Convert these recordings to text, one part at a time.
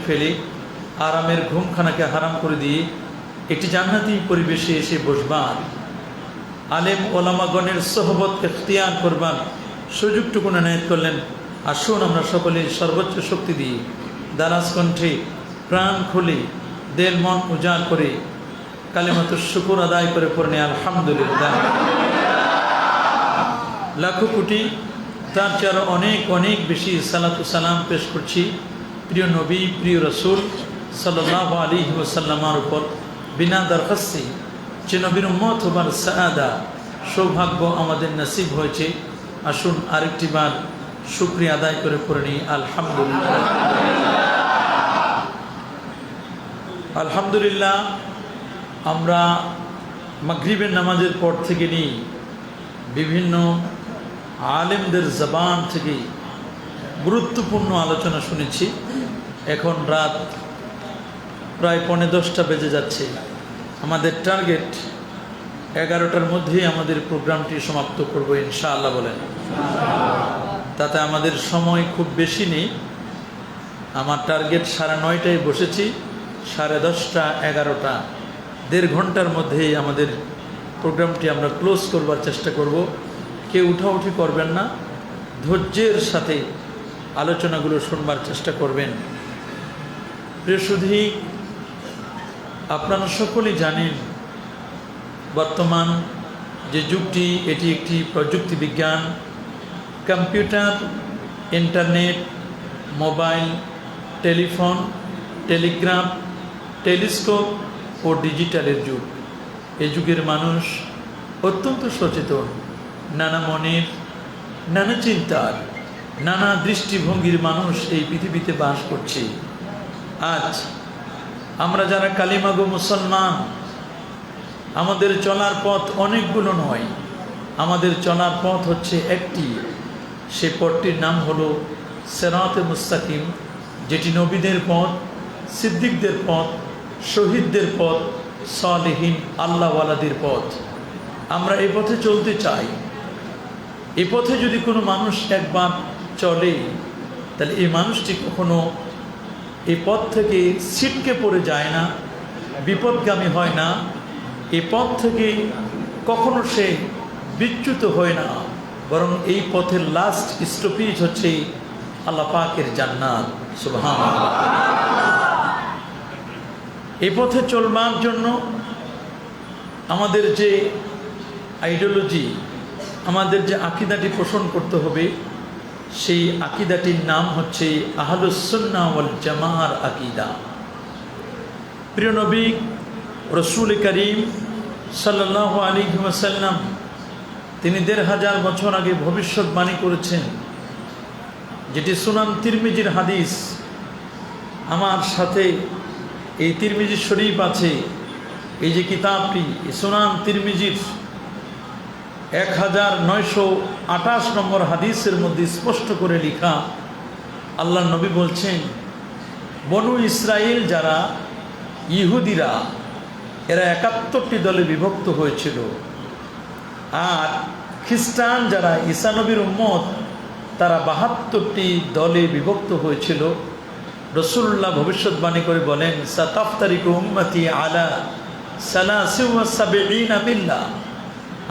ফেলে আরামের ঘুমখানাকে হারাম করে দিয়ে একটি জান্নাতি পরিবেশে এসে বসবার, আলেম ওলামাগণের সোহবত ইখতিয়ার করবার সুযোগটুকু এনায়েত করলেন। আসুন আমরা সকলে সর্বোচ্চ শক্তি দিয়ে দারাজ কণ্ঠে প্রাণ খুলে দেল মন উজাড় করে কালিমাতুশ শুকর আদায় করে পড়ে আলহামদুলিল্লাহ। লাখো কোটি তার চেয়ে অনেক অনেক বেশি সালাতু সালাম পেশ করছি প্রিয় নবী প্রিয় রসুল সাল্লাল্লাহু আলাইহি ওয়াসাল্লামের উপর। বিনা দরখাস্তে যে নবীর উম্মত হবার সাআদা সৌভাগ্য আমাদের নসিব হয়েছে, আসুন আরেকটি বার শুকরিয়া আদায় করে পড়ে নিই আলহামদুলিল্লাহ। আলহামদুলিল্লাহ, আমরা মাগরিবের নামাজের পর থেকে নিয়ে বিভিন্ন আলেমদের জবান থেকে গুরুত্বপূর্ণ আলোচনা শুনেছি। এখন রাত প্রায় 10:45 বেজে যাচ্ছে। আমাদের টার্গেট 11টার মধ্যেই আমাদের প্রোগ্রামটি সমাপ্ত করব ইনশাআল্লাহ। বলেন, তাতে আমাদের সময় খুব বেশি নেই। আমার টার্গেট 9:30টায় বসেছি, 10:30, 11টা, 1.5 ঘন্টার মধ্যেই আমাদের প্রোগ্রামটি আমরা ক্লোজ করবার চেষ্টা করব। কেউ উঠাউঠি করবেন না, ধৈর্যের সাথে আলোচনাগুলো শুনবার চেষ্টা করবেন। প্রিয় সুধী, আপনারা সকলেই জানেন বর্তমান যে যুগটি, এটি একটি প্রযুক্তি বিজ্ঞান, computer, internet, mobile, telephone, telegraph, telescope ও ডিজিটালের যুগ। এই যুগের মানুষ অত্যন্ত সচেতন, নানা মনের, নানা চিন্তার, নানা দৃষ্টিভঙ্গির মানুষ এই পৃথিবীতে বাস করছে। আজ আমরা যারা কালিমাগো মুসলমান, আমাদের চলার পথ অনেকগুলো নয়, আমাদের চলার পথ হচ্ছে একটি। সে পথটির নাম হলো সিরাতে মুস্তাকিম, যেটি নবীদের পথ, সিদ্দিকদের পথ, শহীদদের পথ, সালেহীন আল্লাহওয়ালাদের পথ। আমরা এই পথে চলতে চাই। এই পথে যদি কোনো মানুষ একবার চলে, তাহলে এই মানুষটি কখনো এই পথ থেকে ছিটকে পড়ে যায় না, বিপদগামী হয় না। এই পথ থেকে কখনো সে বিচ্যুত হয় না, বরং এই পথের লাস্ট স্টপেজ হচ্ছে আল্লাহ পাকের জান্নাত। সুবহানাল্লাহ। এই পথে চলবার জন্য আমাদের যে আইডিওলজি, আমাদের যে আকিদাটি পোষণ করতে হবে, সেই আকিদাটির নাম হচ্ছে আহলুস সুন্নাহ ওয়াল জামাআর আকিদা। প্রিয় নবী রসুল করিম সাল্লাল্লাহু আলাইহি ওয়াসাল্লাম তিনি 1500 বছর আগে ভবিষ্যৎবাণী করেছেন, যেটি সুনান তিরমিজির হাদিস। আমার সাথে এই তিরমিজি শরীফ আছে, এই যে কিতাবটি সুনান তিরমিজির 1928 নম্বর হাদিসের মধ্যে স্পষ্ট করে লেখা, আল্লাহ নবী বলছেন, বনু ইসরাইল যারা ইহুদিরা, এরা 71টি দলে বিভক্ত হয়েছিল। আর খ্রিস্টান যারা ঈসা নবীর উম্মত, তারা 72টি দলে বিভক্ত হয়েছিল। রাসূলুল্লাহ ভবিষ্যৎবাণী করে বলেন, সাতাফতারিকু উম্মতি আলা 73 মিল্লাহ,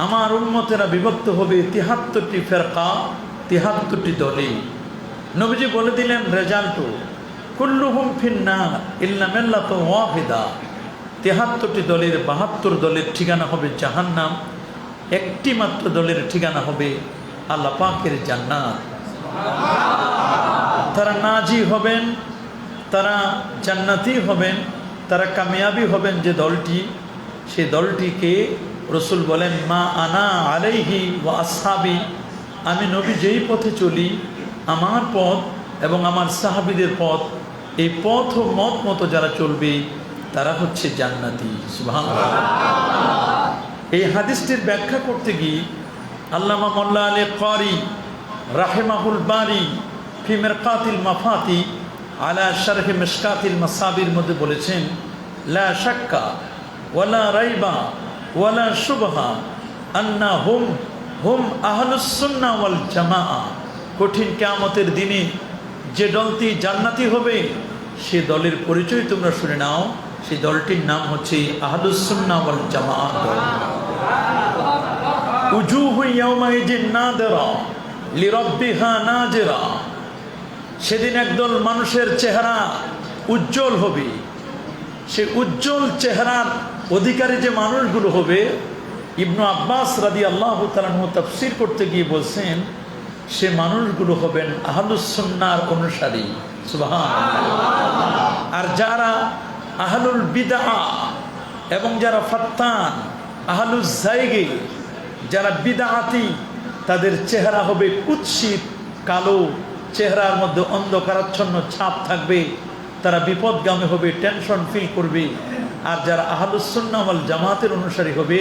আমার উম্মতেরা বিভক্ত হবে 73টি ফেরকা, 73টি দলে। নবীজি বলে দিলেন রেজাল্টও, কুল্লুহুম ফিন্নার ইল্লা মিল্লাতুন ওয়াহিদা, 73টি দলের 72 দলের ঠিকানা হবে জাহান্নাম, একটি মাত্র দলের ঠিকানা হবে আল্লাহ পাকের জান্নাত। তারা নাজি হবেন, তারা জান্নাতি হবেন, তারা কামিয়াবি হবেন। যে দলটি, সে দলটিকে রসুল বলেন, মা আনা আলাইহি ওয়া আসহাবি, আমি নবী যেই পথে চলি, আমার পথ এবং আমার সাহাবীদের পথ, এই পথ ও মত মতো যারা চলবে তারা হচ্ছে জান্নাতি। সুবহানাল্লাহ। এই হাদিসটির ব্যাখ্যা করতে গিয়ে আল্লামা মোল্লা আলী কারি রাহিমাহুল বারি ফি মিরকাতিল মাফাতি আলা শারহি মিশকাতিল মাসাবির মধ্যে বলেছেন, লা শাক্কা ওয়ালা রাইবা ওয়ালা শুবহা আন্না হুম আহলুস সুন্নাহ ওয়াল জামাআ। কঠিন কিয়ামতের দিনে যে দলটি জান্নাতি হবে, সে দলের পরিচয় তোমরা শুনে নাও। সেই দলটির নাম হচ্ছে আহলুস সুন্নাহ ওয়াল জামাআত দল। উজুহু ইয়াওমাইজিন নাদিরা লিরাব্বিহা নাজিরা। সেদিন একদল মানুষের চেহারা উজ্জ্বল হবে। সে উজ্জ্বল চেহারার অধিকারী যে মানুষগুলো হবে, ইবনু আব্বাস রাদিয়াল্লাহু তাআলা আনহু তাফসীর করতে গিয়ে বলছেন, সে মানুষগুলো হবেন আহলুস সুন্নাহর অনুসারী। সুবহানাল্লাহ। আর যারা আহলুল বিদআহ এবং যারা ফাত্তান, আহলুজ জায়গে, যারা বিদআতি, তাদের চেহারা হবে কুৎসিত কালো, চেহারার মধ্যে অন্ধকারাচ্ছন্ন ছাপ থাকবে, তারা বিপদগামী হবে, টেনশন ফিল করবে। আর যারা আহলুস সুন্নাহ ওয়াল জামাতের অনুসারী হবে,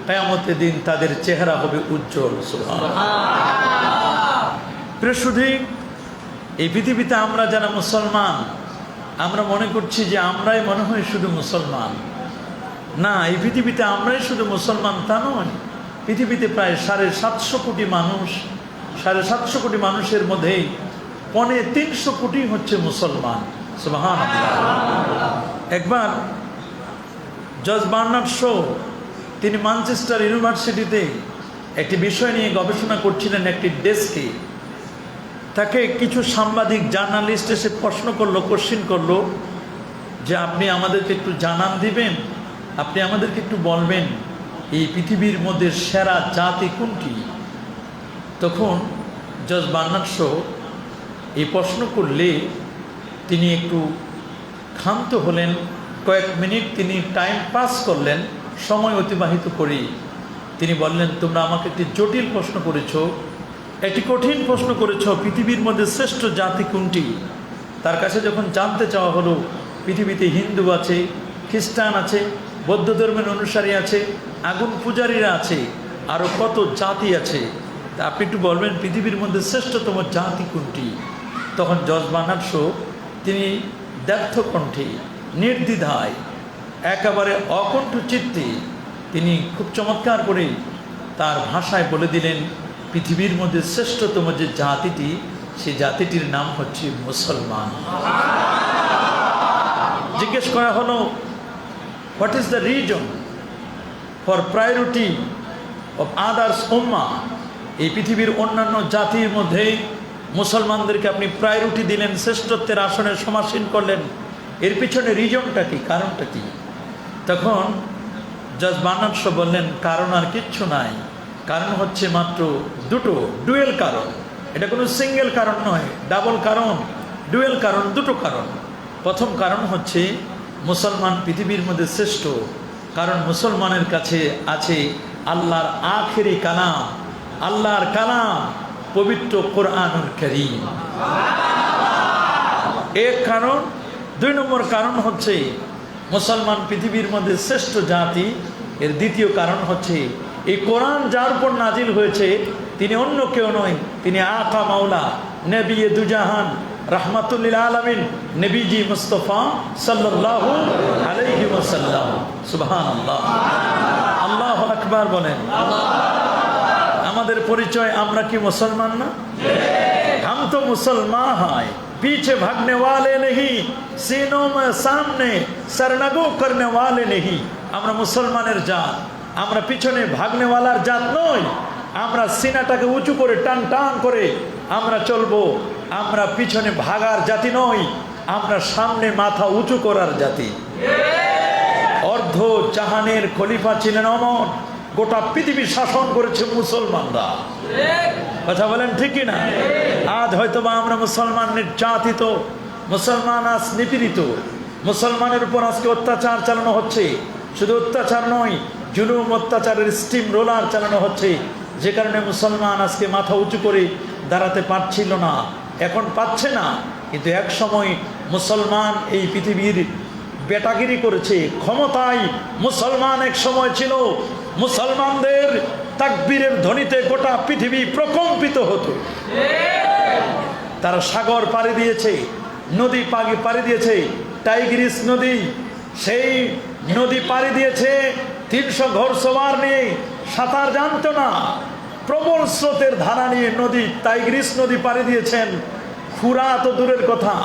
কিয়ামতের দিন তাদের চেহারা হবে উজ্জ্বল। সুবহানাল্লাহ। প্রিয় সুধী, এই পৃথিবীতে আমরা যারা মুসলমান, আমরা মনে করছি যে আমরাই মনে হয় শুধু মুসলমান। না, এই পৃথিবীতে আমরাই শুধু মুসলমান তা নয়। পৃথিবীতে প্রায় 750 কোটি মানুষ, 750 কোটি মানুষের মধ্যে 350 কোটি হচ্ছে মুসলমান। সুবহানাল্লাহ। একবার জর্জ বার্নার্ড শো, তিনি ম্যানচেস্টার ইউনিভার্সিটিতে একটি বিষয় নিয়ে গবেষণা করছিলেন একটি ডেস্কে। তাকে কিছু সাংবাদিক, জার্নালিস্ট এসে প্রশ্ন করলো, কোশ্চিন করলো যে আপনি আমাদেরকে একটু জানান দিবেন, আপনি আমাদেরকে একটু বলবেন এই পৃথিবীর মধ্যে সেরা জাতি কোনটি। তখন জর্জ বার্নার্ড শো এই প্রশ্ন করলে তিনি একটু ক্ষান্ত হলেন, কয়েক মিনিট তিনি টাইম পাস করলেন, সময় অতিবাহিত করি। তিনি বললেন, তোমরা আমাকে একটি জটিল প্রশ্ন করেছ, একটি কঠিন প্রশ্ন করেছ, পৃথিবীর মধ্যে শ্রেষ্ঠ জাতি কোনটি। তার কাছে যখন জানতে চাওয়া হলো, পৃথিবীতে হিন্দু আছে, খ্রিস্টান আছে, বৌদ্ধ ধর্মের অনুসারী আছে, আগুন পূজারীরা আছে, আরও কত জাতি আছে, তা আপনি একটু বলবেন পৃথিবীর মধ্যে শ্রেষ্ঠতম জাতি কোনটি। তখন জর্জ বার্নার্ড শো তিনি ব্যর্থ কণ্ঠে, নির্দ্বিধায়, একেবারে অকণ্ঠ চিত্তে তিনি খুব চমৎকার করে তার ভাষায় বলে দিলেন, পৃথিবীর মধ্যে শ্রেষ্ঠতম যে জাতিটি, সেই জাতিটির নাম হচ্ছে মুসলমান। জিজ্ঞেস করা হলো, what is the reason for priority of others উম্মাহ। এই পৃথিবীর অন্যান্য জাতির মধ্যে মুসলমানদেরকে আপনি প্রায়োরিটি দিলেন, শ্রেষ্ঠত্বের আসনে সমাসীন করলেন, এর পিছনে রিজনটা কি, কারণটা কি? তখন জর্জ বার্নার্ড শো বললেন, কারণ আর কিচ্ছু নাই, কারণ হচ্ছে মাত্র দুটো, ডুয়েল কারণ। এটা কোনো সিঙ্গেল কারণ নয়, ডাবল কারণ, ডুয়েল কারণ, দুটো কারণ। প্রথম কারণ হচ্ছে মুসলমান পৃথিবীর মধ্যে শ্রেষ্ঠ, কারণ মুসলমানের কাছে আছে আল্লাহর আখেরি কালাম, আল্লাহর কালাম, পবিত্র কোরআনুল কারীম। এক কারণ। 2 নম্বর কারণ হচ্ছে মুসলমান পৃথিবীর মধ্যে শ্রেষ্ঠ জাতি। এর দ্বিতীয় কারণ হচ্ছে এই কোরআন যার উপর নাজিল হয়েছে তিনি অন্য কেউ নয়, তিনি আকা মাওলা নবী দুজাহান রাহমাতুল লিল আলামিন নবীজি মুস্তাফা সাল্লাল্লাহু আলাইহি ওয়াসাল্লাম। সুবহানাল্লাহ, আল্লাহু আকবার বলেন। আমাদের পরিচয়, আমরা কি মুসলমান না? हम तो मुसलमान हैं, पीछे भागने वाले नहीं, सीनों में सामने सरनगो करने वाले नहीं। আমরা মুসলমানের জাত, আমরা পিছনে ভাগনেওয়ালার জাত নই। আমরা সিনাটাকে উঁচু করে টান টান করে আমরা চলবো। আমরা পিছনে ভাগার জাতি নই, আমরা সামনে মাথা উঁচু করার জাতি। অর্ধ জাহানের খলিফা ছিলেন অমর, গোটা পৃথিবী শাসন করেছে মুসলমানরা। কথা বলেন ঠিক কিনা? আজ হয়তো বা আমরা মুসলমান নির্যাতিত, মুসলমান আজ নিপীড়িত, মুসলমানের উপর আজকে অত্যাচার চালানো হচ্ছে। শুধু অত্যাচার নয়, জুলুম অত্যাচারের স্টিম রোলার চালানো হচ্ছে, যে কারণে মুসলমান আজকে মাথা উঁচু করে দাঁড়াতে পারছিল না, এখন পাচ্ছে না। কিন্তু এক সময় মুসলমান এই পৃথিবীর বেটাগিরি করেছে, ক্ষমতায় মুসলমান এক সময় ছিল। মুসলমানদের তাকবীরের ধ্বনিতে গোটা পৃথিবী প্রকম্পিত হতো। তারা সাগর পাড়ি দিয়েছে, নদী পাড়ি দিয়েছে, টাইগ্রিস নদী, সেই নদী পাড়ি দিয়েছে 300 ঘোড়সওয়ার নিয়ে, সাঁতার জানতো না, প্রবল স্রোতের ধারা নিয়ে নদী, টাইগ্রিস নদী পাড়ি দিয়েছেন। ফুরাত দূরের কথা,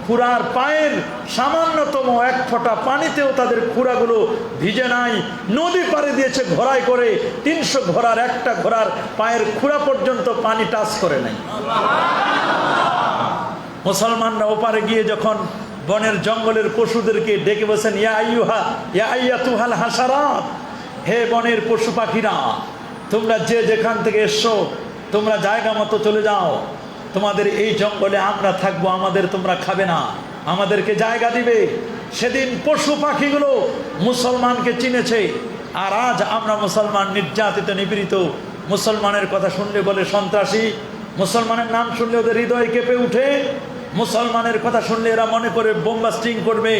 খুরার পায়ের সামান্যতম এক ফোঁটা পানিতেও তাদের খুরাগুলো ভিজে নাই। নদী পাড়ে দিয়েছে ঘোড়ায় করে, 300 ঘোড়ার একটা ঘোড়ার পায়ের খুরা পর্যন্ত পানি টাচ করে নাই। মুসলমানরা ওপারে গিয়ে যখন বনের জঙ্গলের পশুদেরকে ডেকে বসেন, ইয়া আইয়াতুহাল হাসারাত, হে বনের পশু পাখিরা, তোমরা যে যেখান থেকে এসছো তোমরা জায়গা মতো চলে যাও, তোমাদের এই জঙ্গলে আমরা থাকবো, আমাদের তোমরা খাবে না, আমাদেরকে জায়গা দিবে। সেদিন পশু পাখিগুলো মুসলমানকে চিনেছে। আর আজ আমরা মুসলমান নির্যাতিত নিপীড়িত, মুসলমানের কথা শুনলে বলে সন্ত্রাসী, মুসলমানের নাম শুনলে ওদের হৃদয় কেঁপে উঠে, মুসলমানের কথা শুনলে এরা মনে করে বোমবাস্টিং করবে,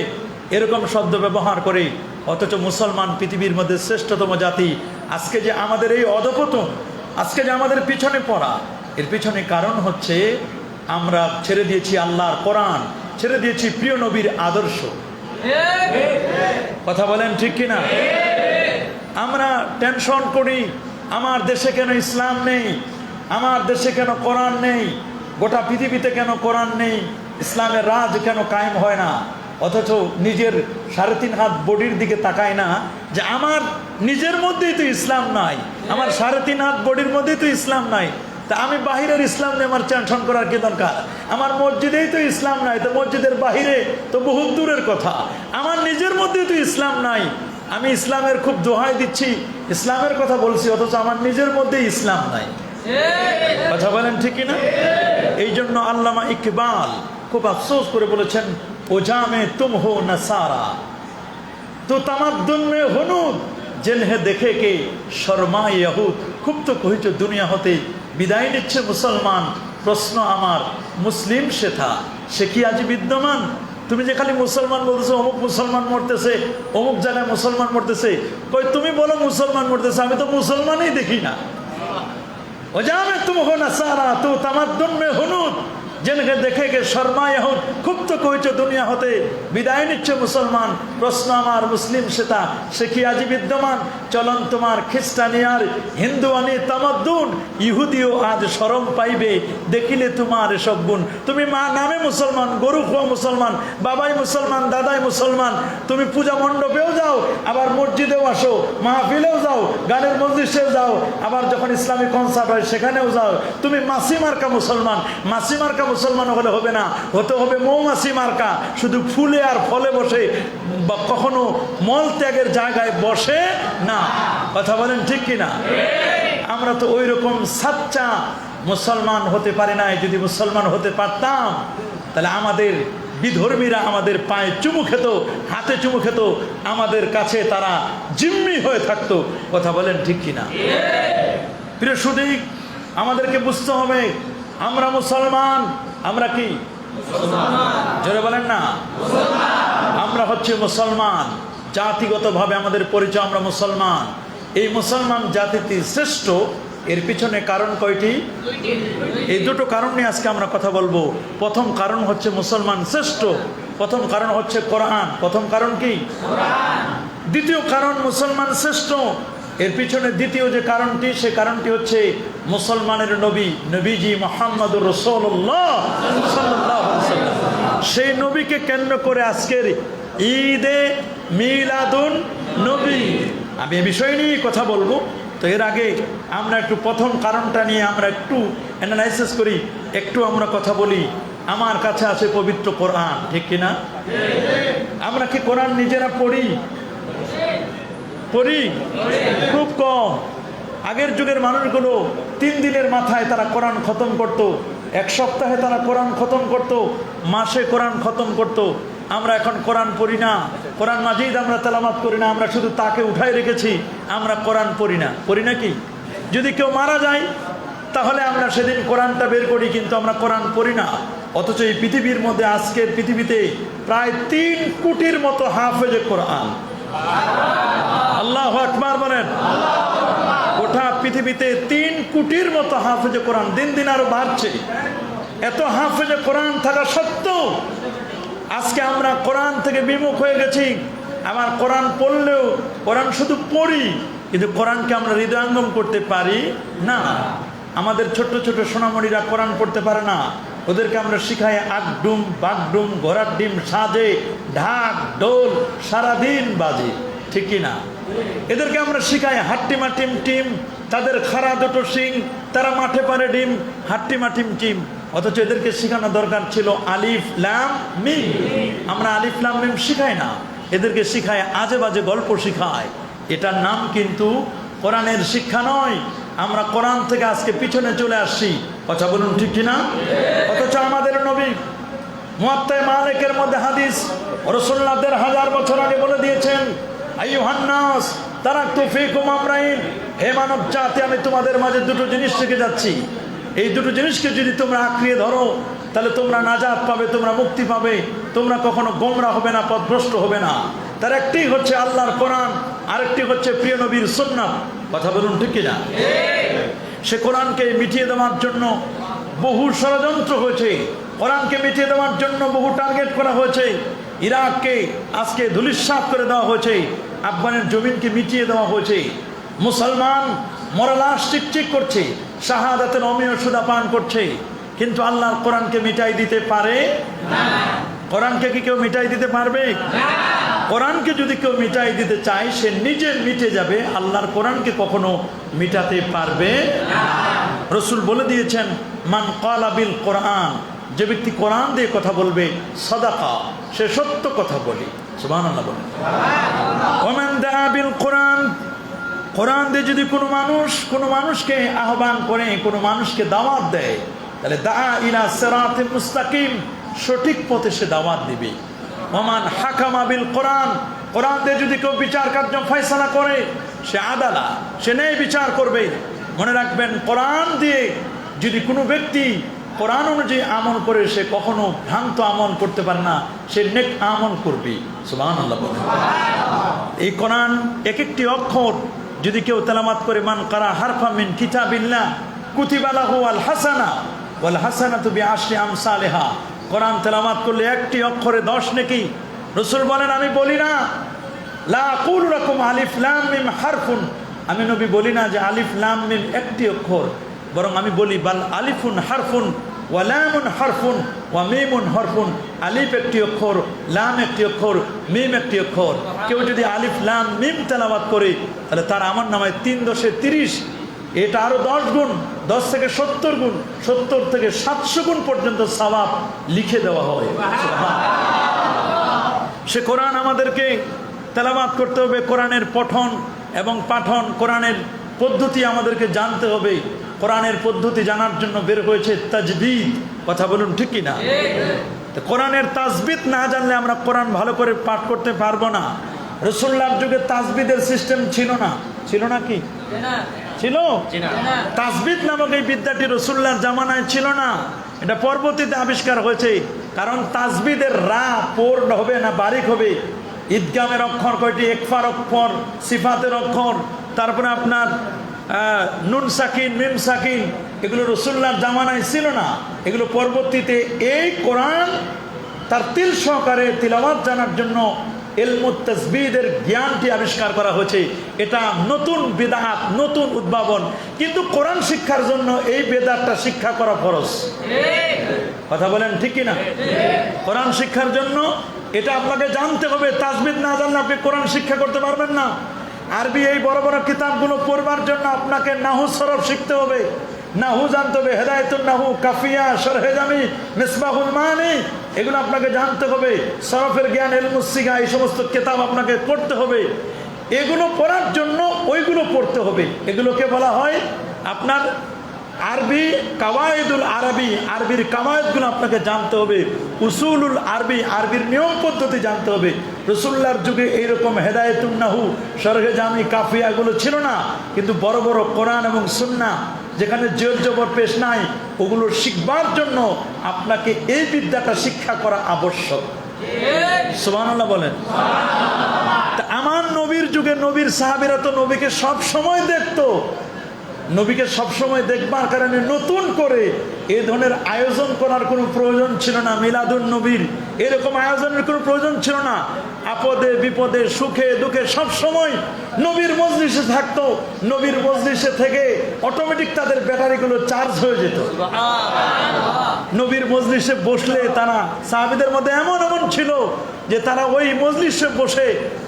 এরকম শব্দ ব্যবহার করে। অথচ মুসলমান পৃথিবীর মধ্যে শ্রেষ্ঠতম জাতি। আজকে যে আমাদের এই অধপতন, আজকে যে আমাদের পিছনে পড়া, এর পিছনে কারণ হচ্ছে আমরা ছেড়ে দিয়েছি আল্লাহর কোরআন, ছেড়ে দিয়েছি প্রিয় নবীর আদর্শ। কথা বলেন ঠিক কিনা? আমরা টেনশন করি, আমার দেশে কেন ইসলাম নেই, আমার দেশে কেন কোরআন নেই, গোটা পৃথিবীতে কেন কোরআন নেই, ইসলামের রাজ কেন কায়েম হয় না। অথচ নিজের 3.5 হাত বডির দিকে তাকায় না যে আমার নিজের মধ্যেই তো ইসলাম নাই, আমার 3.5 হাত বডির মধ্যেই তো ইসলাম নাই, তা আমি বাহিরের ইসলাম নিয়ে আমার টেনশন করার কি দরকার? আমার মসজিদেই তো ইসলাম নাই, তো মসজিদের বাহিরে তো বহু দূরের কথা। আমার নিজের মধ্যেই তো ইসলাম নাই, আমি ইসলামের খুব দোহাই দিচ্ছি, ইসলামের কথা বলছি, অথচ আমার নিজের মধ্যেই ইসলাম নাই। কথা বলেন ঠিক না? এই জন্য আল্লামা ইকবাল খুব আফসোস করে বলেছেন, ওজা মে তুম হো নসারা তো তামাদ্দুন মে হুনুদ জিনহে দেখে কে শর্মা ইয়াহুদ। খুব তো কহিছ দুনিয়া হতে বিদায় নিচ্ছে মুসলমান, প্রশ্ন আমার মুসলিম সেথা, সে কি আজ বিদ্যমান? তুমি যে খালি মুসলমান বলতেছো, অমুক মুসলমান মরতেছে, অমুক জায়গায় মুসলমান মরতেছে, কই তুমি বলো মুসলমান মরতেছে, আমি তো মুসলমানই দেখি না। ওজা মে তুম হো নসারা তো তামাদ্দুন মে হুনুদ জিনকে দেখে কে শর্মা ইয়াহুদ। খুব তো কইছ দুনিয়া হতে বিদায় নিচ্ছে মুসলমান, প্রশ্ন আমার মুসলিম সেটা, সে কি আজ বিদ্যমান? চলন তোমার খ্রিস্টানিয়ার হিন্দুয়ানি তামাদ্দুন, ইহুদিও আজ শরম পাইবে দেখিলে তোমার এসব গুণ। তুমি মা নামে মুসলমান, গরু খোয়া মুসলমান, বাবাই মুসলমান, দাদাই মুসলমান, তুমি পূজা মণ্ডপেও যাও, আবার মসজিদেও আসো, মাহফিলেও যাও, গানের মজলিসেও যাও, আবার যখন ইসলামী কনসার্ট হয় সেখানেও যাও। তুমি মাসি মার্কা মুসলমান, মাসি মার্কা মুসলমান হলে হবে না, হতে হবে মৌমাছি মার্কা। শুধু ফুলে আর ফলে বসে, কখনো মল ত্যাগের জায়গায় বসে না। কথা বলেন ঠিক কিনা? আমরা তো ওই রকম সাচ্চা মুসলমান হতে পারি নাই। যদি মুসলমান হতে পারতাম তাহলে আমাদের বিধর্মীরা আমাদের পায়ে চুমু খেত, হাতে চুমু খেত, আমাদের কাছে তারা জিম্মি হয়ে থাকতো। কথা বলেন ঠিক কিনা? প্রিয় সুধী, আমাদেরকে বুঝতে হবে আমরা মুসলমান। আমরা কি জোরে বলেন না? আমরা হচ্ছে মুসলমান, জাতিগতভাবে আমাদের পরিচয় আমরা মুসলমান। এই মুসলমান জাতিটি শ্রেষ্ঠ, এর পিছনে কারণ কয়টি? এই দুটো কারণ নিয়ে আজকে আমরা কথা বলবো। প্রথম কারণ হচ্ছে মুসলমান শ্রেষ্ঠ, প্রথম কারণ হচ্ছে কোরআন। প্রথম কারণ কি? দ্বিতীয় কারণ মুসলমান শ্রেষ্ঠ, এর পিছনে দ্বিতীয় যে কারণটি, সে কারণটি হচ্ছে মুসলমানের নবী, নবীজি মুহাম্মদুর রাসূলুল্লাহ সাল্লাল্লাহু আলাইহি ওয়াসাল্লাম। সেই নবীকে কেন্দ্র করে আজকের ঈদে মিলাদুন নবী। আমি এই বিষয় নিয়ে কথা বলবো। তো এর আগে আমরা একটু প্রথম কারণটা নিয়ে আমরা একটু অ্যানালাইসিস করি, একটু আমরা কথা বলি। আমার কাছে আছে পবিত্র কোরআন, ঠিক কিনা? আমরা কি কোরআন নিজেরা পড়ি? পড়ি খুব কম। আগের যুগের মানুষগুলো 3 দিনের মাথায় তারা কোরআন খতম করত, 1 সপ্তাহে তারা কোরআন খতম করত, মাসে কোরআন খতম করত। আমরা এখন কোরআন পড়ি না, কোরআন মাজিদ আমরা তেলাওয়াত করি না, আমরা শুধু তাকে উঠাই রেখেছি, আমরা কোরআন পড়ি না। পড়ি না কি? যদি কেউ মারা যায় তাহলে আমরা সেদিন কোরআনটা বের করি, কিন্তু আমরা কোরআন পড়ি না। অথচ এই পৃথিবীর মধ্যে, আজকের পৃথিবীতে প্রায় 3 কোটির মতো হাফেজে কোরআন। আল্লাহু আকবার বলেন। গোটা পৃথিবীতে 3 কোটির মতো হাফেজে কোরআন, দিন দিন আরো বাড়ছে। এত হাফেজে কোরআন থাকা সত্ত্বেও আজকে আমরা কোরআন থেকে বিমুখ হয়ে গেছি। আমার কোরআন পড়লেও, কোরআন শুধু পড়ি, কিন্তু কোরআনকে আমরা হৃদয়ঙ্গম করতে পারি না। আমাদের ছোট্ট ছোট সোনামণিরা কোরআন পড়তে পারে না, ওদেরকে আমরা শিখাই আগডুম বাগডুম ঘোড়ার ডিম সাজে ঢাক ডোল সারাদিন বাজে, ঠিক কি না? এদেরকে আমরা শিখাই হাট্টিমা টিম টিম, তাদের খাড়া দুটো শিং, তারা মাঠে পারে ডিম, হাট্টিমা টিম টিম। অথচ এদেরকে শেখানো দরকার ছিল আলিফ লাম মিম। আমরা আলিফ লাম মিম শিখাই না, এদেরকে শিখায় আজে বাজে গল্প শিখায়। এটার নাম কিন্তু কোরআনের শিক্ষা নয়। আমরা কোরআন থেকে আজকে পিছনে চলে আসছি, কথা বলুন ঠিক কিনা? অথচ আমাদের নবী মুয়াত্তা মালিকের মধ্যে হাদিস, রাসূলুল্লাহ ১৫০০ বছর আগে বলে দিয়েছেন, আইয়ুহান নাস তারাকতু ফীকুম আমরাইন, হে মানব জাতি, আমি তোমাদের মাঝে দুটো জিনিস শিখে যাচ্ছি। এই দুটো জিনিসকে যদি তোমরা আঁকড়িয়ে ধরো তাহলে তোমরা নাজাত পাবে, তোমরা মুক্তি পাবে, তোমরা কখনো গোমরা হবে না, পথভ্রষ্ট হবে না। তার একটি হচ্ছে আল্লাহর কোরআন, আরেকটি হচ্ছে প্রিয় নবীর সুন্নাত। কথা বলুন ঠিক কিনা? সে কোরআনকে মিটিয়ে দেওয়ার জন্য বহু ষড়যন্ত্র হয়েছে, কোরআনকে মিটিয়ে দেওয়ার জন্য বহু টার্গেট করা হয়েছে। ইরাককে আজকে ধূলিসাৎ করে দেওয়া হয়েছে, আফগানের জমিনকে মিটিয়ে দেওয়া হয়েছে। মুসলমান মরালাশ চিকচিক করছে, শাহাদাতের অমীয় সুদা পান করছে, কিন্তু আল্লাহর কোরআনকে মিটাই দিতে পারে না। কোরআনকে কি কেউ মিটাই দিতে পারবে? কোরআনকে যদি কেউ মিটাই দিতে চায় সে নিজে মিটে যাবে, আল্লাহর কোরআনকে কখনো মিটাতে পারবে না। রাসূল বলে দিয়েছেন, মান ক্বালা বিল কোরআন, যে ব্যক্তি কোরআন দিয়ে কথা বলবে, সাদাকা, সে সত্য কথা বলে। সুবহানাল্লাহ বলেন। ওয়া মান দাআ বিল কোরআন, কোরআন দিয়ে যদি কোনো মানুষকে আহ্বান করে, কোনো মানুষকে দাওয়াত দেয়, তাহলে দাআ ইলা সিরাতিল মুস্তাকিম, সঠিক পথে সে দাওয়াত দিবে। ওমান হাকামা বিল কোরআন, কোরআন দিয়ে যদি কেউ বিচার কার্য ফয়সালা করে, সে আদালা, সে ন্যায় বিচার করবে। মনে রাখবেন, কোরআন দিয়ে যদি কোনো ব্যক্তি কোরআন অনুযায়ী আমল করে, সে কখনো ভ্রান্ত আমল করতে পারে না, সে নেক আমল করবে। সুবহানাল্লাহ বলেন। এই কোরআন এক একটি অক্ষর যদি কেউ তেলাওয়াত করে, মান কারা হারফা মিন কিতাবিল্লাহ কুতিবা লাহু আল হাসানা ওয়াল হাসানাতু বিআশরি আমসালিহা, কোরআন তেলাওয়াত করলে একটি অক্ষরে 10 নেকি। রাসূল বলেন, আমি বলি না লা আকুলু লাকুম আলিফ লাম মিম হারফুন, আমি নবী বলি না যে আলিফ লাম মিম একটি অক্ষর, বরং আমি বলি বাল আলিফুন হারফুন ওয়া লামুন হারফুন ওয়া মিমুন হারফুন, আলিফ একটি অক্ষর, লাম একটি অক্ষর, মিম একটি অক্ষর। কেউ যদি আলিফ লাম মিম তেলাওয়াত করে তাহলে তার আমলনামায় 3 × 30, এটা আরো 10 গুণ, 10 থেকে 70 গুণ, 70 থেকে 700 গুণ পর্যন্ত সওয়াব লিখে দেওয়া হয়। সে কোরআন আমাদেরকে তেলাওয়াত করতে হবে, কোরআনের পঠন এবং পাঠন, কোরআনের পদ্ধতি আমাদেরকে জানতে হবে। কোরআনের পদ্ধতি জানার জন্য বের হয়েছে তাজবিদ। কথা বলুন ঠিক কি না? তো কোরআনের তাজবিদ না জানলে আমরা কোরআন ভালো করে পাঠ করতে পারবো না। রাসূলুল্লাহর যুগে তাজবিদের সিস্টেম ছিল না, ছিল না কি? ছিল। তাজবিদ নামক এই বিদ্যাটি রাসূলুল্লাহর জামানায় ছিল না, এটা পরবর্তীতে আবিষ্কার হয়েছে। কারণ তাজবিদের রা পূর্ণ হবে না বারিক হবে, ইদগামের অক্ষর কয়টি, ইকফার অক্ষর, সিফাতের অক্ষর, তারপরে আপনার নুন সাকিন মিম সাকিন, এগুলো রাসূলুল্লাহর জামানায় ছিল না। এগুলো পরবর্তীতে এই কোরআন তার তিল সহকারে তিলাওয়াত জানার জন্য ইলমুত তাজবিদের জ্ঞানটি আবিষ্কার করা হয়েছে। এটা নতুন বিদআত, নতুন উদ্ভাবন, কিন্তু কোরআন শিক্ষার জন্য এই বিদআতটা শিক্ষা করা ফরজ। কথা বলেন ঠিক কি না? কোরআন শিক্ষার জন্য এটা আপনাকে জানতে হবে। তাজবিদ না জানলে আপনি কোরআন শিক্ষা করতে পারবেন না। আরবি এই বড় বড় কিতাবগুলো পড়বার জন্য আপনাকে নাহু সরফ শিখতে হবে, নাহু জানতে হবে, হেদায়েতুন নাহু, কাফিয়া, শরহে জামি, মিসবাহুল মানি, এগুলো আপনাকে জানতে হবে। সরফের জ্ঞান, ইলমুস সিগা, এই সমস্ত কিতাব আপনাকে পড়তে হবে। এগুলো পড়ার জন্য ওইগুলো পড়তে হবে। এগুলোকে বলা হয় আপনার আরবি কাওয়ায়েদুল আরবি, আরবির কাওয়ায়েদগুলো আপনাকে জানতে হবে। উসুলুল আরবি, আরবির নিয়ম পদ্ধতি জানতে হবে। রাসূলুল্লাহর যুগে এইরকম হেদায়েতুন নাহু, শরহে জামি, কাফিয়া এগুলো ছিল না, কিন্তু বড় বড় কোরআন এবং সুন্নাহ যেখানে জের জবর পেশ নাই, ওগুলো শিখবার জন্য আপনাকে এই বিদ্যাটা শিক্ষা করা আবশ্যক। সুবহানাল্লাহ বলেন। আমার নবীর যুগে নবীর সাহাবীরা তো নবীকে সব সময় দেখতো, নবীকে সবসময় দেখবার কারণে নতুন করে এ ধরনের আয়োজন করার কোনো প্রয়োজন ছিল না। মিলাদুন নবীর এরকম আয়োজনের কোনো প্রয়োজন ছিল না। আপদে বিপদে সুখে দুঃখে সব সময় নবীর মজলিসে থাকতো। নবীর মজলিসে থেকে অটোমেটিক তাদের ব্যাটারিগুলো চার্জ হয়ে যেত। নবীর মজলিসে বসলে তারা, সাহাবীদের মধ্যে এমন এমন ছিল যে তারা ওই মজলিসে বসে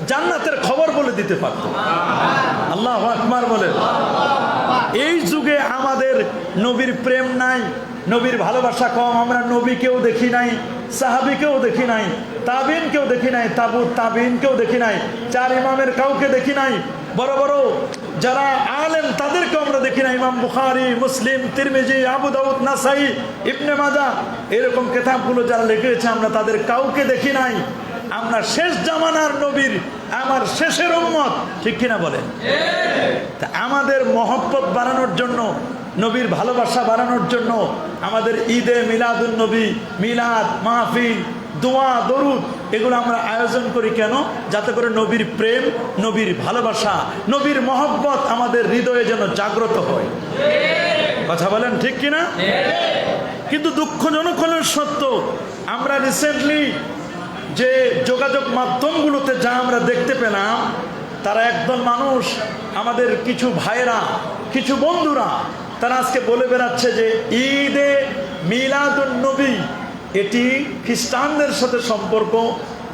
জান্নাতের খবর বলে দিতে পারত। আল্লাহু আকবার বলেন। এই যুগে আমাদের নবীর প্রেম নাই, নবীর ভালোবাসা কম। আমরা নবীকেও দেখি নাই, সাহাবীকেও দেখি নাই, তাবিনকেও দেখি নাই, তাবিনকেও দেখি নাই, চার ইমামের কাউকে দেখি নাই। বড় বড় যারা আলেম তাদেরকে আমরা দেখি না। ইমাম বুখারী, মুসলিম, তিরমিজি, আবু দাউদ, নাসাই, ইবনে মাজাহ এরকম কিতাবগুলো যারা লিখেছে আমরা তাদের কাউকে দেখি নাই। আমরা শেষ জামানার নবীর আমার শেষের উম্মত, ঠিক কিনা বলেন? তা আমাদের মহব্বত বাড়ানোর জন্য, নবীর ভালোবাসা বাড়ানোর জন্য আমাদের ঈদে মিলাদুন নবী, মিলাদ মাহফিল, দোয়া দরুদ এগুলো আমরা আয়োজন করি কেন? যাতে করে নবীর প্রেম, নবীর ভালোবাসা, নবীর মহব্বত আমাদের হৃদয়ে যেন জাগ্রত হয়। কথা বলেন ঠিক কিনা? কিন্তু দুঃখজনক হলো সত্য, আমরা রিসেন্টলি যে যোগাযোগ মাধ্যমগুলোতে যা আমরা দেখতে পেলাম, তারা একদল মানুষ, আমাদের কিছু ভাইরা, কিছু বন্ধুরা, তারা আজকে বলে বেড়াচ্ছে যে ঈদে মিলাদুন নবী এটি খ্রিস্টানদের সাথে সম্পর্ক,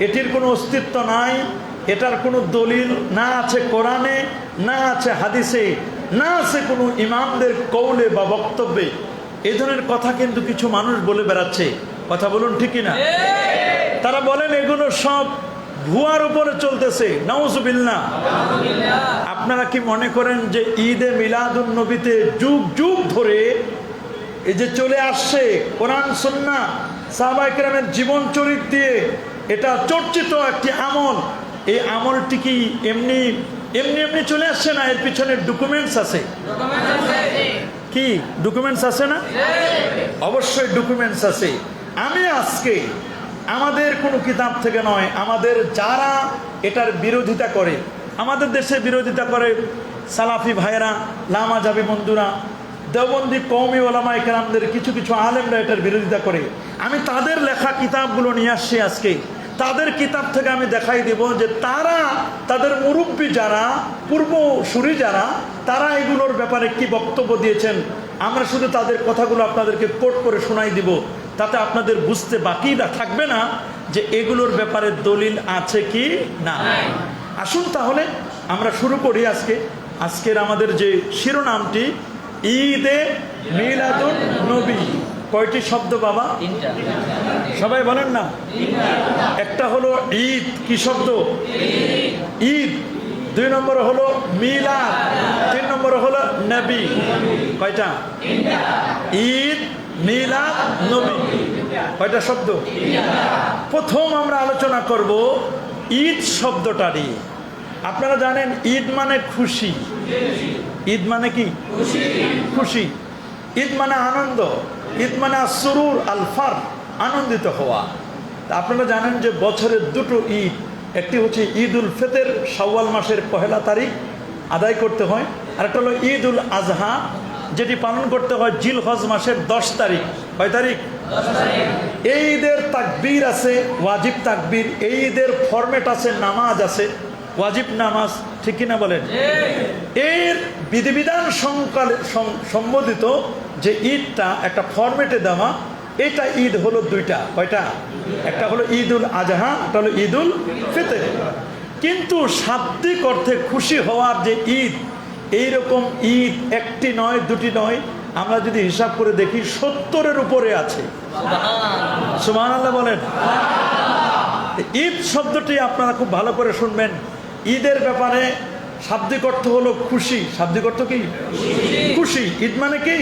এটির কোনো অস্তিত্ব নাই, এটার কোনো দলিল না আছে কোরআনে, না আছে হাদিসে, না আছে কোনো ইমামদের কৌলে বা বক্তব্যে। এই ধরনের কথা কিন্তু কিছু মানুষ বলে বেড়াচ্ছে। কথা বলুন ঠিক কিনা? তারা বলেন এগুলো সব ভুয়ার উপরে চলতেছে, নাউজুবিল্লাহ। আপনারা কি মনে করেন যে ঈদে মিলাদুন নবীতে যুগ যুগ ধরে এই যে চলে আসছে কোরআন সুন্নাহ সাহাবায়ে কেরামের জীবন চরিত্র দিয়ে এটা চর্চিত একটি আমল, এই আমলটি কি এমনি এমনি এমনি চলে আসছে না? এর পিছনে ডকুমেন্টস আছে। কি ডকুমেন্টস আছে না? অবশ্যই ডকুমেন্টস আছে। আমি আজকে আমাদের কোনো কিতাব থেকে নয়, আমাদের যারা এটার বিরোধিতা করে, আমাদের দেশে বিরোধিতা করে সালাফি ভাইয়েরা, লামাযাবি বন্ধুরা, দেওবন্দি কওমি ওলামায়ে কেরামদের কিছু কিছু আলেমরা এটার বিরোধিতা করে। আমি তাদের লেখা কিতাবগুলো নিয়ে আসছি আজকে। তাদের কিতাব থেকে আমি দেখাই দেব যে তারা, তাদের মুরব্বী যারা, পূর্বসূরি যারা, তারা এগুলোর ব্যাপারে কি বক্তব্য দিয়েছেন। আমরা শুধু তাদের কথাগুলো আপনাদেরকে কোট করে শোনাই দিব, তাতে আপনাদের বুঝতে বাকি থাকবে না যে এগুলোর ব্যাপারে দলিল আছে কি না। আসুন তাহলে আমরা শুরু করি আজকের আমাদের যে শিরোনামটি, ঈদে মিলাদুন নবী। কয়টি শব্দ বাবা? সবাই বলেন না। একটা হলো ঈদ, কি শব্দ? ঈদ। 2 নম্বর হলো মিলাদ, 3 নম্বর হলো নবী। কয়টা? ঈদ, মিলাদ, নবী। কয়টা শব্দ? প্রথম আমরা আলোচনা করব ঈদ শব্দটা নিয়ে। আপনারা জানেন ঈদ মানে খুশি। ঈদ মানে কি? খুশি। ঈদ মানে আনন্দ। ঈদ মানে সুরুর আল ফার, আনন্দিত হওয়া। আপনারা জানেন যে বছরের দুটো ঈদ, একটি হচ্ছে ঈদ উল ফিতর, শাওয়াল মাসের 1 তারিখ আদায় করতে হয়, আর একটা হলো ঈদ উল আজহা, যেটি পালন করতে হয় জিলহজ মাসের 10 তারিখ। কয় তারিখ? 10 তারিখ। এই ঈদের তাকবীর আছে, ওয়াজিব তাকবীর। এই ঈদের ফরম্যাট আছে, নামাজ আছে, ওয়াজিব নামাজ, ঠিক কিনা বলেন? এর বিধিবিধান সম্বন্ধিত যে ঈদটা একটা ফরম্যাটে দেওয়া, এটা ঈদ হলো 2টা। কয়টা? একটা হলো ঈদ উল আজহা, একটা হলো ঈদ উল ফিতর। কিন্তু শাব্দিক অর্থে খুশি হওয়ার যে ঈদ, এইরকম ঈদ একটি নয়, 2টি নয়, আমরা যদি হিসাব করে দেখি 70-এর উপরে আছে। সুবহানাল্লাহ বলেন। ঈদ শব্দটি আপনারা খুব ভালো করে শুনবেন। ঈদের ব্যাপারে শাব্দিক অর্থ হলো খুশি। শাব্দিক অর্থ কি? খুশি। ঈদ মানে কি?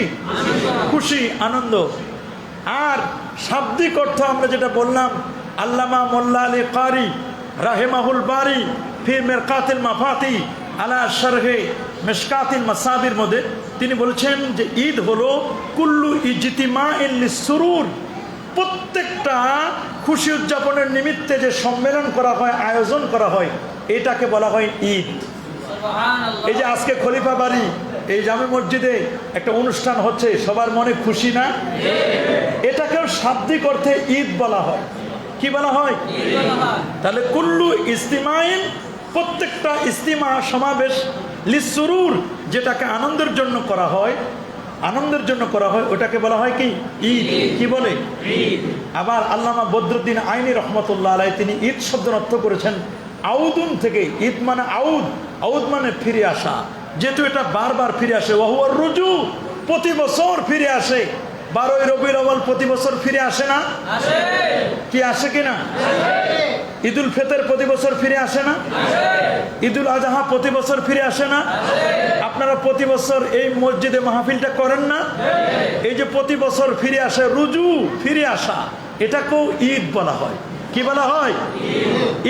খুশি, আনন্দ। আর শাব্দিক অর্থ আমরা যেটা বললাম, আল্লামা মোল্লা আলী কারি রাহেমাহুল বারি ফি মিরকাতিল মাফাতি আলা শারহে মিশকাতিল মাসাবির মধ্যে তিনি বলেছেন যে ঈদ হলো কুল্লু ইজতিমাইন লিসসুরুর, প্রত্যেকটা খুশি উদযাপনের নিমিত্তে যে সম্মেলন করা হয়, আয়োজন করা হয়, এটাকে বলা হয় ঈদ। এই যে আজকে খলিফা বাড়ি এই জামে মসজিদে একটা অনুষ্ঠান হচ্ছে, সবার মনে খুশি না? এটাকেও শাব্দিক অর্থে ঈদ বলা হয়। কি বলা হয়? তাহলে কুল্লু ইস্তিমাইন, প্রত্যেকটা ইস্তিমা সমাবেশ, লিসুরুর যেটাকে আনন্দের জন্য করা হয়, আনন্দের জন্য করা হয়, ওটাকে বলা হয় কি? ঈদ। কি বলে? আবার আল্লামা বদরুদ্দিন আইনি রহমতুল্লাহ আলাইহি তিনি ঈদ শব্দের অর্থ করেছেন আউদুন থেকে। ঈদ মানে আউদ, আউদ মানে ফিরে আসা, যেহেতু এটা বারবার ফিরে আসে। ওয়াহুয়ার রুজু, প্রতি বছর ফিরে আসে। 12ই রবিউল আউয়াল প্রতি বছর ফিরে আসে না? কি আসে কিনা? ঈদুল ফিতর প্রতি বছর ফিরে আসে না? ঈদুল আজহা প্রতি বছর ফিরে আসে না? আপনারা প্রতি বছর এই মসজিদে মাহফিলটা করেন না? এই যে প্রতি বছর ফিরে আসে, রুজু ফিরে আসা, এটাকেও ঈদ বলা হয়। কি বলা হয়?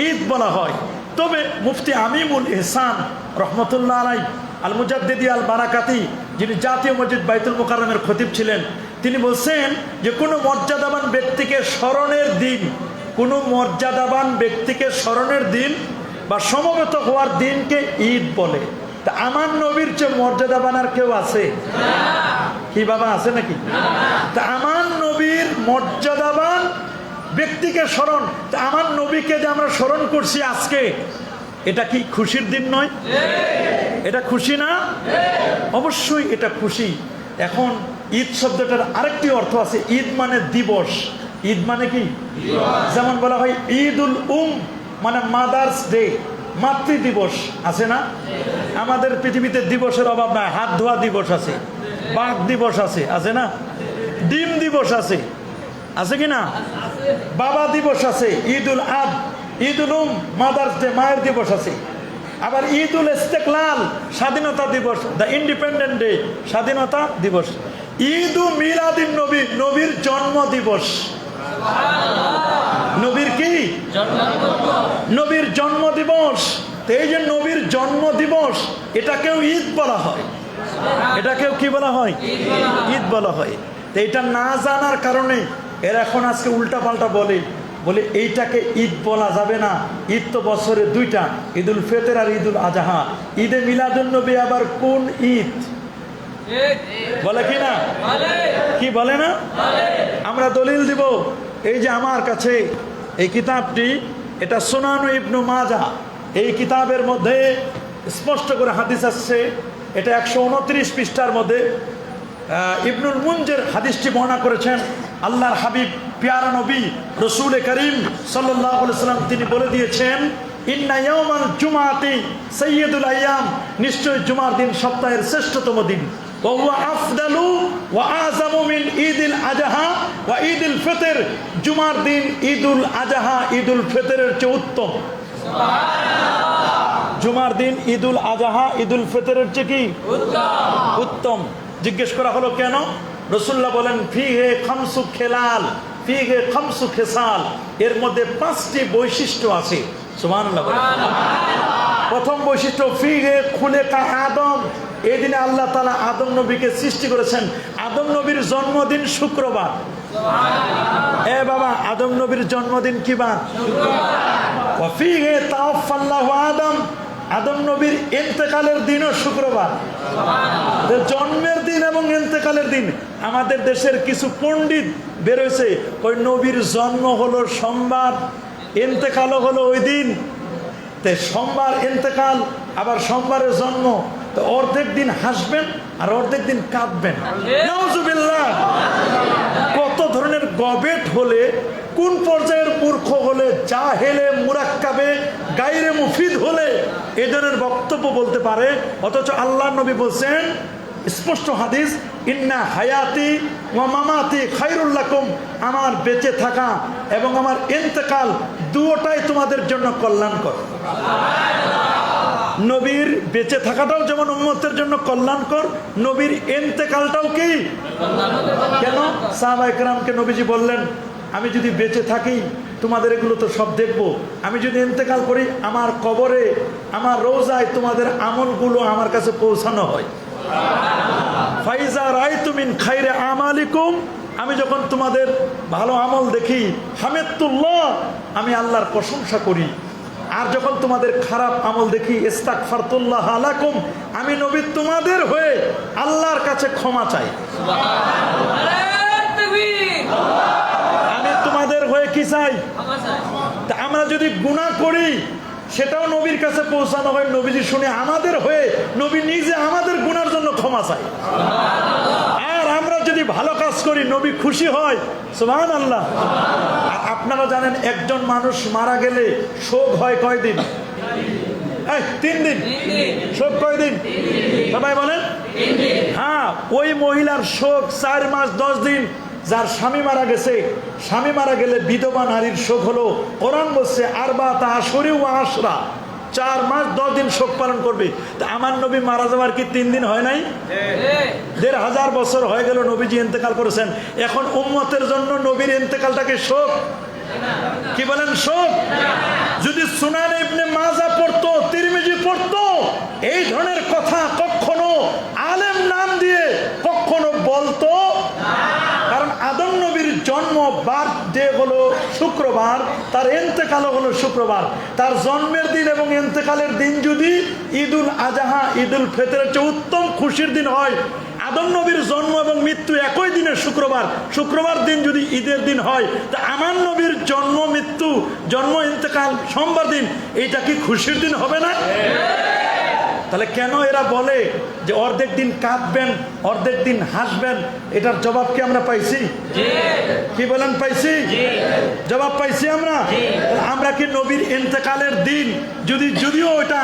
ঈদ বলা হয়। তবে মুফতি আমিমুল ইহসান রহমতুল্লাহ আলাইহি আল মুজাদ্দিদি আল বারাকাতি, যিনি জাতীয় মসজিদ বাইতুল মুকাররমের খতিব ছিলেন, তিনি বলছেন যে কোনো মর্যাদাবান ব্যক্তিকে স্মরণের দিন, কোনো মর্যাদাবান ব্যক্তিকে স্মরণের দিন বা সমবেত হওয়ার দিনকে ঈদ বলে। তা আমার নবীর চেয়ে মর্যাদাবান আর কেউ আছে? কি বাবা, আছে নাকি? তা আমার নবীর মর্যাদাবান ব্যক্তিকে স্মরণ, তা আমার নবীকে যে আমরা স্মরণ করছি আজকে, এটা কি খুশির দিন নয়? এটা খুশি না? অবশ্যই এটা খুশি। এখন ঈদ শব্দটার আরেকটি অর্থ আছে, ঈদ মানে দিবস। ঈদ মানে কি? যেমন বলা হয় ঈদুল মানে মাদার্স ডে, মাতৃ দিবস আছে না? আমাদের পৃথিবীতে দিবসের অভাব নাই। হাত ধোয়া দিবস আছে, বাঘ দিবস আছে, আছে না? ডিম দিবস আছে, আছে কি না? বাবা দিবস আছে, ঈদুল আদ, ঈদুল মাদার্স ডে, মায়ের দিবস আছে। আবার ঈদুল ইস্তেকলাল, স্বাধীনতা দিবস, দ্য ইন্ডিপেন্ডেন্ট ডে, স্বাধীনতা দিবস। ঈদু মিলাদিন নবী, নবীর জন্ম দিবস। নবীর কি? নবীর জন্ম দিবস। এই যে নবীর জন্ম দিবস, এটাকেও ঈদ বলা হয়। এটাকেও কি বলা হয়? ঈদ বলা হয়। তো এটা না জানার কারণে এরা এখন আজকে উল্টা পাল্টা বলে, বলে এইটাকে ঈদ বলা যাবে না। ঈদ তো বছরে দুইটা, ঈদুল ফিতর আর ঈদুল আজহা। ঈদে মিলাদুন নবী আবার কোন ঈদ? বলে কি না? কি বলে না? আমরা দলিল দিব। এই যে আমার কাছে এই কিতাবটি, এটা সুনান ইবনু মাজাহ, এই কিতাবের মধ্যে স্পষ্ট করে হাদিস আসছে। এটা 129 পৃষ্ঠার মধ্যে ইবনুল মুনজির হাদিসটি বর্ণনা করেছেন। আল্লাহর হাবিব প্যারা নবী রসুল করিম সাল্লাল্লাহু আলাইহি ওয়াসাল্লাম তিনি বলে দিয়েছেন, ইন্না ইয়াউমাল জুমাতি সাইয়্যিদুল আইয়াম, নিশ্চয় জুমার দিন সপ্তাহের শ্রেষ্ঠতম দিন। ওয়া হুয়া আফদালু ওয়া আযামু মিন ঈদুল আজহা ওয়া ঈদুল ফিতর, জুমার দিন ঈদুল আজহা ঈদুল ফিতরের চেয়ে উত্তম। সুবহানাল্লাহ। জুমার দিন ঈদুল আজহা ঈদুল ফিতরের চেয়ে কি উত্তম? জিজ্ঞেস করা হলো কেন? রাসূলুল্লাহ বলেন ফিহে খামসু খেলাল, ফিহে খামসু খেসাল, এর মধ্যে 5টি বৈশিষ্ট্য আছে। সুবহানাল্লাহ। প্রথম বৈশিষ্ট্য ফিহে খুলেকা আদম, এই দিনে আল্লাহ তাআলা আদম নবীকে সৃষ্টি করেছেন। আদম নবীর জন্মদিন শুক্রবার। এ বাবা, আদম নবীর জন্মদিন কি বার? শুক্রবার। ওয়া ফিহে তাওফাল্লাহু আদম, আদম নবীর ইন্তেকালের দিনও শুক্রবার। জন্মের দিন এবং ইন্তেকালের দিন। আমাদের দেশের কিছু পণ্ডিত বেরোয়েছে, ওই নবীর জন্ম হলো সোমবার, ইন্তেকালও হলো ওই দিন। তো সোমবার ইন্তেকাল, আবার সোমবারের জন্ম, তো অর্ধেক দিন হাসবেন আর অর্ধেক দিন কাঁদবেন। নাউজুবিল্লাহ। কত ধরনের গবেট হলে, কোন পর্যায়ের মূর্খ হলে, জাহেলে মুরাক্কাবে গায়রে মুফিদ হলে এ ধরনের বক্তব্য বলতে পারে? অথচ আল্লাহ নবী বলছেন স্পষ্ট হাদিস, ইন্না হায়াতি ওয়া মামাতি খায়রুল লাকুম, আমার বেঁচে থাকা এবং আমার ইন্তেকাল দুটোটাই তোমাদের জন্য কল্যাণকর। নবীর বেঁচে থাকাটাও যেমন উম্মতের জন্য কল্যাণকর, নবীর ইন্তেকালটাও কি? কেন? সাহাবায়ে কেরামকে নবীজি বললেন, আমি যদি বেঁচে থাকি তোমাদের এগুলো তো সব দেখবো, আমি যদি ইন্তেকাল করি আমার কবরে, আমার রোজায় তোমাদের আমলগুলো আমার কাছে পৌঁছানো হয়। ফাইজা রাআইতু মিন খায়রি আমালিকুম, আমি যখন তোমাদের ভালো আমল দেখি, হামিদুল্লাহ, আমি আল্লাহর প্রশংসা করি। আর যখন তোমাদের খারাপ আমল দেখি ইস্তাগফারতুল্লাহ লাকুম, আমি নবী তোমাদের হয়ে আল্লাহর কাছে ক্ষমা চাই। আমি তোমাদের হয়ে কি চাই? তা আমরা যদি গুনাহ করি সেটাও নবীর কাছে পৌঁছানো হয়, নবীজি শুনে আমাদের হয়ে নবী নিজে আমাদের গুনার জন্য ক্ষমা চাই। আর আমরা যদি ভালো কাজ করি নবী খুশি হয়, সুবহানাল্লাহ। আর আপনারা জানেন একজন মানুষ মারা গেলে শোক হয় কয়দিন? 3 দিন। শোক কয়দিন সবাই বলেন? হ্যাঁ, ওই মহিলার শোক 4 মাস 10 দিন। যার স্বামী মারা গেছে, স্বামী মারা গেলে বিধবা নারীর শোক হলো, কোরআন বলছে আরবাতা আশহুরি ওয়া আশরা, 4 মাস 10 দিন শোক পালন করবে। তা আমার নবী মারা যাওয়ার কি 3 দিন হয় নাই? 1500 বছর হয়ে গেল নবীজি ইন্তেকাল করেছেন। এখন উম্মতের জন্য নবীর ইন্তেকালটাকে শোক? কি বলেন শোক? যদি সুনান ইবনে মাজা পড়তো, তিরমিজি পড়তো, এই ধরনের কথা কখনো আলেম নাম দিয়ে কখনো বলতো না। কারণ আদম নবীর জন্ম বার্থডে হলো শুক্রবার, তার ইন্তেকালও হলো শুক্রবার। তার জন্মের দিন এবং ইন্তেকালের দিন যদি ঈদুল আজহা, ঈদুল ফিতরের চেয়ে উত্তম খুশির দিন হয়, আদম নবীর জন্ম এবং মৃত্যু একই দিনে শুক্রবার, শুক্রবার দিন যদি ঈদের দিন হয়, তা আমার নবীর জন্ম মৃত্যু, জন্ম ইন্তেকাল সোমবার দিন, এইটা কি খুশির দিন হবে না? তাহলে কেন এরা বলে যে অর্ধেক দিন কাঁদবেন, অর্ধেক দিন হাসবেন? এটার জবাব কি আমরা পাইছি? কি বলেন পাইছি? জবাব পাইছি আমরা। আমরা কি নবীর ইন্তেকালের দিন, যদিও ওইটা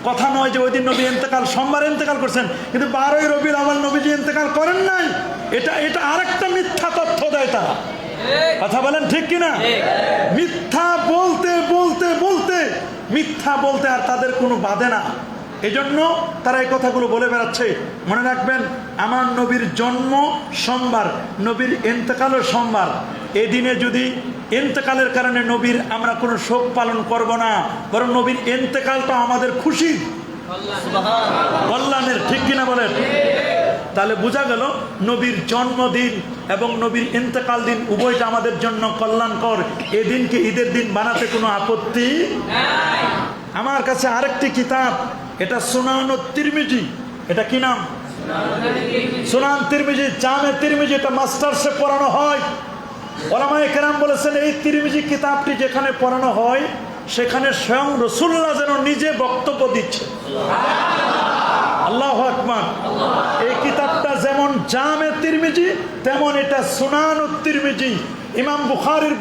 কথা নয় যে ওই দিন নবী ইন্তেকাল সোমবার ইন্তেকাল করছেন, কিন্তু 12ই রবিউল আউয়াল নবীজি ইন্তেকাল করেন নাই, এটা আরেকটা মিথ্যা তথ্য দেয় তারা। কথা বলেন ঠিক কিনা? মিথ্যা বলতে বলতে বলতে মিথ্যা বলতে আর তাদের কোনো বাধে না, এজন্য তারা এই কথাগুলো বলে বেড়াচ্ছে। মনে রাখবেন, আমার নবীর জন্ম সোমবার, নবীর ইন্তেকালও সোমবার। এই দিনে যদি ইন্তেকালের কারণে নবীর আমরা কোনো শোক পালন করব না, বরং নবীর ইন্তেকালটা আমাদের খুশি, কল্যাণের। ঠিক কিনা বলেন? তাহলে বোঝা গেল নবীর জন্মদিন এবং নবীর ইন্তেকাল দিন উভয়টা আমাদের জন্য কল্যাণকর। এই দিনকে ঈদের দিন বানাতে কোনো আপত্তি নাই। আমার কাছে আরেকটি কিতাব, এটা সুনান তিরমিজি। এটা কি নাম? সুনান তিরমিজি, জামে তিরমিজি। এটা মাস্টার্সে পড়ানো হয়। ওলামায়ে কেরাম বলেছেন এই তিরমিজি কিতাবটি যেখানে পড়ানো হয় সেখানে স্বয়ং রাসূলুল্লাহ যেন নিজে বক্তব্য দিচ্ছে। আল্লাহু আকবার। এই কিতাবটা যেমন জামে তিরমিজি, তেমন এটা সুনান তিরমিজি। ইমাম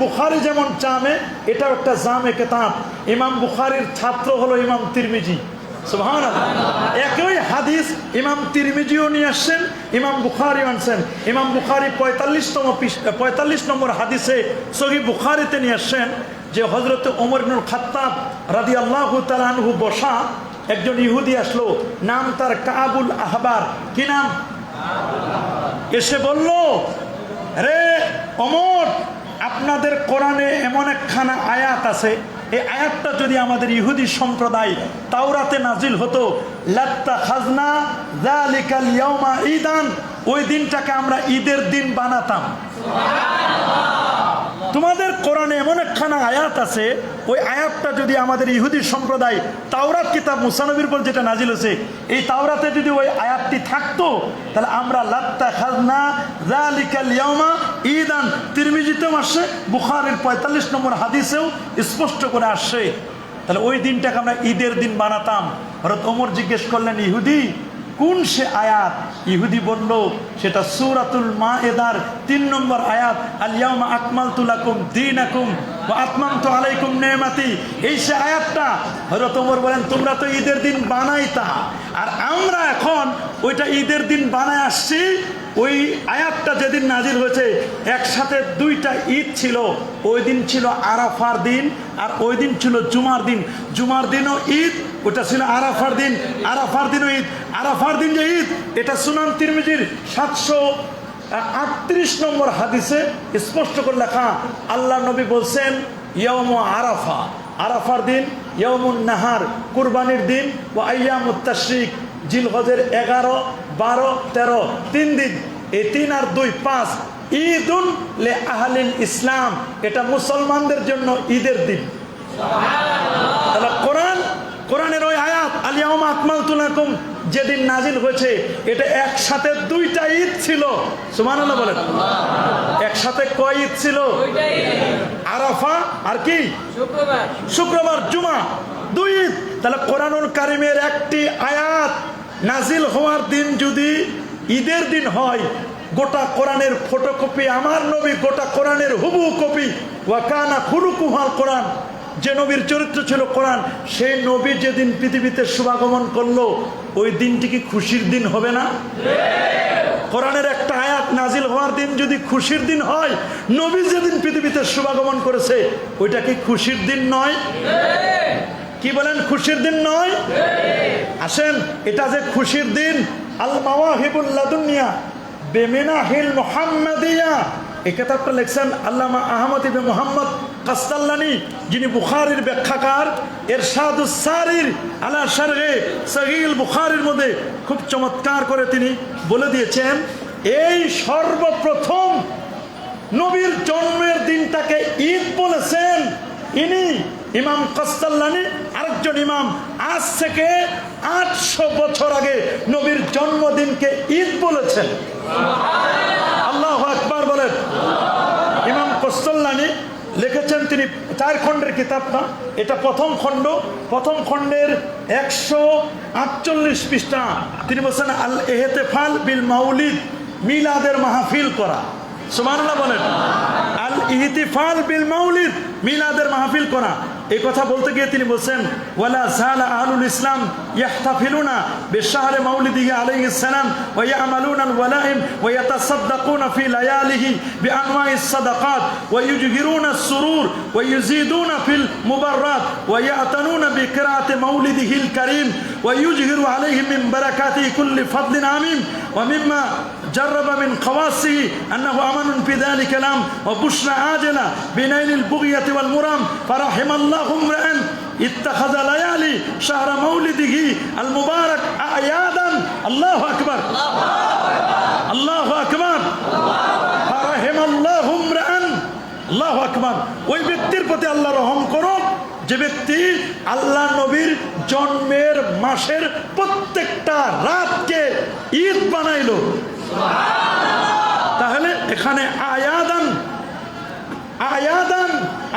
বুখারী যেমন জামে, এটাও একটা জামে কিতাব। ইমাম বুখারীর ছাত্র হলো ইমাম তিরমিজি। সুবহানাল্লাহ। একই হাদিস ইমাম তিরমিজিও নিয়ে আসছেন, ইমাম বুখারী আনছেন। ইমাম বুখারী 45 নম্বর হাদিসে সহিহ বুখারীতে নিয়ে আসছেন যে হযরত ওমর ইবনুল খাত্তাব রাদিয়াল্লাহু তাআলা আনহু বসা, একজন ইহুদি আসলো, নাম তার কাবুল আহবার। কি নাম? এসে বলল, রে ওমর, আপনাদের কোরআনে এমন একখানা আয়াত আছে, এই আয়াতটা যদি আমাদের ইহুদি সম্প্রদায় তাওরাতে নাজিল হতো, লাত্তাখাযনা যালিকাল ইয়াউমা ঈদান, ওই দিনটাকে আমরা ঈদের দিন বানাতাম। তোমাদের কোরআনে এমন একখানা আয়াত আছে, ওই আয়াতটা যদি আমাদের ইহুদি সম্প্রদায় তাওরাত কিতাব মুসা নবীর উপর যেটা নাজিল হয়েছে, এই তাওরাতে যদি ওই আয়াতটি থাকতো, তাহলে আমরা লাত্তাখাযনা যালিকাল ইয়াউমা ঈদান, তিরমিজিতেও আসছে, বুখারীর 45 নম্বর হাদিসেও স্পষ্ট করে আসছে। তাহলে ওই দিনটাকে আমরা ঈদের দিন বানাতাম। হযরত ওমর জিজ্ঞেস করলেন, ইহুদি কোন সে আয়াত? ইহুদি বলল, সেটা সূরাতুল মায়েদার 3 নম্বর আয়াত, আল ইয়াউমা আকমালতু লাকুম দীনাকুম ওয়া আতমামতু আলাইকুম নি'মাতি। এই সে আয়াতটা। হযরত ওমর বলেন, তোমরা তো ঈদের দিন বানাইতা, আর আমরা এখন ওইটা ঈদের দিন বানায় আসছি। ওই আয়াতটা যেদিন নাজিল হয়েছে, একসাথে 2টা ঈদ ছিল। ওই দিন ছিল আরাফার দিন, আর ওই দিন ছিল জুমার দিন। জুমার দিনও ঈদ, ওটা ছিল আরাফার দিন, আরাফার দিনও ঈদ। আরাফার দিন যে ঈদ, এটা সুনান তিরমিজির 738 নম্বর হাদিসে স্পষ্ট করে লেখা। আল্লাহ নবী বলছেন, ইয়াউমু আরাফা, আরাফার দিন, ইয়াউমুন নাহার, কুরবানির দিন, ওয়া আইয়ামুত তাশরিক, জিলহজের 11, 12, 13, 3 দিন। এই 3 আর 2 5, ঈদুন লে আহলিল ইসলাম, এটা মুসলমানদের জন্য ঈদের দিন। তাহলে যেদিন নাজিল হয়েছে এটা একসাথে দুইটা ঈদ ছিল। সুবহানাল্লাহ বলেন। একসাথে কয় ঈদ ছিল? আরাফা আর কি শুক্রবার জুমা, দুই ঈদ। তাহলে কোরআনুল কারিমের একটি আয়াত নাজিল হওয়ার দিন যদি ঈদের দিন হয়, গোটা কোরআনের ফটোকপি আমার নবী, গোটা কোরআনের হুবহু কপি, ওয়াকানা খুলুকুহাল কোরআন, যে নবীর চরিত্র ছিল কোরআন, সেই নবী যেদিন পৃথিবীতে শুভাগমন করলো ওই দিনটি কি খুশির দিন হবে না? কোরআনের একটা আয়াত নাজিল হওয়ার দিন যদি খুশির দিন হয়, নবী যেদিন পৃথিবীতে শুভাগমন করেছে ওইটা কি খুশির দিন নয়? কি বলেন, খুশির দিন নয়? আসেন, এটা যে খুশির দিন, আল মাওয়াহিবুল লাদুনিয়া বেমিনাহিল মুহাম্মাদিয়া, এই কিতাবটা লিখছেন আল্লামা আহমদ ইবনে মুহাম্মদ কাস্তাল্লানি, যিনি বুখারীর ব্যাখ্যাকার। ইরশাদুস সারির আলা শারহে সহিহ বুখারীর মধ্যে খুব চমৎকার করে তিনি বলে দিয়েছেন, এই সর্বপ্রথম নবীর জন্মের দিনটাকে ঈদ বলেছেন ইনি ইমাম কাস্তাল্লানি, আরেকজন ইমাম। আজ থেকে 800 বছর আগে নবীর জন্মদিনকে ঈদ বলেছেন। আল্লাহু আকবার বলেন। ইমাম কাস্তাল্লানি লিখেছেন, তিনি 4 খণ্ডের কিতাব না, এটা প্রথম খণ্ড, প্রথম খণ্ডের 148 পৃষ্ঠা। তিনি বলছেন আল ইহতিফাল বিল মাউলিদ, মিলাদের মাহফিল করা। সুবহানাল্লাহ বলেন। আল ইহতিফাল বিল মাউলিদ, মিলাদের মাহফিল করা। এই কথা বলতে গিয়ে তিনি বলছেন, ওয়ালা জালা আহলুল ইসলাম ইয়াহতাফিলুনা বিশাহরি মাউলিদিহি আলাইহিস সালাম ওয়া ইয়ামালুনা আল ওয়ালাইম ওয়া ইয়াতাসাদ্দাকুনা ফি লায়ালিহি বিআনওয়াইস সাদাকাত ওয়া ইউজহিরুনা আস-সুরুর ওয়া ইউজিদুনা ফিল মুবাররাত ওয়া ইয়াতানুনা বিকিরাতি মাউলিদিহিল কারীম ওয়া ইউজহিরু আলাইহি মিন বারাকাতি কুল্লি ফাদলিন আমিম ওয়া মিম্মা جرب من خواصه أنه أمن في ذلك الأم وبشرى عاجلة بنيل البغية والمرام فرحم الله امرأ اتخذ ليالي شهر مولده المبارك أعيادا. الله أكبر الله أكبر فرحم الله امرأ. الله أكبر. ওই ব্যক্তির প্রতি আল্লাহ রহম করুন যে ব্যক্তি আল্লাহ নবীর জন্মের মাসের প্রত্যেকটা রাতকে ঈদ বানাইলো। তাহলে এখানে আয়াদান আয়াদান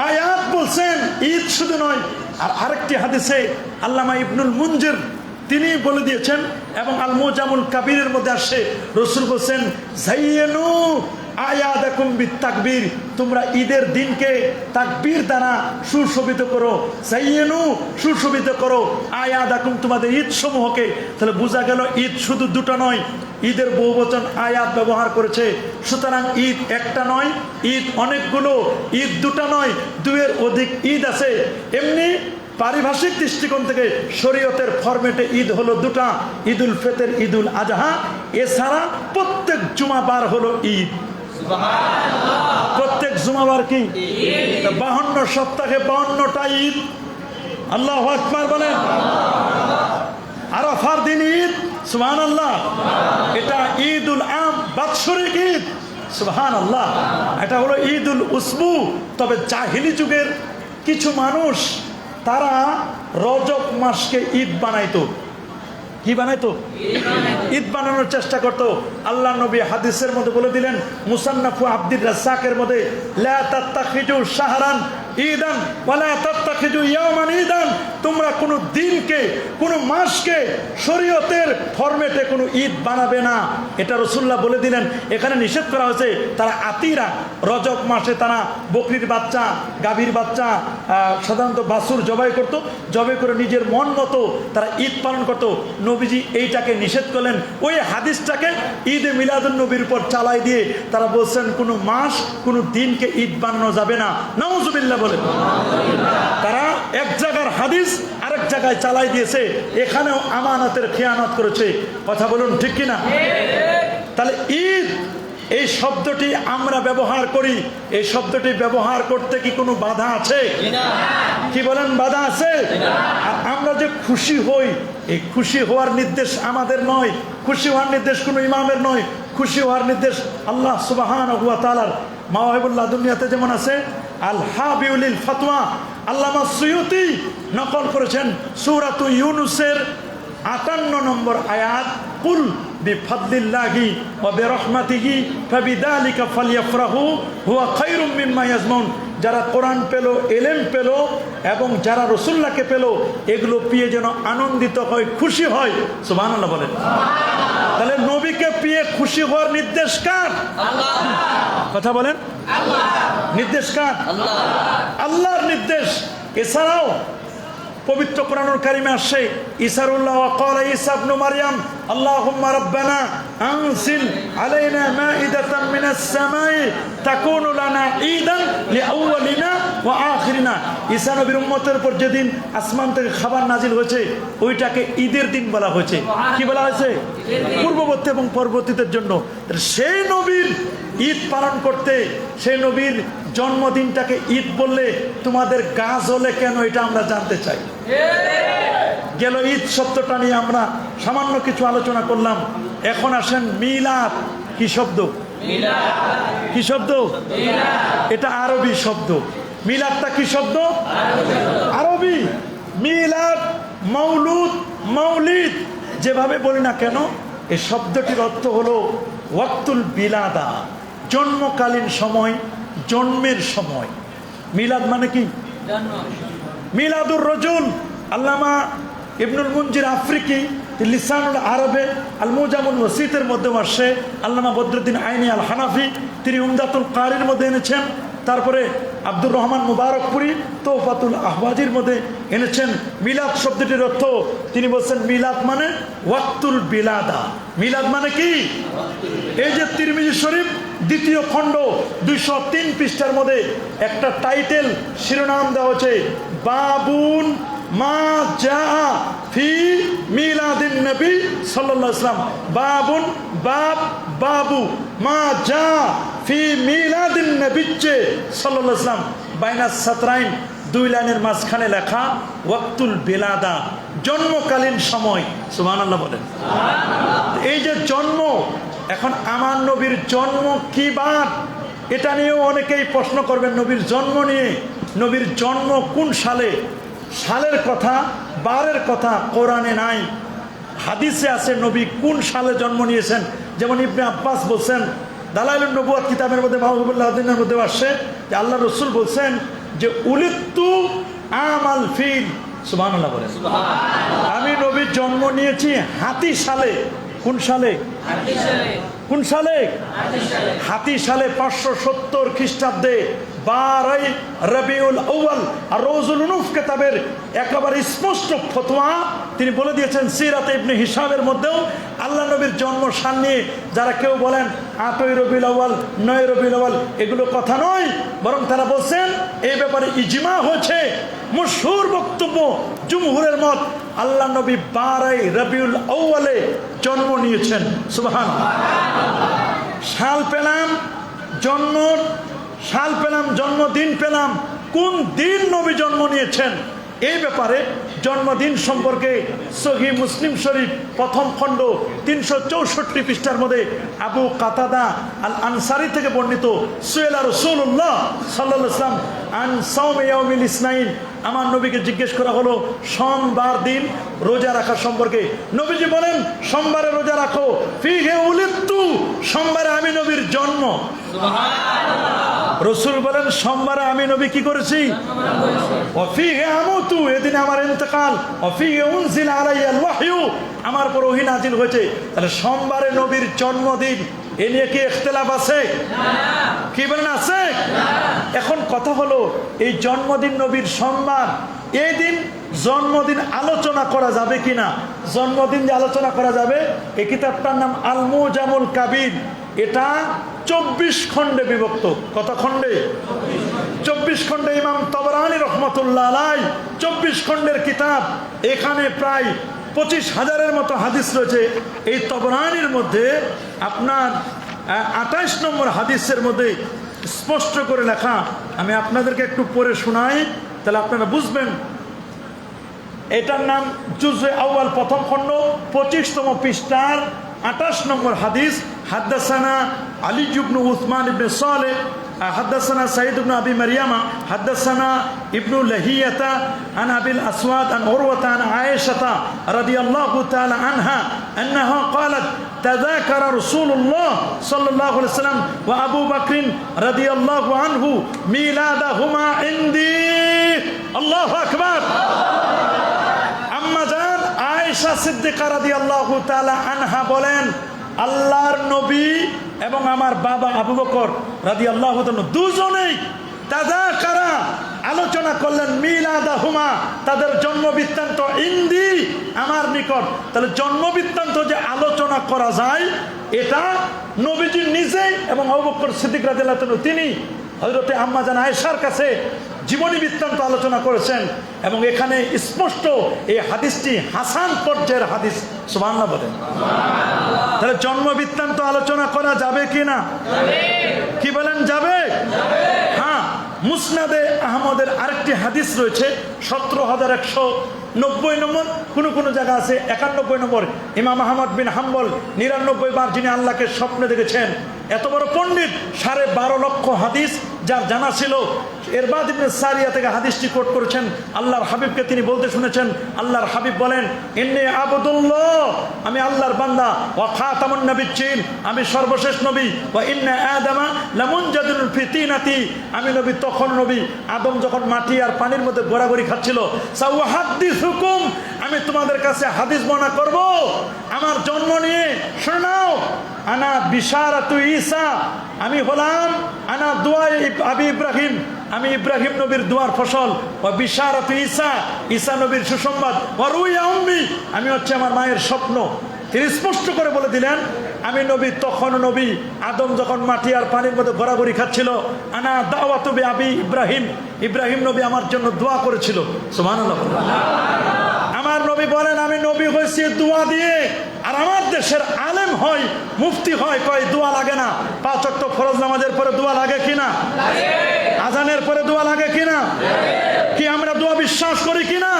আয়াত বলছেন, ঈদ শুধু নয়। আর আরেকটি হাদিসে আল্লামা ইবনুল মুনজির তিনি বলে দিয়েছেন, এবং আল মুজামুল কাবিরের মধ্যে আসে, রাসূল বলেন যায়্যানু আয়াদাকুম বিতাকবীর, তোমরা ঈদের দিনকে তাকবীর দ্বারা সুশোভিত করো। যায়্যানু, সুশোভিত করো, আয়াদাকুম, তোমাদের ঈদ সমূহকে। তাহলে বোঝা গেল ঈদ শুধু দুটো নয়, ঈদের বহুবচন আয়াত ব্যবহার করেছে। সুতরাং ঈদ একটা নয়, ঈদ অনেকগুলো, ঈদ দুটা নয়, দুয়ের অধিক ঈদ আছে। এমনি পারিভাষিক দৃষ্টিকোণ থেকে শরীয়তের ফরম্যাটে ঈদ হলো দুটা, ঈদুল ফিতর, ঈদুল আজহা। এছাড়া প্রত্যেক জুমাবার হলো ঈদ। প্রত্যেক জুমাবার কি? 52 সপ্তাহে 52টা ঈদ। আল্লাহু আকবার বলেন। আরাফার দিন ঈদ, সুবহানাল্লাহ। এটা ঈদুল আম, বাৎসরিক ঈদ, সুবহানাল্লাহ। এটা হলো ঈদুল উসবু। তবে জাহিলি যুগের কিছু মানুষ তারা রজব মাসকে ঈদ বানাইতো। কি বানাইতো? ঈদ বানানোর চেষ্টা করতো। আল্লাহ নবী হাদিসের মধ্যে বলে দিলেন, মুসান্নাফু আব্দুর রাজ্জাকের মধ্যে, লা তাত্তাখিজু শাহরান ঈদান ওয়ালা তাত্তাখিজু ইয়াওমান ঈদান, তোমরা কোনো দিনকে, কোনো মাসকে শরীয়তের ফরম্যাটে কোনো ঈদ বানাবে না। এটা রাসূলুল্লাহ বলে দিলেন। এখানে নিষেধ করা হয়েছে, তারা আতিরা রজব মাসে তারা বকরির বাচ্চা, গাভীর বাচ্চা, সাধারণত বাছুর জবাই করতো, জবাই করে নিজের মন মতো তারা ঈদ পালন করতো। নবীজি এইটাকে নিষেধ করলেন। ওই হাদিসটাকে ঈদে মিলাদুন নবীর উপর চালাই দিয়ে তারা বলছেন কোনো মাস, কোনো দিনকে ঈদ বানানো যাবে না। নাউজুবিল্লাহ বলেন। তারা এক জায়গার হাদিস আরেক জায়গায় চালাই দিয়েছে। এখানেও আমানতের খেয়ানত করেছে। কথা বলুন, ঠিক কিনা? তাহলে ঈদ এই শব্দটি আমরা ব্যবহার করি, এই শব্দটি ব্যবহার করতে কি কোনো বাধা আছে? কি বলেন, বাধা আছে? আর আমরা যে খুশি হই, এই খুশি হওয়ার নির্দেশ আমাদের নয়, খুশি হওয়ার নির্দেশ কোনো ইমামের নয়, খুশি হওয়ার নির্দেশ আল্লাহ সুবহানাহু ওয়া তাআলার। মাওয়াহিবুল্লাহ দুনিয়াতে যেমন আছে, আল হাবিউলিল ফাতওয়া, আল্লামা সুয়ুতি নকল করেছেন সূরাতু ইউনুসের 58 নম্বর আয়াত, কুল বিফাদলিল্লাহি ওয়া বিরহমাতিহি ফাবিযালিকা ফালইফরাহু হুয়া খায়রুম মিম্মা ইয়াজমাউন। যারা কোরআন পেল, এলেম পেল এবং যারা রাসূলুল্লাহকে পেল, এগুলো পেয়ে যেন আনন্দিত হয়, খুশি হয়। সুবহানাল্লাহ বলেন। তাহলে নবীকে পেয়ে খুশি হওয়ার নির্দেশ কার? আল্লাহ। কথা বলেন। আল্লাহ। নির্দেশ কার? আল্লাহ। আল্লাহর নির্দেশ। এছাড়াও পবিত্র কোরআনুল কারিমে আসছে, ইসারুল্লাহ ওয়া ক্বালা ঈসা ইবনে মারইয়াম আল্লাহুম্মা রাব্বানা আনজিল আলাইনা মাইদাতাম মিনাস সামাই তাকুনু লানা ঈদান লিআউয়ালিনা ওয়া আখিরিনা। ঈসা নবীর উম্মতের উপর যেদিন আসমান থেকে খাবার নাজিল হয়েছে, ওইটাকে ঈদের দিন বলা হয়েছে। কি বলা হয়েছে? পূর্ববর্তী এবং পরবর্তীদের জন্য। সেই নবীর ঈদ পালন করতে, সেই নবীর জন্মদিনটাকে ঈদ বললে তোমাদের গা জ্বলে কেন, এটা আমরা জানতে চাই। গেল ঈদ শব্দটা নিয়ে আমরা সামান্য কিছু আলোচনা করলাম। এখন আসেন মিলাদ। কি শব্দ? কি শব্দ? এটা আরবি শব্দ। মিলাদটা কি শব্দ? আরবি। মিলাদ, মাউলুদ, মাউলিদ যেভাবে বলি না কেন, এই শব্দটির অর্থ হলো ওয়াক্তুল বিলাদা, জন্মকালীন সময়, জন্মের সময়। মিলাদ মানে কি? মিলাদুর রজুল। আল্লামা ইবনুল মুনজির আফ্রিকি লিসানুল আরবে আল মুজামুল ওয়াসিতের মধ্যে আসে। আল্লামা বদরুদ্দিন আইনি আল হানাফি তিনি উমদাতুল কারির মধ্যে এনেছেন। তারপরে আব্দুর রহমান মুবারকপুরি তোফাতুল আহওয়াজির মধ্যে এনেছেন। মিলাদ শব্দটির অর্থ তিনি বলছেন, মিলাদ মানে ওয়াক্তুল বিলাদা। মিলাদ মানে কি? এই যে তিরমিজি শরীফ দ্বিতীয় খণ্ড 203 পৃষ্ঠার মধ্যে একটা টাইটেল শিরোনাম দেওয়া হচ্ছে, বাবুন মা জা ফি মিলাদিন নবী সাল্লাল্লাহু আলাইহি ওয়াসাল্লাম। বাবুন, বাব, বাবু, মা জা ফি মিলাদিন নবী সাল্লাল্লাহু আলাইহি ওয়াসাল্লাম। বাইনা সাতরাইন, 2 লাইনের মাঝখানে লেখা ওয়াক্তুল বিলাদা, জন্মকালীন সময়। সুবহানাল্লাহ বলেন। এই যে জন্ম, এখন আমার নবীর জন্ম কি বার, এটা নিয়েও অনেকেই প্রশ্ন করবেন। নবীর জন্ম নিয়ে, নবীর জন্ম কোন সালে, সালের কথা, বারের কথা কোরআনে নাই, হাদিসে আছে নবী কোন সালে জন্ম নিয়েছেন। যেমন ইবনে আব্বাস বলছেন, দালাইলুন নবুওয়াত কিতাবের মধ্যে, মাহবুবুল্লাহ আদিনের মধ্যে আসছে যে আল্লাহ রসুল বলছেন যে উলিদতু আমাল ফিল। সুবহানাল্লাহ বলেন। আমি নবীর জন্ম নিয়েছি হাতি সালে। কোন সালে? কোন সালে? হাতি সালে 570 খ্রিস্টাব্দে 12 রবিউল আউয়াল। আর রওজুল উনুফ কিতাবের একেবারে স্পষ্ট ফতোয়া তিনি বলে দিয়েছেন। সিরাতে ইবনে হিশামের মধ্যেও আল্লাহ নবীর জন্ম সাল নিয়ে যারা কেউ বলেন 8 রবিউল আউয়াল, 9 রবিউল আউয়াল, এগুলো কথা নয়, বরং তারা বলছেন এই ব্যাপারে ইজমা হয়েছে। মশহুর বক্তব্য, জুমহুরের মত, আল্লাহ নবী 12 রবিউল আউয়ালে জন্ম নিয়েছেন। সুবহানাল্লাহ। সাল পেলাম, জন্ম সাল পেলাম, জন্মদিন পেলাম, কোন দিন নবী জন্ম নিয়েছেন এই ব্যাপারে জন্মদিন সম্পর্কে সহিহ মুসলিম শরীফ প্রথম খণ্ড 364 পৃষ্ঠার মধ্যে আবু কাতাদা আল আনসারি থেকে বর্ণিত, সুয়েলা রাসূলুল্লাহ সাল্লাল্লাহু আলাইহি ওয়াসাল্লাম আন সাওমি ইয়াউমিল ইসনাইন। আমার নবীকে জিজ্ঞেস করা হলো সোমবার দিন রোজা রাখা সম্পর্কে। নবীজি বলেন, সোমবারে রোজা রাখো। ফিহি উলিদতু, সোমবারে আমি নবীর জন্ম। রসুল বলেন, সোমবারে আমি নবী কি করেছি? ওয়াফিহি আমুতু, এদিন আমার ইন্তেকাল। ওয়াফিহি উনজিলা আলাইয়াল ওয়াহয়ু, আমার উপর ওহী নাজিল হয়েছে। তাহলে সোমবারে নবীর জন্মদিন, এ নিয়ে কি ইখতিলাফ আছে? কি বলেন, আছে? এখন কথা হলো, এই জন্মদিন নবীর সোমবার, এই দিন জন্মদিন আলোচনা করা যাবে কিনা? জন্মদিন যে আলোচনা করা যাবে, এই কিতাবটার নাম আল মুজামুল কাবির। এটা 24 খণ্ডে বিভক্ত। কত খণ্ডে? 24 খণ্ডে। ইমাম তাবরানী রহমতুল্লাহ আলাইহি 24 খণ্ডের কিতাব। এখানে প্রায় 25,000-এর মতো হাদিস রয়েছে। এই তাবরানীর মধ্যে আপনার 28 নম্বর হাদিসের মধ্যে স্পষ্ট করে লেখা। আমি আপনাদেরকে একটু পড়ে শোনাই, তাহলে আপনারা বুঝবেন। এটার নাম জুজে আউয়াল প্রথম খণ্ড 25তম পৃষ্ঠার 28 নম্বর হাদিস। হাদ্দাসানা আলী ইবনে উসমান ইবনে সালেহ حدثنا سعيد بن أبي مريم حدثنا ابن لهية عن أبي الأسود عن عروة عن عائشة رضي الله تعالى عنها أنها قالت تذاكر رسول الله صلى الله عليه وسلم وأبو بكر رضي الله عنه ميلادهما عندي الله أكبر আম্মা জান আয়েশা সিদ্দিকা রাদিয়াল্লাহু তাআলা আনহা বলেন আল্লাহর নবী এবং আমার বাবা আবু বকর রাদিয়াল্লাহু তাআলা দুজনেই তাযাকারা আলোচনা করলেন মিলাদাহুমা তাদের জন্ম বৃত্তান্ত ইন্দি আমার নিকট। তাহলে জন্ম বৃত্তান্ত যে আলোচনা করা যায় এটা নবীজি নিজেই এবং আবু বকর সিদ্দিক রাদিয়াল্লাহু তাআলা তিনি হযরতে আম্মা জান আয়েশার কাছে জীবনী বৃত্তান্ত আলোচনা করেছেন এবং এখানে স্পষ্ট এই হাদিসটি হাসান পর্যায়ের হাদিস। সুবহানাল্লাহ বলেন। তাহলে জন্ম বৃত্তান্ত আলোচনা করা যাবে কি না? কি বলেন, যাবে? হ্যাঁ, মুসনাদে আহমদের আরেকটি হাদিস রয়েছে 17,190 নম্বর, কোন জায়গা আছে 91 নম্বর। ইমাম আহমদ বিন হাম্বল 99 বার যিনি আল্লাহকে স্বপ্নে দেখেছেন, এত বড় পণ্ডিত, 12.5 লক্ষ হাদিস যার জানা ছিল। ইরবাদ ইবনে সারিয়া থেকে হাদিসটি কোট করেছেন। আল্লাহর হাবিবকে তিনি বলতে শুনেছেন, আল্লাহর হাবিব বলেন ইন্নী আবদুল্লাহ, আমি আল্লাহর বান্দা, ওয়া খাতামুন নবিয়্যিন, আমি সর্বশেষ নবী, ওয়া ইন্না আদামা লামুনজাদিলুন ফি তিনাতি, আমি নবী তখন নবী আদম যখন মাটি আর পানির মধ্যে ঘোরাঘুরি খাচ্ছিল। সাউহাদ্দিসুকুম, আমি তোমাদের কাছে হাদিস বর্ণনা করব আমার জন্ম নিয়ে। শোনাও, আনা বিশারাতু ঈসা, আমি হলাম আনা দুআ আবি ইব্রাহিম, আমি ইব্রাহিম নবীর দুয়ার ফসল। ও বিশারাতু ঈসা, ঈসা নবীর সুসংবাদ। ও রুইয়া উম্মি, আমি হচ্ছে আমার মায়ের স্বপ্ন। তিনি স্পষ্ট করে বলে দিলেন আমি নবী তখন নবী আদম যখন মাটি আর পানির মধ্যে ঘোরাঘুরি খাচ্ছিল। আনা দাওয়াতু বি আবি ইব্রাহিম, ইব্রাহিম নবী আমার জন্য দোয়া করেছিল। সুবহানাল্লাহ। আমার নবী বলেন আমি নবী হয়েছি দোয়া দিয়ে, আর আমার দেশের আলেম হয়, মুফতি হয়, কয় দোয়া লাগে না। 5 ওয়াক্ত ফরজ নামাজের পরে দোয়া লাগে কিনা? আজানের পরে দোয়া লাগে কিনা? কি আমরা দোয়া বিশ্বাস করি কিনা?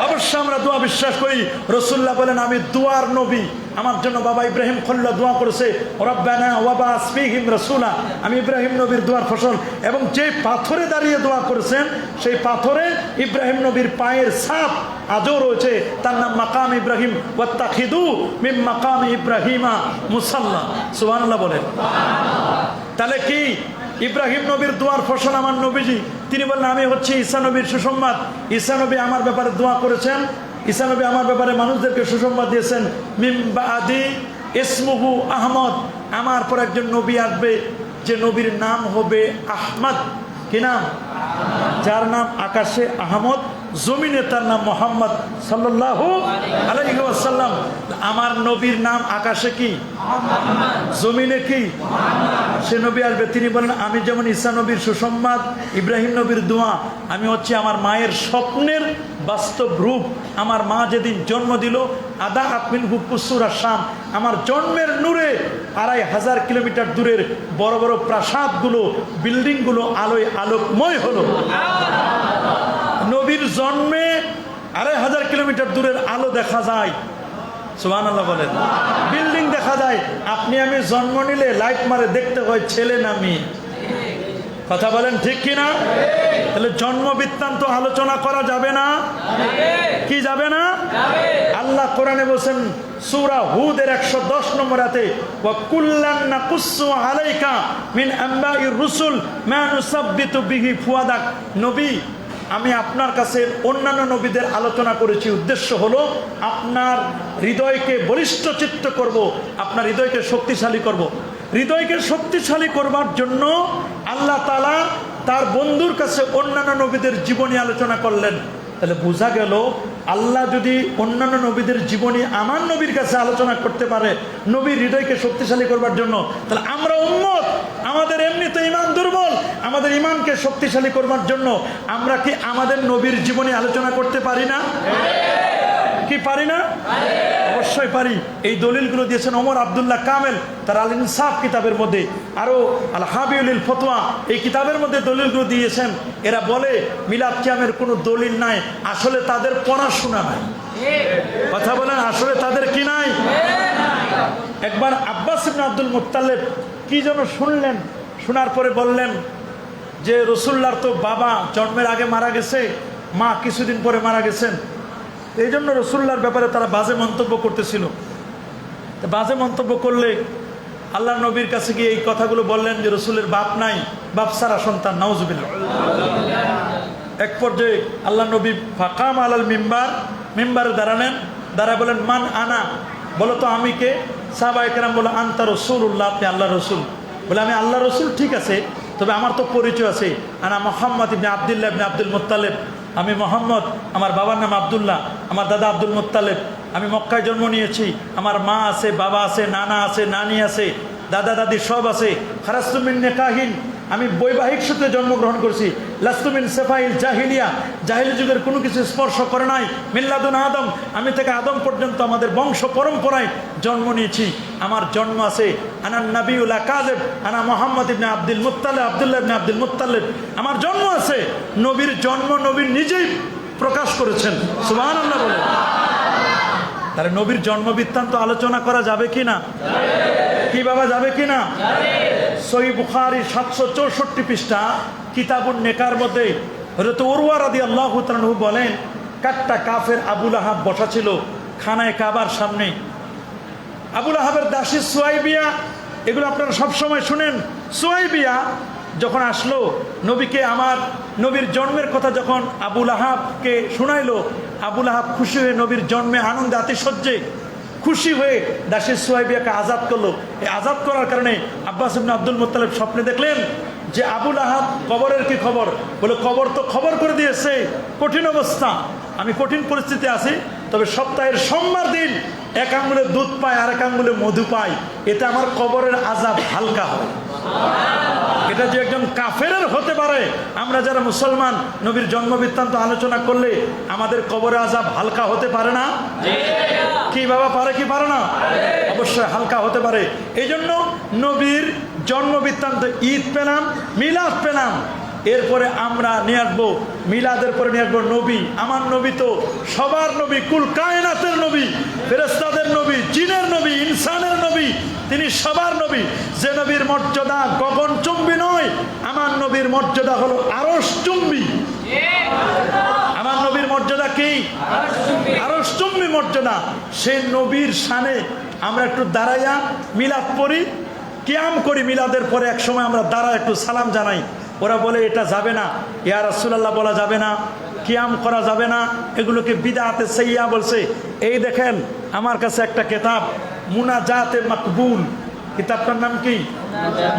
অবশ্যই আমরা দোয়া বিশ্বাস করি। রাসূলুল্লাহ বলেন আমি দোয়ার নবী, আমার জন্য বাবা ইব্রাহিম খলিল দোয়া করেছে, রব্বানা ওয়াবাস ফীহিম রাসূলা, আমি ইব্রাহিম নবীর দোয়ার ফসল। এবং যে পাথরে দাঁড়িয়ে দোয়া করেছেন সেই পাথরে ইব্রাহিম নবীর পায়ের ছাপ আজও রয়েছে, তার নাম মাকাম ইব্রাহিম, ওয়াত্তাখিদু মিন মাকাম ইব্রাহিমা মুসাল্লা। সুবহানাল্লাহ বলেন। তাহলে কি ইব্রাহিম নবীর দোয়ার ফসল আমার নবীজি, তিনি বললেন আমি হচ্ছে ঈসা নবীর সুসংবাদ। ঈসা নবী আমার ব্যাপারে দোয়া করেছেন, ঈসা নবী আমার ব্যাপারে মানুষদেরকে সুসংবাদ দিয়েছেন। মিন বাদি ইসমুহু আহমদ, আমার পর একজন নবী আসবে যে নবীর নাম হবে আহমদ। কি নাম? যার নাম আকাশে আহমদ, জমিনে তার নাম মোহাম্মদ সাল্লাল্লাহু আলাইহি ওয়াসাল্লাম। আমার নবীর নাম আকাশে কি, জমিনে কি? সে নবী আসবে, তিনি বলেন আমি যেমন ঈসা নবীর সুসংবাদ, ইব্রাহিম নবীর দোয়া, আমি হচ্ছে আমার মায়ের স্বপ্নের বাস্তব রূপ। আমার মা যেদিন জন্ম দিল আদা আতমিন হুকুসুরা শাম, আমার জন্মের নূরে 2500 কিলোমিটার দূরের বড় বড় প্রাসাদগুলো, বিল্ডিংগুলো আলোয় আলোকময় হলো। নবীর জন্মে 2500 কিলোমিটার দূরের আলো দেখা যায়। সুবহানাল্লাহ বলেন। বিল্ডিং দেখা যায়। আপনি আমি জন্ম নিলে লাইট মারে দেখতে হয় ছেলে না মেয়ে। কথা বলেন ঠিক কিনা? তাহলে জন্ম বৃত্তান্ত আলোচনা করা যাবে না? কি যাবে না? আল্লাহ কোরআনে বলেন সূরা হুদের 110 নম্বর আয়াতে, ওয়া কুল্লান নাকুসু আলাইকা মিন আম্বাইর রুসুল মা নুসাব্বিতু বিহি ফুয়াদাক। নবী, আমি আপনার কাছে অন্যান্য নবীদের আলোচনা করেছি, উদ্দেশ্য হলো আপনার হৃদয়কে বলিষ্ঠ চিত্ত করব, আপনার হৃদয়কে শক্তিশালী করব। হৃদয়কে শক্তিশালী করবার জন্য আল্লাহ তাআলা তার বন্ধুর কাছে অন্যান্য নবীদের জীবনী আলোচনা করলেন। তাহলে বোঝা গেল আল্লাহ যদি অন্যান্য নবীদের জীবনী আমার নবীর কাছে আলোচনা করতে পারে নবীর হৃদয়কে শক্তিশালী করবার জন্য, তাহলে আমরা উম্মত, আমাদের এমনিতে ঈমান দুর্বল, আমাদের ঈমানকে শক্তিশালী করবার জন্য আমরা কি আমাদের নবীর জীবনী আলোচনা করতে পারি না? কি পারি না? অবশ্যই পারি। এই দলিলগুলো দিয়েছেন ওমর আব্দুল্লাহ কামেল তার আল ইনসাফ কিতাবের মধ্যে, আরও আল হাবিউল ফতোয়া এই কিতাবের মধ্যে দলিলগুলো দিয়েছেন। এরা বলে মিলাদ কিয়ামের কোনো দলিল নাই, আসলে তাদের পড়াশোনা নাই। কথা বলেন, আসলে তাদের কি নাই? একবার আব্বাস ইবনে আব্দুল মুত্তালিব কি যেন শুনলেন, শোনার পরে বললেন যে রসুল্লাহর তো বাবা জন্মের আগে মারা গেছে, মা কিছুদিন পরে মারা গেছেন, এই জন্য রসুল্লাহর ব্যাপারে তারা বাজে মন্তব্য করতেছিল। বাজে মন্তব্য করলে আল্লাহ নবীর কাছে গিয়ে এই কথাগুলো বললেন যে রসুলের বাপ নাই, বাপ সারা সন্তান, নাউজুবিল্লাহ। এক পর্যায়ে আল্লাহ নবী ফাকাম আলাল মিম্বারে দাঁড়ালেন, দাঁড়ায় বলেন মান আনা, বলো তো আমি কে? সাহাবায়ে কেরাম বলে আনতা রসুলুল্লাহ, আপনি আল্লাহ রসুল। বলে আমি আল্লাহ রসুল ঠিক আছে, তবে আমার তো পরিচয় আছে, আনা মোহাম্মদ ইবনে আবদুল্লাহ ইবনে আব্দুল মুত্তালিব, আমি মোহাম্মদ, আমার বাবার নাম আবদুল্লাহ, আমার দাদা আব্দুল মুত্তালিব, আমি মক্কায় জন্ম নিয়েছি, আমার মা আছে, বাবা আছে, নানা আছে, নানি আছে, দাদা দাদি সব আছে। খারাজতু মিন নিকাহিন, আমি বৈবাহিক সূত্রে জন্মগ্রহণ করছি। লাস্তু মিন সেফাইল জাহিলিয়া, জাহিলি যুগের কোনো কিছু স্পর্শ করে নাই। মিল্লাদুন আদম, আমি থেকে আদম পর্যন্ত আমাদের বংশ পরম্পরায় জন্ম নিয়েছি। আমার জন্ম আছে। আনান নাবিউল কাযিব, আনা মুহাম্মদ ইবনে আব্দুল মুত্তালিব, আব্দুল্লাহ ইবনে আব্দুল মুত্তালিব, আমার জন্ম আছে। নবীর জন্ম নবী নিজেই প্রকাশ করেছেন, সুবহানাল্লাহ বলে। তাহলে নবীর জন্ম বৃত্তান্ত আলোচনা করা যাবে কি না? কি বাবা, যাবে কি না? সহিহ বুখারী 764 পৃষ্ঠা কিতাবুন নেকার মধ্যে হযরত উরওয়া রাদিয়াল্লাহু তাআলা আনহু বলেন, কাট্টা কাফের আবুল আহাব বসা ছিল খানায় কাবার সামনে। আবুল আহাবের দাসী সুয়াইবিয়া, এগুলো আপনারা সবসময় শুনেন। সুয়াইবিয়া যখন আসলো নবীকে, আমার নবীর জন্মের কথা যখন আবুল আহাবকে শুনাইলো, আবুল আহাব খুশি হয়ে নবীর জন্মে আনন্দে আতিশয্যে খুশি হয়ে দাসী সুয়াইবিয়াকে আজাদ করলো। এই আজাদ করার কারণে আব্বাস ইবনে আব্দুল মুত্তালিব স্বপ্নে দেখলেন যে আবুল আহাব কবরের কি খবর? বলে কবর তো খবর করে দিয়েছে, কঠিন অবস্থা, আমি কঠিন পরিস্থিতি আছি, তবে সপ্তাহের সোমবার দিন এক আঙ্গুলে দুধ পায় আর এক আঙ্গুলে মধু পায়, এতে আমার কবরের আযাব হালকা হয়। এটা যে একজন কাফেরের হতে পারে, আমরা যারা মুসলমান নবীর জন্ম বৃত্তান্ত আলোচনা করলে আমাদের কবরের আযাব হালকা হতে পারে না? কি বাবা, পারে কি পারে না? অবশ্যই হালকা হতে পারে। এই জন্য নবীর জন্ম বৃত্তান্ত ঈদ পেলাম, মিলাদ পেলাম, এরপরে আমরা নিয়ে আসবো মিলাদের পরে নিয়ে আসবো নবী। আমার নবী তো সবার নবী, কুল কায়নাতের নবী, ফেরেশতাদের নবী, জিনের নবী, ইনসানের নবী, তিনি সবার নবী। যে নবীর মর্যাদা গগনচুম্বী নয়, আমার নবীর মর্যাদা হলো আরশচুম্বী। আমার নবীর মর্যাদা কি? আরশচুম্বী মর্যাদা। সেই নবীর শানে আমরা একটু দাঁড়াইয়া মিলাদ পড়ি, কিয়াম করি। মিলাদের পরে এক সময় আমরা দাঁড়ায় একটু সালাম জানাই। ওরা বলে এটা যাবে না, ইয়া রাসূলুল্লাহ বলা যাবে না, কিয়াম করা যাবে না, এগুলোকে বিদআতে সাইয়্যা বলছে। এই দেখেন আমার কাছে একটা কিতাব, মুনাজাতে মাকবুল, কিতাবটার নাম কি?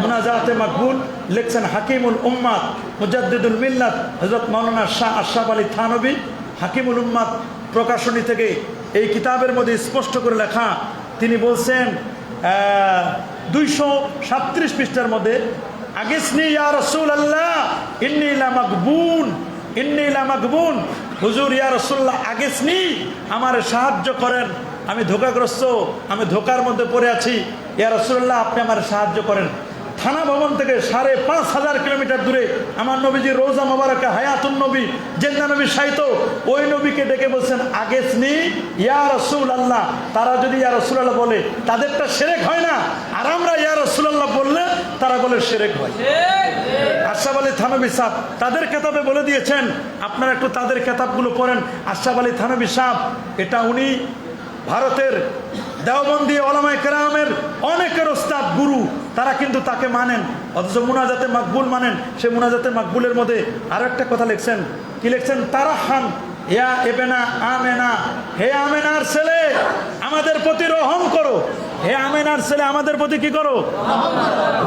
মুনাজাতে মাকবুল, লিখছেন হাকিমুল উম্মাত মুজাদ্দিদুল মিল্লাত হযরত মাওলানা শাহ আশরাফ আলী থানভী। হাকিমুল উম্মাত প্রকাশনী থেকে এই কিতাবের মধ্যে স্পষ্ট করে লেখা। তিনি বলছেন 237 পৃষ্ঠার মধ্যে, আগিসনি ইয়া রাসূলুল্লাহ ইন্নী লা মাগবুন, ইন্নী লা মাগবুন, হুজুর ইয়া রাসূলুল্লাহ আগিসনি, আমারে সাহায্য করেন, আমি ধোঁকাগ্রস্ত, আমি ধোঁকার মধ্যে পড়ে আছি, ইয়া রাসূলুল্লাহ আপনি আমারে সাহায্য করেন। থানা ভবন থেকে 5,500 কিলোমিটার দূরে আমার নবীজির রোজা মোবারকা হায়াতুন নবী, জিন্দা নবী সাইত, ওই নবীকে ডেকে বলছেন আগেসনি ইয়া রাসূলুল্লাহ। তারা যদি ইয়া রাসূলুল্লাহ বলে তাদেরটা শিরক হয় না, আর আমরা ইয়া রাসূলুল্লাহ বললে তারা বলে শিরক হয়। আশরাফ আলী থানভী সাহেব তাদের কেতাবে বলে দিয়েছেন, আপনারা একটু তাদের কেতাবগুলো পড়েন। আশরাফ আলী থানভী সাহেব, এটা উনি ভারতের দেওবন্দি ওলামায়ে কেরামের অনেকের ওস্তাদ গুরু, তারা কিন্তু তাকে মানেন, অথচ মুনাজাতে মাকবুল মানেন। সে মুনাজাতে মাকবুলের মধ্যে আরো একটা কথা লিখছেন। কি লিখছেন? তারাহাম ইয়া ইবনা আমেনা, হে আমেনার ছেলে আমাদের প্রতি রহম করো। হে আমেনার ছেলে আমাদের প্রতি কি করো?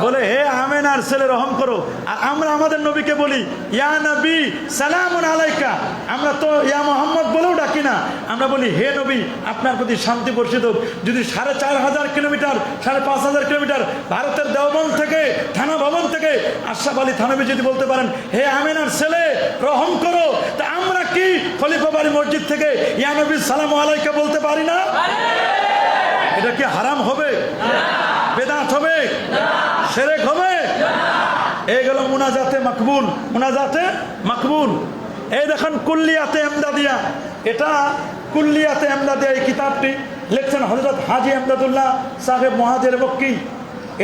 বলে হে আমেনার ছেলে রহম করো। আর আমরা আমাদের নবীকে বলি ইয়া নবী সালামুন আলাইকা, আমরা তো ইয়া মোহাম্মদ বলেও ডাকি না, আমরা বলি হে নবী আপনার প্রতি শান্তি বর্ষিত হোক। যদি 4,500 কিলোমিটার 5,500 কিলোমিটার ভারতের দেওবন্দ থেকে, থানা ভবন থেকে আশরাফ আলী থানভী যদি বলতে পারেন হে আমেনার ছেলে রহম করো, তা আমরা কি খলিফা বাড়ি মসজিদ থেকে ইয়া নবী সালামু আলাইকা বলতে পারি না? এটা কি হারাম হবে? বেদাত হবে? শিরক হবে? এই গেল মুনাজাতে মাকবুল। মুনাজাতে মাকবুল। এই দেখেন কুল্লিয়াতে এমদাদিয়া, এটা কুল্লিয়াতে এমদাদিয়া, এই কিতাবটি লিখছেন হযরত হাজী এমদাদুল্লাহ সাহেব মুহাজির মক্কি।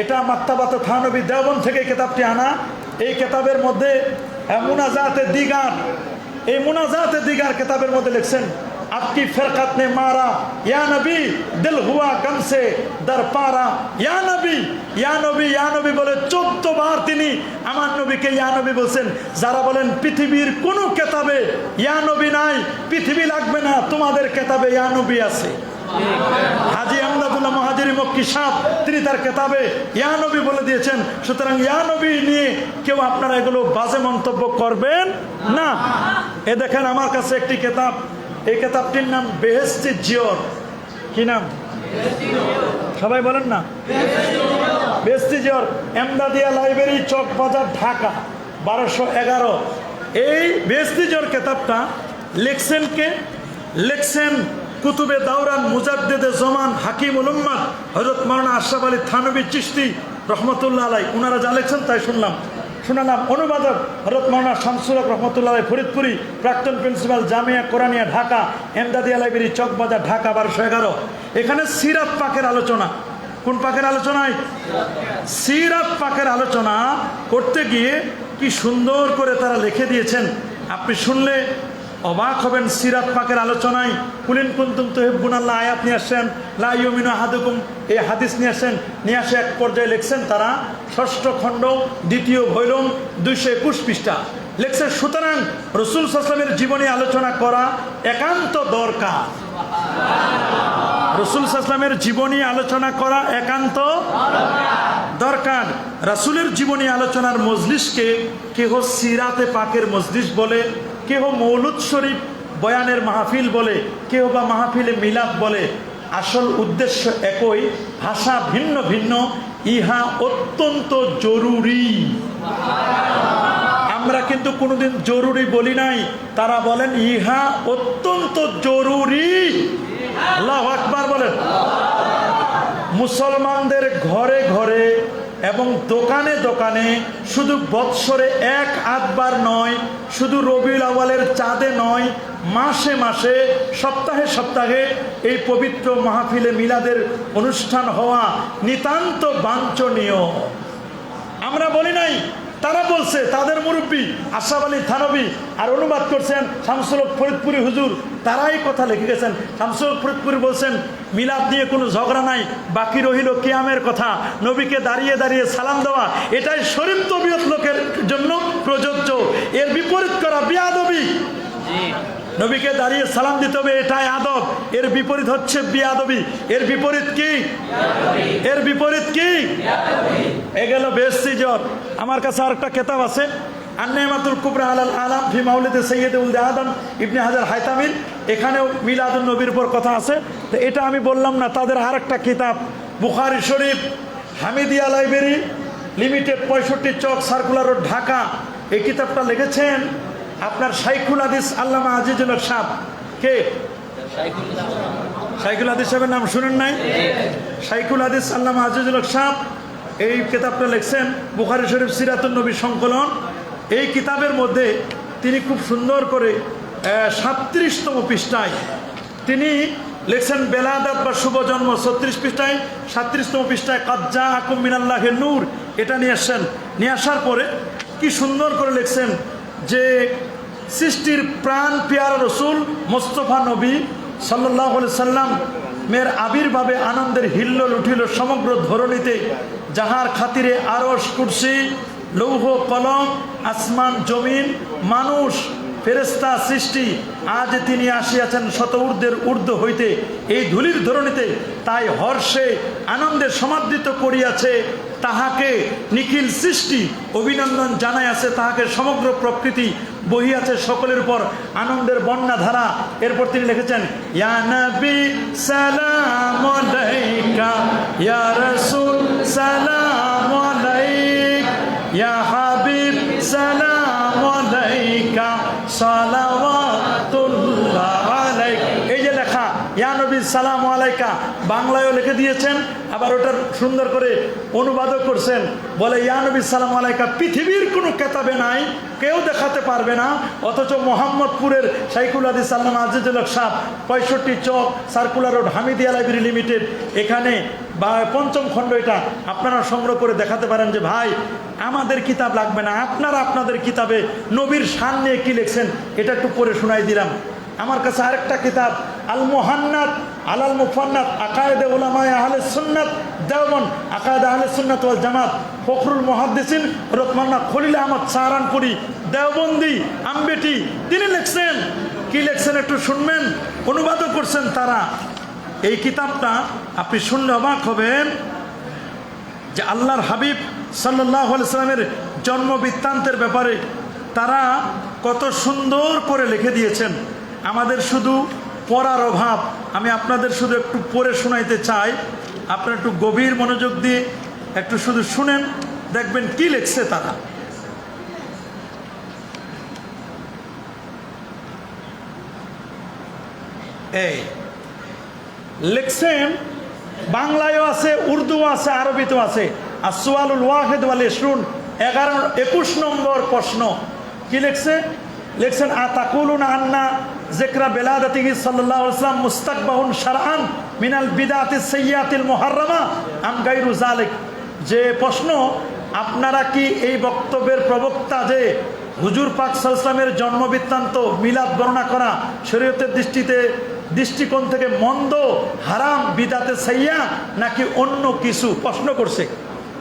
এটা মাক্তাবাতে থানবী দেওবন্দ থেকে কিতাবটি আনা। এই কিতাবের মধ্যে মুনাজাতে দিগার, এই মুনাজাতে দিগার কিতাবের মধ্যে লিখছেন आपकी फिरकत ने मारा या नबी दिल हुआ गम से दर पारा या नबी বলে 14 বার তিনি আমার নবীকে ইয়া নবী বলছেন। যারা বলেন পৃথিবীর কোন কিতাবে ইয়া নবী নাই, পৃথিবী লাগবে না, তোমাদের কিতাবে ইয়া নবী আছে। হাজী আমদাদুল্লাহ মুহাজিরি মক্কি সাহেব তিনি তার কিতাবে ইয়া নবী বলে দিয়েছেন। সুতরাং ইয়া নবী নিয়ে কেউ আপনারা এগুলো বাজে মন্তব্য করবেন না। এ দেখেন আমার কাছে একটি কিতাব, এই কিতাবটির নাম বেহেশতে জিয়র। কি নাম? সবাই বলেন না, বেহেশতে জিয়র, এমদাদিয়া লাইব্রেরি, চক বাজার, ঢাকা 1211। এই বেহেশতে জিয়র কিতাবটা লিখছেন কে? লিখছেন কুতুবে দাওরান মুজাদ্দেদে জমান হাকিমুল উম্মাত হযরত মাওলানা আশরাফ আলী থানভী চিশতি রহমতুল্লাহ আলাইহি। ওনারা যা লিখছেন তাই শোনালাম। অনুবাদক হযরত মাওলানা শামসুল হক রহমতুল্লাহ আলাইহি ফরিদপুরি, প্রাক্তন প্রিন্সিপাল জামিয়া কোরআনিয়া ঢাকা, এমদাদিয়া লাইব্রেরি, চকবাজার, ঢাকা 1211। এখানে সিরাত পাকের আলোচনা। কোন পাকের আলোচনায়? সিরাত পাকের আলোচনা করতে গিয়ে কি সুন্দর করে তারা লিখে দিয়েছেন, আপনি শুনলে অবাক হবেন। সিরাত পাকের আলোচনায় কুলিন কুনতুম তুহিব্বুনাল্লাহ আয়াত নিয়ে আসছেন, লা ইউমিনু আহাদুকুম এই হাদিস নিয়ে আসেন। নিয়ে আসে এক পর্যায়ে লিখছেন তারা 6ষ্ঠ খণ্ড 2য় ভৈরম 221 পৃষ্ঠা লিখছে, সুতরাং রাসূল সাল্লাল্লাহু আলাইহি ওয়াসাল্লামের জীবনী আলোচনা করা একান্ত দরকার। রাসূল সাল্লাল্লাহু আলাইহি ওয়াসাল্লামের জীবনী আলোচনা করা একান্ত দরকার। রাসূলের জীবনী আলোচনার মজলিসকে কেহ সিরাতে পাকের মজলিস বলে, কেহ মৌলুদ শরীফ বয়ানের মাহফিল বলে, কেহ বা মাহফিলে মিলাদ বলে। আসল উদ্দেশ্য একই, ভাষা ভিন্ন ভিন্ন, ইহা অত্যন্ত জরুরি। আমরা কিন্তু কোনোদিন জরুরি বলি নাই, তারা বলেন ইহা অত্যন্ত জরুরি। আল্লাহু আকবার বলেন। মুসলমানদের ঘরে ঘরে এবং দোকানে দোকানে শুধু বৎসরে 1-8 নয়, শুধু রবিউল আউয়ালের চাঁদে নয়, মাসে মাসে, সপ্তাহে সপ্তাহে এই পবিত্র মাহফিলে মিলাদের অনুষ্ঠান হওয়া নিতান্ত বাঞ্ছনীয়। আমরা বলি নাই, তারা বলছে, তাদের মুরব্বী আশরাফ আলী থানভী, আর অনুবাদ করছেন শামসুল হক ফরিদপুরি হুজুর, তারাই কথা লিখে গেছেন। শামসুল হক ফরিদপুরি বলছেন মিলাদ নিয়ে কোনো ঝগড়া নাই, বাকি রহিল কিয়ামের কথা। নবীকে দাঁড়িয়ে দাঁড়িয়ে সালাম দেওয়া এটাই শরীফ তবিয়ত লোকের জন্য প্রযোজ্য। এর বিপরীত করা বিয়াদবি। নবীকে দাঁড়িয়ে সালাম দিতে হবে, এটাই আদব। এর বিপরীত হচ্ছে বিয়াদবি। এর বিপরীত কি? এর বিপরীত কি? এ গেল বেহেশতে জিয়র। আমার কাছে আরেকটা কিতাব আছে, আন-নিমাতুল কুবরা আলাল আলাম ফি মাউলিদে সাইয়্যিদে উলদে আদম ইবনে হাজার হায়তামির। এখানেও মিলাদুন নবীর উপর কথা আছে। তো এটা আমি বললাম না, তাদের আরেকটা কিতাব বুখারী শরীফ, হামিদিয়া লাইব্রেরি লিমিটেড, 65 চক সার্কুলার রোড, ঢাকা। এই কিতাবটা লিখেছেন আপনার শাইখুল হাদিস আল্লামা আজিজুল হক সাহেব। কে? শাইখুল হাদিস সাহেবের নাম শুনেন নাই? শাইখুল হাদিস আল্লামা আজিজুল হক সাহেব এই কিতাবটা লিখছেন, বুখারী শরীফ সিরাতুন নবী সংকলন। এই কিতাবের মধ্যে তিনি খুব সুন্দর করে 37তম পৃষ্ঠায় তিনি লিখছেন বেলাদাত বা শুভ জন্ম। 36 পৃষ্ঠায় 37তম পৃষ্ঠায় কাদ জাআকুম মিনাল্লাহি নূর, এটা নিয়ে আসছেন। নিয়ে আসার পরে কি সুন্দর করে লিখছেন যে সৃষ্টির প্রাণ পেয়ারা রসুল মোস্তফা নবী সাল্লাল্লাহু আলাইহি সাল্লাম মের আবির্ভাবে আনন্দের হিল্লোল উঠিল সমগ্র ধরণীতে, যাহার খাতিরে আরশ, কুরসি, লৌহ কলম, আসমান জমিন, মানুষ, ফেরেশতা সৃষ্টি, আজ তিনি আসিয়াছেন শত ঊর্ধ্বের ঊর্ধ্ব হইতে এই ধূলির ধরণীতে, তাই হর্ষে আনন্দে সমাদৃত করিয়াছে তাহাকে নিখিল সৃষ্টি, অভিনন্দন জানাইয়াছে তাহাকে সমগ্র প্রকৃতি, বহিয়াছে সকলের উপর আনন্দের বন্যা ধারা। এরপর তিনি লিখেছেন ইয়া নবী সালাম আলাইকা, ইয়া রাসূল সালাম আলাইক, ইয়া হাবিব সালাম আলাইকা, সালাওয়াতুল্লাহ আলাইক। এই যে লেখা ইয়া নবী সালাম আলাইকা বাংলায়ও লিখে দিয়েছেন, আবার ওটার সুন্দর করে অনুবাদও করছেন। বলে ইয়া নবী সালাম আলাইকা পৃথিবীর কোনো কেতাবে নাই, কেউ দেখাতে পারবে না, অথচ মোহাম্মদপুরের শাইখুল হাদিস আল্লামা আজিজুল হক সাহেব 65 চক circular road Hamidia library limited, এখানে বা 5ম খণ্ড, এটা আপনারা সংগ্রহ করে দেখাতে পারেন যে ভাই আমাদের কিতাব লাগবে না, আপনারা আপনাদের কিতাবে নবীর শান নিয়ে কী লিখছেন এটা একটু পড়ে শোনাই দিলাম। আমার কাছে আরেকটা কিতাব আল মুহান্নাত আলাল মুফান্নাত আকায়েদে উলামায়ে আহলে সুন্নাত দেওবন্দ, আকায়েদে আহলে সুন্নাত ওয়াল জামাত, ফখরুল মুহাদ্দিসিন রহমান্না খলিল আহমদ সাহারানপুরি দেওবন্দি আম্বেটি, তিনি লিখছেন। কি লিখছেন একটু শুনবেন, অনুবাদও করছেন তারা। এই কিতাবটা আপনি শুনলে অবাক হবেন যে আল্লাহর হাবিব সাল্লাল্লাহু আলাইহি সাল্লামের জন্ম বৃত্তান্তের ব্যাপারে তারা কত সুন্দর করে লিখে দিয়েছেন। আমাদের শুধু পড়ার অভাব, আমি আপনাদের শুধু একটু পড়ে শোনাইতে চাই, আপনারা একটু গভীর মনোযোগ দিয়ে একটু শুধু শুনেন, দেখবেন কি লিখছে তারা। এই লিখছেন, বাংলায়ও আছে, উর্দুও আছে, আরবিতেও আছে। আসওয়ালুল ওয়াহিদ ওয়াল ইশরুন 21 নম্বর প্রশ্ন। কি লিখছে? লিখছেন আতাকুলুনা আন্না যিকরা বিলাদাতিহি সাল্লাল্লাহু আলাইহি ওয়াসাল্লাম মুস্তাকবাহুন শারআন মিনাল বিদআতিস সাইয়্যাতিল মুহাররামা আম গায়রু যালিক। যে প্রশ্ন, আপনারা কি এই বক্তব্যের প্রবক্তা যে হুজুর পাক সাল্লাল্লাহু আলাইহি ওয়াসাল্লামের জন্ম বৃত্তান্ত মিলাদ বর্ণনা করা শরীয়তের দৃষ্টিকোণ থেকে মন্দ, হারাম, বিদাতে সাইয়্যা, নাকি অন্য কিছু প্রশ্ন করছে।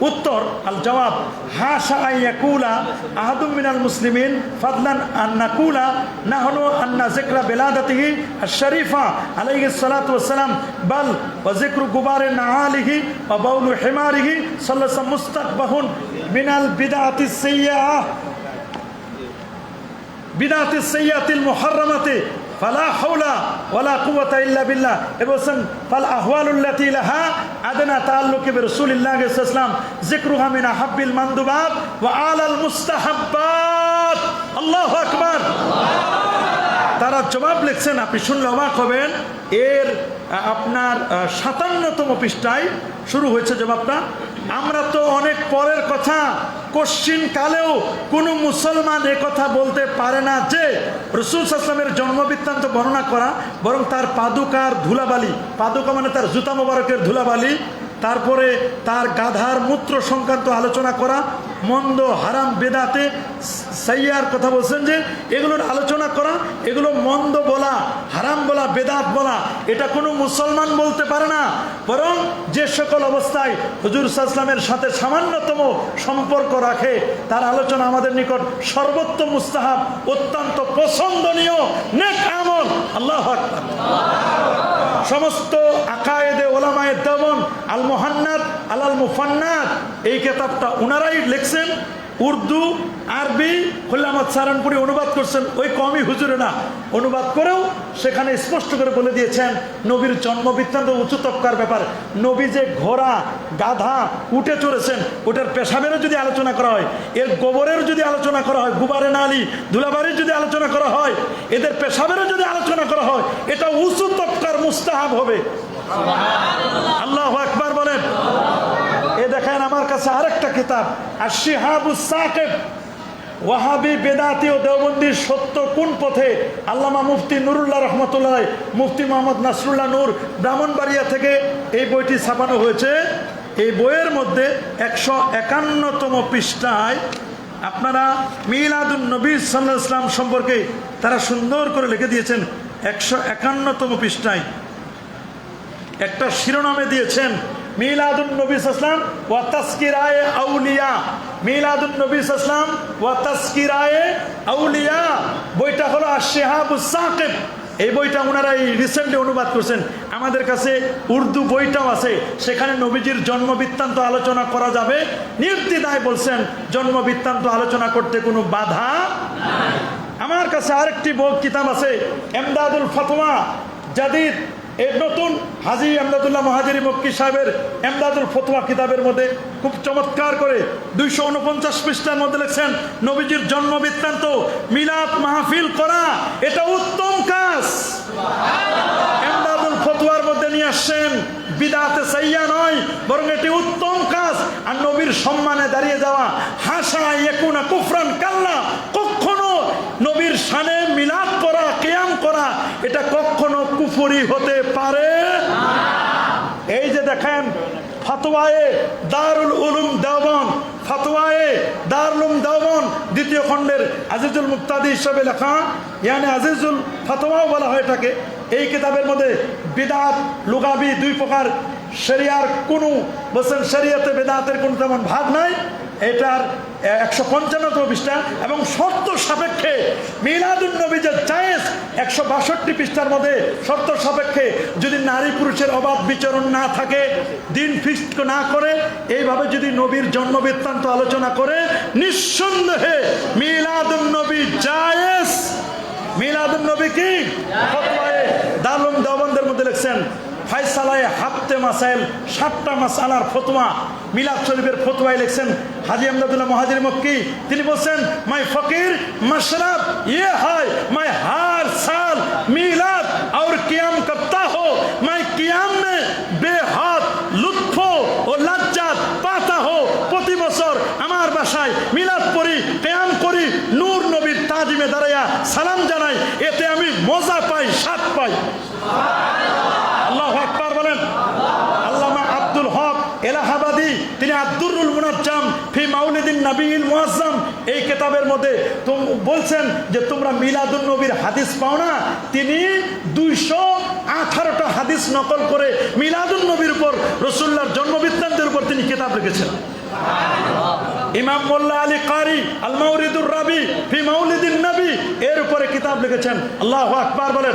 উত্তর আল জবাব হাশা আন ইয়াকুলা আহাদুম মিনাল মুসলিমিন ফাদলান আন নাকুলা নাহনু আন্না যিকরা বিলাদাতিহি আশ-শরীফা আলাইহিস সালাতু ওয়াস সালাম বাল ওয়া যিকরু গুবারে নাআলিহি ওয়া বাউলু হিমারিহি সাল্লাল্লাহু আলাইহি মুস্তাকবাহুন মিনাল বিদআতিস সাইয়্যাতিল মুহাররামাতি ফালা হাওলা ওয়ালা কুওয়াতা ইল্লা বিল্লাহ। এবছর ফাল আহওয়ালুল্লাতী লাহা আদনা তাআল্লুকি বিরাসূলিল্লাহি সাল্লাল্লাহু আলাইহি ওয়াসাল্লাম যিকরুহা মিন আহাব্বিল মানদুবাত ওয়া আলাল মুস্তাহাব্বাত। আল্লাহু আকবার। তারা জবাব লিখছেন, আপনি শুনলে অবাক হবেন। এর আপনার 57তম পৃষ্ঠায় শুরু হয়েছে জবাবটা। আমরা তো অনেক পরের কথা, কশ্চিন কালেও কোনো মুসলমান কথা বলতে পারে না যে রাসূল সাল্লাল্লাহু আলাইহি ওয়াসাল্লামের জন্মবৃত্তান্ত বর্ণনা করা, বরং তার পাদুকার ধুলাবালি, পাদুকা মানে তার জুতা মোবারকের ধুলাবালি, তারপরে তার গাধার মূত্র সংক্রান্ত আলোচনা করা, মন্দ, হারাম, বেদাতে সাইয়ার কথা বলছেন যে এগুলোর আলোচনা করা, এগুলো মন্দ বলা, হারাম বলা, বেদাত বলা, এটা কোনো মুসলমান বলতে পারে না। বরং যে সকল অবস্থায় হুজুর সাল্লাল্লাহু আলাইহি ওয়াসাল্লামের সাথে সামান্যতম সম্পর্ক রাখে তার আলোচনা আমাদের নিকট সর্বোত্তম মুস্তাহাব, অত্যন্ত পছন্দনীয় নেক আমল। আল্লাহু আকবার। সমস্ত আকায়েদে ওলামায়ে দেওবন্দ আল মুহান্নাত আলাল মুফান্নাত, এই কিতাবটা ওনারাই লিখছেন। উর্দু, আরবি খলিল আহমদ সাহারানপুরি অনুবাদ করছেন, ওই কমই হুজুরে না, অনুবাদ করেও সেখানে স্পষ্ট করে বলে দিয়েছেন নবীর জন্ম বৃত্তান্ত উঁচু তবকার ব্যাপার। নবী যে ঘোড়া, গাধা, উঠে চড়েছেন, ওটার পেশাবেরও যদি আলোচনা করা হয়, এর গোবরের যদি আলোচনা করা হয়, গুবারে নালি, ধুলাবাড়ির যদি আলোচনা করা হয়, এদের পেশাবেরও যদি আলোচনা করা হয়, এটা উঁচু তবকার মুস্তাহাব হবে। আল্লাহু আকবার বলেন। এ দেখেন আমার কাছে আরেকটা কিতাব আশ-শিহাবুস সাকিব, ওয়াহাবি, বেদাতি ও দেওবন্দির সত্য কোন পথে, আল্লামা মুফতি নুরুল্লাহ রহমতুল্লাহ, মুফতি মোহাম্মদ নাসরুল্লাহ নূর, ব্রাহ্মণবাড়িয়া থেকে এই বইটি ছাপানো হয়েছে। এই বইয়ের মধ্যে 151তম পৃষ্ঠায় আপনারা মিলাদুন নবী সাল্লাল্লাহু আলাইহি ওয়াসাল্লাম সম্পর্কে তারা সুন্দর করে লিখে দিয়েছেন। 151তম পৃষ্ঠায় একটা শিরোনামে দিয়েছেন মিলাদুন নবী সাল্লাল্লাহু আলাইহি ওয়াসাল্লাম ওয়া তাসকিরায়ে আউলিয়া। মিলাদুন নবী সাল্লাল্লাহু আলাইহি ওয়াসাল্লাম ওয়া তাসকিরায়ে আউলিয়া বইটা হলো আশ-শিহাবুস সাকিব। এই বইটা ওনারা রিসেন্টলি অনুবাদ করছেন। আমাদের কাছে উর্দু বইটাও আছে, সেখানে নবীজির জন্ম বৃত্তান্ত আলোচনা করা যাবে নির্দ্বিধায়, বলছেন জন্ম বৃত্তান্ত আলোচনা করতে কোনো বাধা নাই। আমার কাছে আরেকটি বই কিতাব আছে এমদাদুল ফতোয়া জাদিদ, এই নতুন হাজী এমদাদুল্লাহ মুহাজিরি মক্কি সাহেবের এমদাদুল ফতোয়া কিতাবের মধ্যে খুব চমৎকার করে 249 পৃষ্ঠার মধ্যে লিখছেন নবীজির জন্ম বৃত্তান্ত মিলাদ মাহফিল করা এটা উত্তম কাজ। এমদাদুল সাইয়া নয়, বরং এটি উত্তম কাজ। আর নবীর সম্মানে দাঁড়িয়ে যাওয়া হাসা ইয়াকুনা কুফরান কাল্লা, কখনো নবীর শানে মিলাদ করা, কিয়াম করা এটা কখনো কুফরি হতে পারে। এই যে দেখেন ফতোয়ায়ে দারুল উলুম দেওবন্দ, ফতোয়ায়ে দারুল উলুম দেওবন্দ দ্বিতীয় খণ্ডের আজিজুল মুক্তাদি হিসাবে লেখা, ইয়ানি আজিজুল ফতোয়াও বলা হয় এটাকে। এই কিতাবের মধ্যে বিদআত লুগাবি দুই প্রকার, শরিয়ার কোনো বলছেন শরিয়াতে বেদাতের কোনো তেমন ভাগ নাই, এটার 155 পৃষ্ঠা, এবং শর্ত সাপেক্ষে মিলাদুন নবী যে জায়েজ 162 পৃষ্ঠার মধ্যে শর্ত সাপেক্ষে যদি নারী পুরুষের অবাধ বিচরণ না থাকে, দিন ফিক্সড না করে, এইভাবে যদি নবীর জন্ম বৃত্তান্ত আলোচনা করে, নিঃসন্দেহে মিলাদুন নবী জায়েজ। মিলাদুন নবী কি? ফতোয়ায়ে দারুল উলুম দেওবন্দের মধ্যে লিখছেন ফায়সালায়ে হাফতে মাসাইল 7টা মাসালার ফতোয়া মিলাদ শরীফের ফতোয়ায় লিখছেন হাজী আমদাদুল্লাহ মুহাজির মক্কি। তিনি বলছেন মাই ফকির মশরাব ये है मैं हर साल मिलाद और कियाम करता हो, मैं कियाम में बेहद लुत्फ ও লজ্জাত পাতা হো। প্রতি বছর আমার বাসায় মিলাদ পড়ি, কিয়াম করি, নূর নবীর তাজিমে দাঁড়াইয়া সালাম জানাই, এতে আমি মজা পাই, স্বাদ পাই। আল্লাহু আকবার বলেন। আল্লামা আব্দুল হক এলাহাবাদী তিনি আদ-দুররুল মুনাজ্জাম ফি মাউলিদিন নবীল মুআজ্জাম এই কিতাবের মধ্যে বলছেন যে তোমরা মিলাদুন নবীর হাদিস পাও না। তিনি 218টা হাদিস নকল করে মিলাদুন নবীর উপর, রাসূলুল্লাহর জন্মবৃত্তান্তের উপর তিনি কিতাব লিখেছেন। ইমাম মোল্লা আলী কারি আল মাউরিদুর রাবি ফি মাউলিদিন নবী এর উপরে কিতাব লিখেছেন। আল্লাহু আকবার বলেন।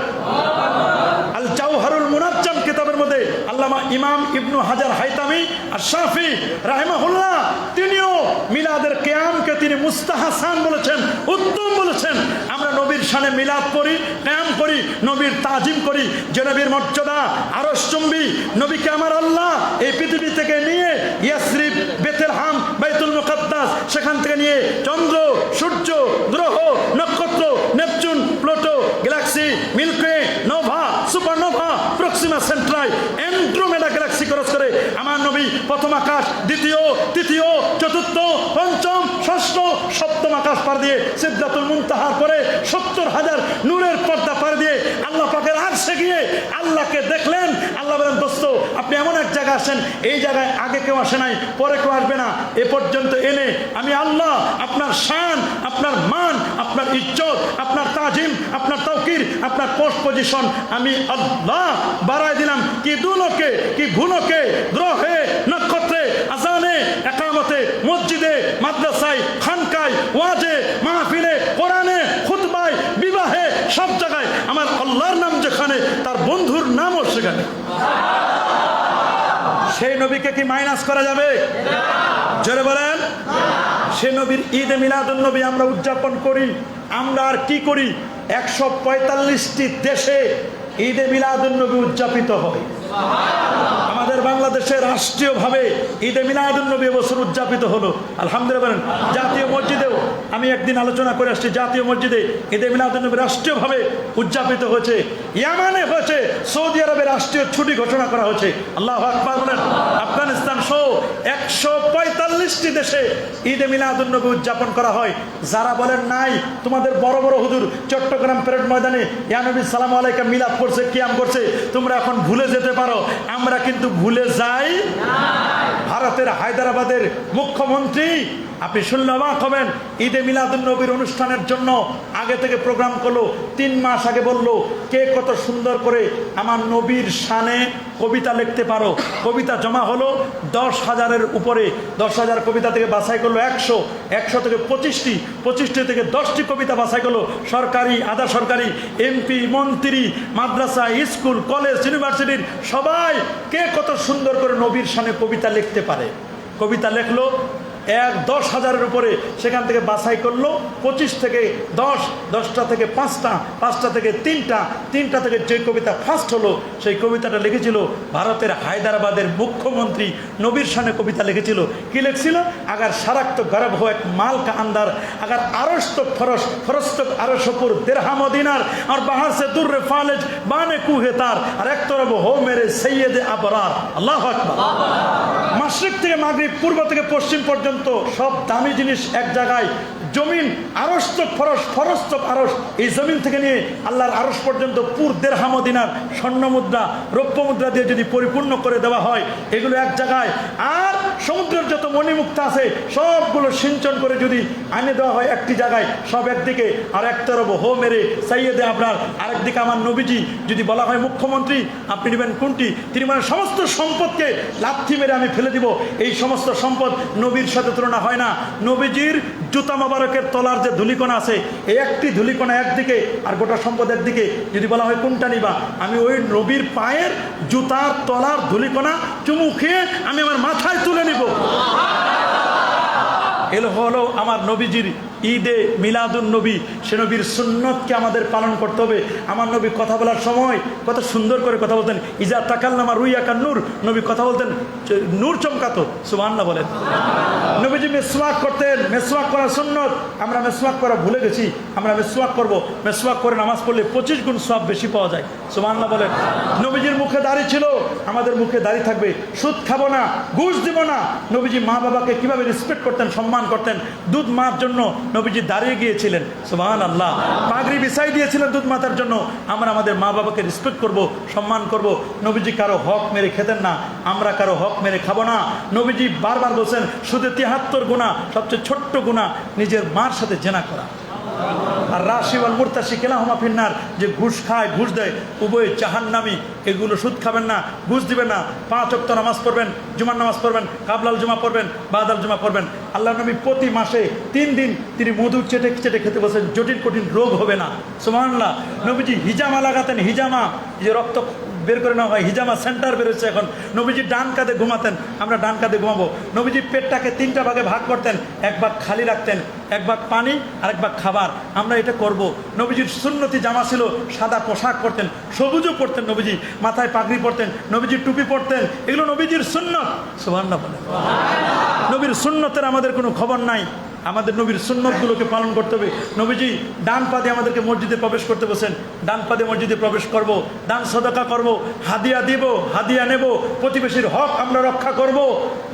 আল জাওহারুল মুনাজ্জাম কিতাবের মধ্যে আল্লামা ইমাম ইবনু হাজার হাইতামি আর শাফি রাহিমাহুল্লাহ তিনিও মিলাদের কিয়ামকে তিনি মুস্তাহাসান বলেছেন, উত্তম বলেছেন। আমরা নবীর শানে মিলাদ পড়ি, কিয়াম করি, নবীর তাজিম করি, যে নবীর মর্যাদা আরশচুম্বী নবীকে আমার আল্লাহ এই পৃথিবী থেকে নিয়ে ইয়াসরিব, বেতেলহাম, বাইতুল মুকাদ্দাস, সেখান থেকে নিয়ে চন্দ্র, সূর্য, গ্রহ, নক্ষত্র, Neptune, Pluto, galaxy, milky, nova, supernova, Proxima Centauri, Andromeda galaxy cross করে আমার নবী প্রথম আকাশ, দ্বিতীয়, তৃতীয়, চতুর্থ, পঞ্চম, ষষ্ঠ, সপ্তম আকাশ পার দিয়ে সিদরাতুল মুনতাহার পরে 70,000 নূরের পর্দা পার দিয়ে আল্লাহ পাকের আরশে গিয়ে আল্লাহকে দেখলেন। আল্লাহ বলেন দোস্ত আপনি এমন এক জায়গায় আসেন, এই জায়গায় আগে কেউ আসে নাই, পরে কেউ আসবে না, এ পর্যন্ত এনে আমি আল্লাহ আপনার শান, আপনার মান, আপনার ইজ্জত, আপনার তাজিম, আপনার তাওকির, আপনার পোস্ট পজিশন আমি আল্লাহ বাড়াই দিলাম। কি দুলোকে, কি ভুলোকে, গ্রহে, নক্ষত্রে, আজানে, একামতে, মসজিদে, মাদ্রাসায়, খানকায়, ওয়াজে, মাহফিলে, কোরআনে, খুতবায়, বিবাহে, সব জায়গায় আমার আল্লাহর নাম যেখানে, তার বন্ধুর নামও সেখানে। সেই নবীকে কি মাইনাস করা যাবে? জোরে বলেন। সে নবীর ঈদে মিলাদুন নবী আমরা উদযাপন করি। আমরা আর কি করি? 145টি দেশে ঈদে মিলাদুন নবী উদযাপিত হয়। আমাদের বাংলাদেশে রাষ্ট্রীয়ভাবে ঈদে মিলাদুন নবী বছর উদযাপিত হলো, আলহামদুলিল্লাহ। জাতীয় মসজিদেও আমি একদিন আলোচনা করে আসছি, জাতীয় মসজিদে ঈদে মিলাদুন নবী রাষ্ট্রীয়ভাবে উদযাপিত হয়েছে। ইয়ামানে হয়েছে, সৌদি আরবে রাষ্ট্রীয় ছুটি ঘোষণা করা হয়েছে। আল্লাহু আকবার বলেন। আফগানিস্তান সহ 145টি দেশে ঈদে মিলাদুন নবী উদযাপন করা হয়। যারা বলেন নাই তোমাদের বড় বড় হুজুর চট্টগ্রাম প্যারেড ময়দানে ইয়া নবী সালাম আলাইকা মিলাদ করছে, কিয়াম করছে, তোমরা এখন ভুলে যেতে পারো। আমরা কিন্তু ভুলে যাই। ভারতের হায়দ্রাবাদের মুখ্যমন্ত্রী আপনি শুনলে অবাক হবেন, ঈদে মিলাদুন নবীর অনুষ্ঠানের জন্য আগে থেকে প্রোগ্রাম করলো। 3 মাস আগে বললো কে কত সুন্দর করে আমার নবীর শানে কবিতা লিখতে পারো। কবিতা জমা হলো 10,000-এর উপরে। 10,000 কবিতা থেকে বাছাই করলো 100 থেকে 25টি থেকে 10টি কবিতা বাছাই করলো। সরকারি, আধা সরকারি, এমপি, মন্ত্রী, মাদ্রাসা, স্কুল, কলেজ, ইউনিভার্সিটির সবাই কে কত সুন্দর করে নবীর শানে কবিতা লিখতে পারে। কবিতা লেখলো, 10,000-এর উপরে সেখান থেকে বাছাই করলো 25 থেকে 10, 10টা থেকে 5টা, 5টা থেকে 3টা, 3টা থেকে যে কবিতা ফার্স্ট হলো সেই কবিতাটা লিখেছিল ভারতের হায়দ্রাবাদের মুখ্যমন্ত্রী, নবীর শানে কবিতা লিখেছিল। কি লিখছিল? আগার সারাক্ত গরব হো এক মাল কা আন্দার, আগার আরশ তো ফরশ, ফরশ তো আরশ পুর দিরহাম দিনার, আর বাহার সে দুর ফালেজ বানে কুহে তার, আর এক তরফ হো মেরে সৈয়দে আবরার। আল্লাহু আকবার। মাশরিক থেকে মাগরিব, পূর্ব থেকে পশ্চিম পর্যন্ত সব দামি জিনিস এক জায়গায়। জমিন আরশ তো ফরশ, ফরশ তো আরশ, এই জমিন থেকে নিয়ে আল্লাহর আরশ পর্যন্ত পুর দিরহাম দিনার স্বর্ণ মুদ্রা, রৌপ্য মুদ্রা দিয়ে যদি পরিপূর্ণ করে দেওয়া হয় এগুলো এক জায়গায়, আর সমুদ্রের যত মণিমুক্তা আছে সবগুলো সিঞ্চন করে যদি আনে দেওয়া হয় একটি জায়গায়, সব একদিকে, আর এক তরফ হো মেরে সৈয়দে আবরার, আরেকদিকে আমার নবীজি। যদি বলা হয় মুখ্যমন্ত্রী আপনি নেবেন কোনটি, তিনি মানে সমস্ত সম্পদকে লাথি মেরে আমি ফেলে দিব। এই সমস্ত সম্পদ নবীর সাথে তুলনা হয় না। নবীজির জুতা মোবারকের তলার যে ধুলিকণা আছে, এই একটি ধুলিকণা একদিকে আর গোটা সম্পদ একদিকে। যদি বলা হয় কোনটা নিবা, আমি ওই নবীর পায়ের জুতার তলার ধুলিকণা চুমু খেয়ে আমি আমার মাথায় তুলে নিব। এলো হলো আমার নবীজির ঈদে মিলাদুন নবী। সে নবীর সুন্নতকে আমাদের পালন করতে হবে। আমার নবী কথা বলার সময় কত সুন্দর করে কথা বলতেন। ইজা তাকাল্লামা রুইয়াকা নূর, নবী কথা বলতেন নূর চমকাতো। সুবহানাল্লাহ বলেন। নবীজি মেসওয়াক করতেন, মেসওয়াক করা সুন্নত। আমরা মেসওয়াক করা ভুলে গেছি। আমরা মেসওয়াক করব, মেসওয়াক করে নামাজ পড়লে 25 গুণ সওয়াব বেশি পাওয়া যায়। সুবহানাল্লাহ বলেন। নবীজির মুখে দাড়ি ছিল, আমাদের মুখে দাড়ি থাকবে। সুদ খাবো না, ঘুষ দিব না। নবীজি মা বাবাকে কিভাবে রেসপেক্ট করতেন, সম্মান করতেন। দুধ মার জন্য নবীজি দাঁড়িয়ে গিয়েছিলেন। সুবহানাল্লাহ। পাগড়ি বিছাই দিয়েছিলেন দুধ মাতার জন্য। আমরা আমাদের মা বাবাকে রেসপেক্ট করব, সম্মান করব। নবীজি কারো হক মেরে খেতেন না, আমরা কারো হক মেরে খাবো না। নবীজি বারবার বলছেন শুধু 73 গুনাহ, সবচেয়ে ছোট্ট গুনাহ নিজের মার সাথে জেনা করা। আর রাশি ওয়াল মুরতাশি কিলাহুমা ফিন্নার, যে ঘুষ খায়, ঘুষ দেয়, উভয় জাহান্নামী। এগুলো সুদ খাবেন না, ঘুষ দিবেন না। 5 ওয়াক্ত নামাজ পড়বেন, জুমার নামাজ পড়বেন, কাবলাল জুমা পড়বেন, বাদাল জুমা পড়বেন। আল্লাহ নবী প্রতি মাসে 3 দিন তিনি মধু চেটে চেটে খেতে বসেন, জটিল কঠিন রোগ হবে না। সুবহানাল্লাহ। নবীজি হিজামা লাগাতেন, হিজামা, যে রক্ত বের করে নেওয়া হয়, হিজামা সেন্টার বেরোচ্ছে এখন। নবীজি ডান কাঁধে ঘুমাতেন, আমরা ডান কাঁধে ঘুমাবো। নবীজি পেটটাকে 3টা ভাগে ভাগ করতেন, এক ভাগ খালি রাখতেন, এক ভাগ পানি আর এক ভাগ খাবার। আমরা এটা করব। নবীজির সুন্নতি জামা ছিল, সাদা পোশাক পরতেন, সবুজও পরতেন নবীজি, মাথায় পাগড়ি পরতেন, নবীজি টুপি পরতেন। এগুলো নবীজির সুন্নত। সুবহানাল্লাহ বলেন। নবীর সুন্নতের আমাদের কোনো খবর নাই। আমাদের নবীর সুন্নতগুলোকে পালন করতে হবে। নবীজি ডান পা দিয়ে আমাদেরকে মসজিদে প্রবেশ করতে বসেন, ডান পা দিয়ে মসজিদে প্রবেশ করব, দান সদকা করব, হাদিয়া দিব, হাদিয়া নেব, প্রতিবেশীর হক আমরা রক্ষা করব,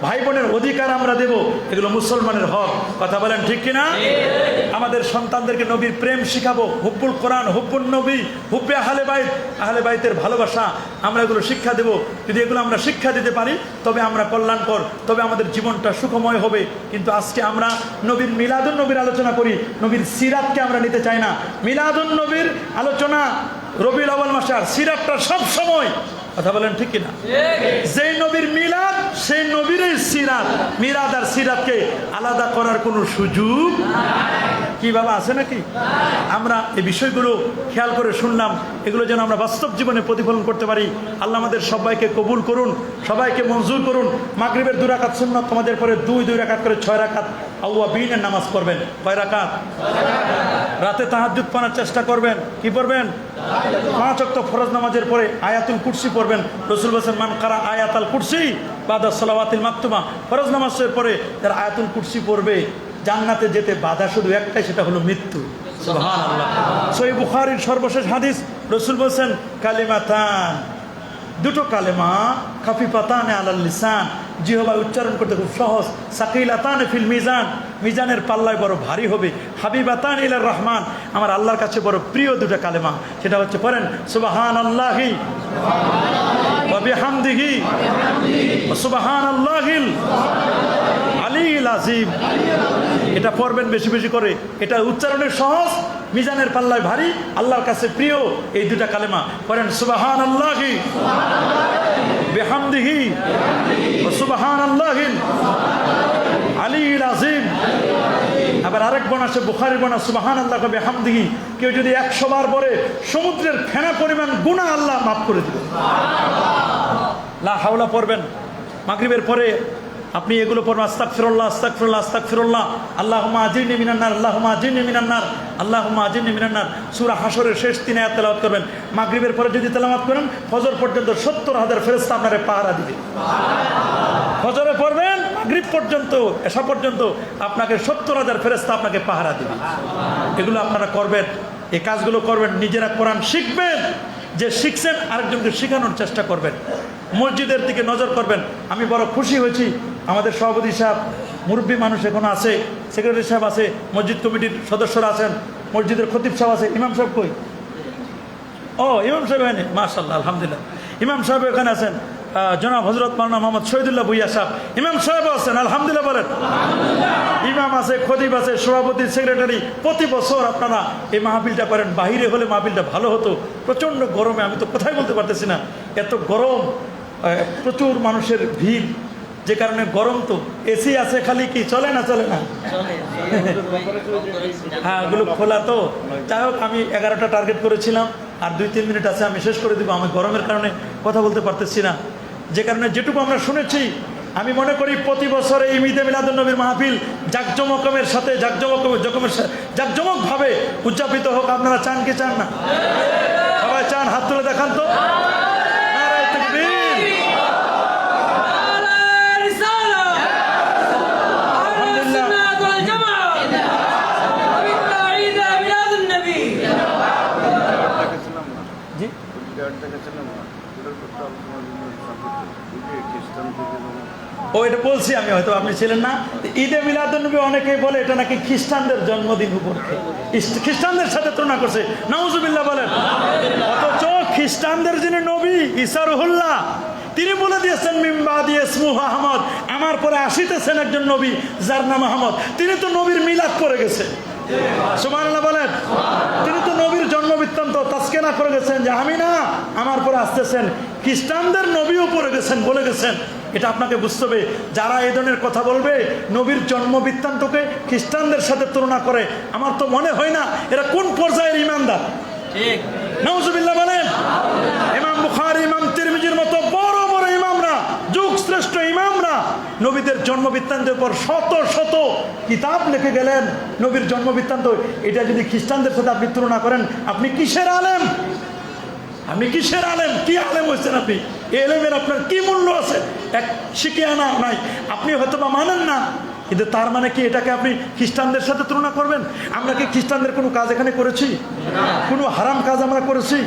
ভাই বোনের অধিকার আমরা দেব। এগুলো মুসলমানের হক। কথা বলেন ঠিক কিনা? আমাদের সন্তানদেরকে নবীর প্রেম শিখাবো, হুব্বুল কোরআন, হুব্বুল নবী, হুব্বে আহলে বাইত, আহলে বাইতের ভালোবাসা আমরা এগুলো শিক্ষা দেব। যদি এগুলো আমরা শিক্ষা দিতে পারি তবে আমরা কল্যাণকর, তবে আমাদের জীবনটা সুখময় হবে। কিন্তু আজকে আমরা নবীর মিলাদুন নবীর আলোচনা করি, নবীর সিরাতকে আমরা নিতে চাই না। মিলাদুন নবীর আলোচনা রবিউল আউয়াল মাসে, আর সিরাতটা সব সময়। কথা বলেন ঠিক কিনা? যেই নবীর মিলাদ সেই নবীরই সিরাত। মিলাদ আর সিরাতকে আলাদা করার কোনো সুযোগ কি বাবা আছে নাকি? আমরা এই বিষয়গুলো খেয়াল করে শুনলাম, এগুলো যেন আমরা বাস্তব জীবনে প্রতিফলন করতে পারি। আল্লাহ আমাদের সবাইকে কবুল করুন, সবাইকে মঞ্জুর করুন। মাগরিবের 2 রাকাত সুন্নাত, তোমাদের পরে 2 রাকাত করে 6 রাকাত আওয়াবিনের নামাজ পড়বেন। কয় রাকাত? রাতে তাহাজ্জুদ পড়ার চেষ্টা করবেন। কি পড়বেন? 5 ওয়াক্ত ফরজ নামাজের পরে আয়াতুল কুরসি পড়বেন। রাসূল বলেছেন মান কারা আয়াতুল কুরসি বাদা সালাওয়াতিল মাকতুমা, ফরজ নামাজের পরে যারা আয়াতুল কুরসি পড়বে জান্নাতে যেতে বাধা শুধু একটাই, সেটা হলো মৃত্যু। সুবহানাল্লাহ। সহিহ বুখারীর সর্বশেষ হাদিস, রাসূল বলেছেন কালিমাতান, 2টো কালেমা, খাফিফাতান আলাল লিসান, জিহ্বায় উচ্চারণ করতে খুব সহজ, সাকিলাতান ফিল মিজান, মিজানের পাল্লায় বড় ভারী হবে, হাবিবাতান ইলার রহমান, আমার আল্লাহর কাছে বড় প্রিয় 2টা কালেমা। সেটা হচ্ছে পড়েন সুবহানাল্লাহি ওয়া বিহামদিহি ওয়া সুবহানাল্লাহিল আলিয়্যিল আযীম। এটা পড়বেন বেশি বেশি করে, এটা উচ্চারণের সহজ, মিজানের পাল্লায় ভারী, আল্লাহর কাছে প্রিয়। এই 2টা কালেমা পড়েন সুবহানাল্লাহি বিহামদিহি ওয়া সুবহানাল্লাহিল আলিয়্যিল আযীম। আবার আরেক বর্ণনা আছে, বুখারীর বর্ণনা, সুবহানাল্লাহি ওয়া বিহামদিহি, কেউ যদি 100 বার পড়ে সমুদ্রের ফেনা পরিমাণ গুনাহ আল্লাহ মাফ করে দিবেন। লা হাওলা পড়বেন। মাগরিবের পরে আপনি এগুলো পড়বেন, আস্তাগফিরুল্লাহ আস্তাগফিরুল্লাহ আস্তাগফিরুল্লাহ, আল্লাহুম্মা আজিরনি মিনান নার, আল্লাহুম্মা আজিরনি মিনান নার, আল্লাহুম্মা আজিরনি মিনান নার। সূরা হাশরের শেষ 3 আয়াত তেলাওয়াত করবেন। মাগরিবের পরে যদি তেলাওয়াত করেন ফজর পর্যন্ত 70,000 ফেরেশতা আপনারে পাহারা দিবে। ফজরে পড়বেন, মাগরিব পর্যন্ত, এশা পর্যন্ত আপনাকে 70,000 ফেরেশতা আপনাকে পাহারা দিবে। এগুলো আপনারা করবেন, এই কাজগুলো করবেন। নিজেরা কোরআন শিখবেন, যে শিখছেন আরেকজনকে শেখানোর চেষ্টা করবেন। মসজিদের দিকে নজর করবেন। আমি বড় খুশি হয়েছি, আমাদের সভাপতি সাহেব, মুরব্বী মানুষ এখনো আছে, সেক্রেটারি সাহেব আছে, মসজিদ কমিটির সদস্যরা আছেন, মসজিদের খতিব সাহেব আছে। ইমাম সাহেব কই? ও ইমাম সাহেব এখানে, মাশাআল্লাহ, আলহামদুলিল্লাহ। ইমাম সাহেব এখানে আছেন, জনাব হজরত মাওলানা মোহাম্মদ শহীদুল্লাহ ভুইয়া সাহেব, ইমাম সাহেব আছেন, আলহামদুলিল্লাহ বলেন। ইমাম আছে, খতিব আছে, সভাপতি, সেক্রেটারি। প্রতি বছর আপনারা এই মাহফিলটা করেন। বাহিরে হলে মাহফিলটা ভালো হতো, প্রচণ্ড গরমে আমি তো কোথায় বলতে পারতেছি না, এত গরম, প্রচুর মানুষের ভিড়, যে কারণে গরম। তো এসি আছে খালি, কি চলে না? চলে না, হ্যাঁ, ওগুলো খোলা। তো যাই হোক, আমি 11টা টার্গেট করেছিলাম, আর 2-3 মিনিট আছে, আমি শেষ করে দিব। আমি গরমের কারণে কথা বলতে পারতেছি না, যে কারণে যেটুকু আমরা শুনেছি, আমি মনে করি প্রতি বছর এই ঈদে মিলাদুন্নবীর মাহফিল জাঁকজমকের সাথে জাঁকজমকভাবে উদযাপিত হোক। আপনারা চান কি চান না? সবাই চান? হাত তুলে দেখান তো। নারায়ে তাকবীর। জি, ও এটা বলছি আমি, হয়তো আপনি ছিলেন না। ঈদে মিলাদুন্নবী অনেকেই বলে এটা নাকি খ্রিস্টানদের জন্মদিন উপলক্ষে, খ্রিস্টানদের সাথে তুলনা করছে। নাউজুবিল্লাহ বলেন। অথচ খ্রিস্টানদের যিনি নবী ঈসা রুহুল্লাহ, তিনি বলে দিয়েছেন মিন বাদি ইসমুহু আহমদ, আমার পরে আসিতেছেন একজন নবী যার নাম আহমদ। তিনি তো নবীর মিলাদ পড়ে গেছে, সুবহানাল্লাহ বলেন। তিনি তো নবীর জন্ম বৃত্তান্ত তাসকিনা করে গেছেন যে আমি না, আমার পরে আসতেছেন। খ্রিস্টানদের নবীও পড়ে গেছেন, বলে গেছেন। এটা আপনাকে বুঝতে হবে। যারা এই ধরনের কথা বলবে, নবীর জন্ম বৃত্তান্তকে খ্রিস্টানদের সাথে তুলনা করে, আমার তো মনে হয় না এরা কোন পর্যায়ের ইমানদার। ঠিক, নাউজুবিল্লাহ বলেন। ইমাম বুখারী, ইমাম তিরমিজির মতো বড় বড় ইমামরা, যুগ শ্রেষ্ঠ ইমামরা নবীদের জন্ম বৃত্তান্তের পর শত শত কিতাব লিখে গেলেন। নবীর জন্ম বৃত্তান্ত, এটা যদি খ্রিস্টানদের সাথে আপনি তুলনা করেন, আপনি কিসের আলেম? আপনি কিসের আলেম? কি আলেম হয়েছেন আপনি? এই আলেমের আপনার কি মূল্য আছে? এক শিখে আনা নাই। আপনি হয়তো বা মানেন না, কিন্তু তার মানে কি এটাকে আপনি খ্রিস্টানদের সাথে তুলনা করবেন? আমরা কি খ্রিস্টানদের কোনো কাজ এখানে করেছি? কোনো হারাম কাজ আমরা করেছি?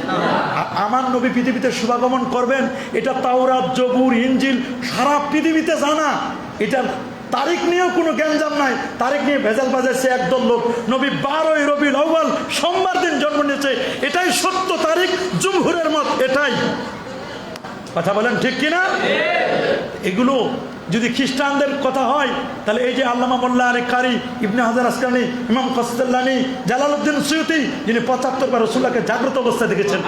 আমার নবী পৃথিবীতে শুভাগমন করবেন, এটা তাওরাত, জবুর, ইনজিল সারা পৃথিবীতে জানা। এটা তারিখ নিয়েও কোনো গ্যাঞ্জাম নাই, তারিখ নিয়ে ভেজাল বাজাইছে একদল লোক। নবী 12ই রবিউল আউয়াল সোমবার দিন জন্ম নিয়েছে, এটাই সত্য তারিখ, জুমহুরের মত এটাই। কথা বলেন ঠিক কিনা? এগুলো যদি খ্রিস্টানদের কথা হয়, তাহলে এই যে আল্লামা মোল্লা আলী কারি, ইবনে হাজার আসকালানী, ইমাম কসদুল্লানী, জালালউদ্দিন সুয়ুতি, যিনি 75 বার রাসূলুল্লাহকে জাগ্রত অবস্থায় দেখেছেন,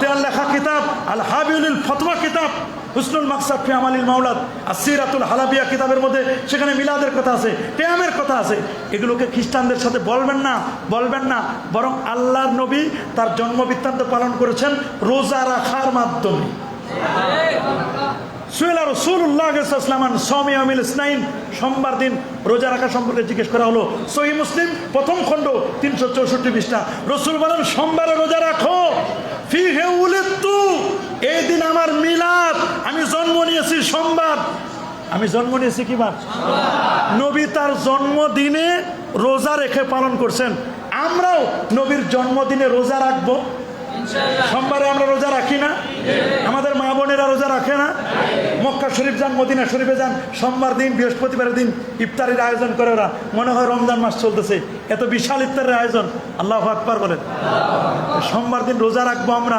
তার লেখা কিতাব আল হাবিউল ফতওয়া কিতাব, হুসনুল মাকসাদ ফি আমালিল মাওলাদ, আসিরাতুল হালাবিয়া কিতাবের মধ্যে সেখানে মিলাদের কথা আছে, কিয়ামের কথা আছে। এগুলোকে খ্রিস্টানদের সাথে বলবেন না, বলবেন না। বরং আল্লাহর নবী তার জন্ম বৃত্তান্ত পালন করেছেন রোজা রাখার মাধ্যমে। সোমবার দিন রোজা রাখা সম্পর্কে জিজ্ঞেস করা হলো। সহিহ মুসলিম প্রথম খণ্ড 364 পৃষ্ঠা। রাসূল বলেন, সোমবারে রোজা রাখো, ফিহে উলিদতু, এই দিন আমার মিলাদ, আমি জন্ম নিয়েছি সোমবার। আমি জন্ম নিয়েছি কি বার? নবী তার জন্মদিনে রোজা রেখে পালন করছেন। আমরাও নবীর জন্মদিনে রোজা রাখবো। সোমবারে আমরা রোজা রাখি না? আমাদের মা বোনেরা রোজা রাখে না? মক্কা শরীফ যান, মদিনা শরীফে যান, সোমবার দিন, বৃহস্পতিবারের দিন ইফতারির আয়োজন করে ওরা। মনে হয় রমজান মাস চলতেছে, এত বিশাল ইফতারের আয়োজন। আল্লাহু আকবার বলেন। সোমবার দিন রোজা রাখবো আমরা,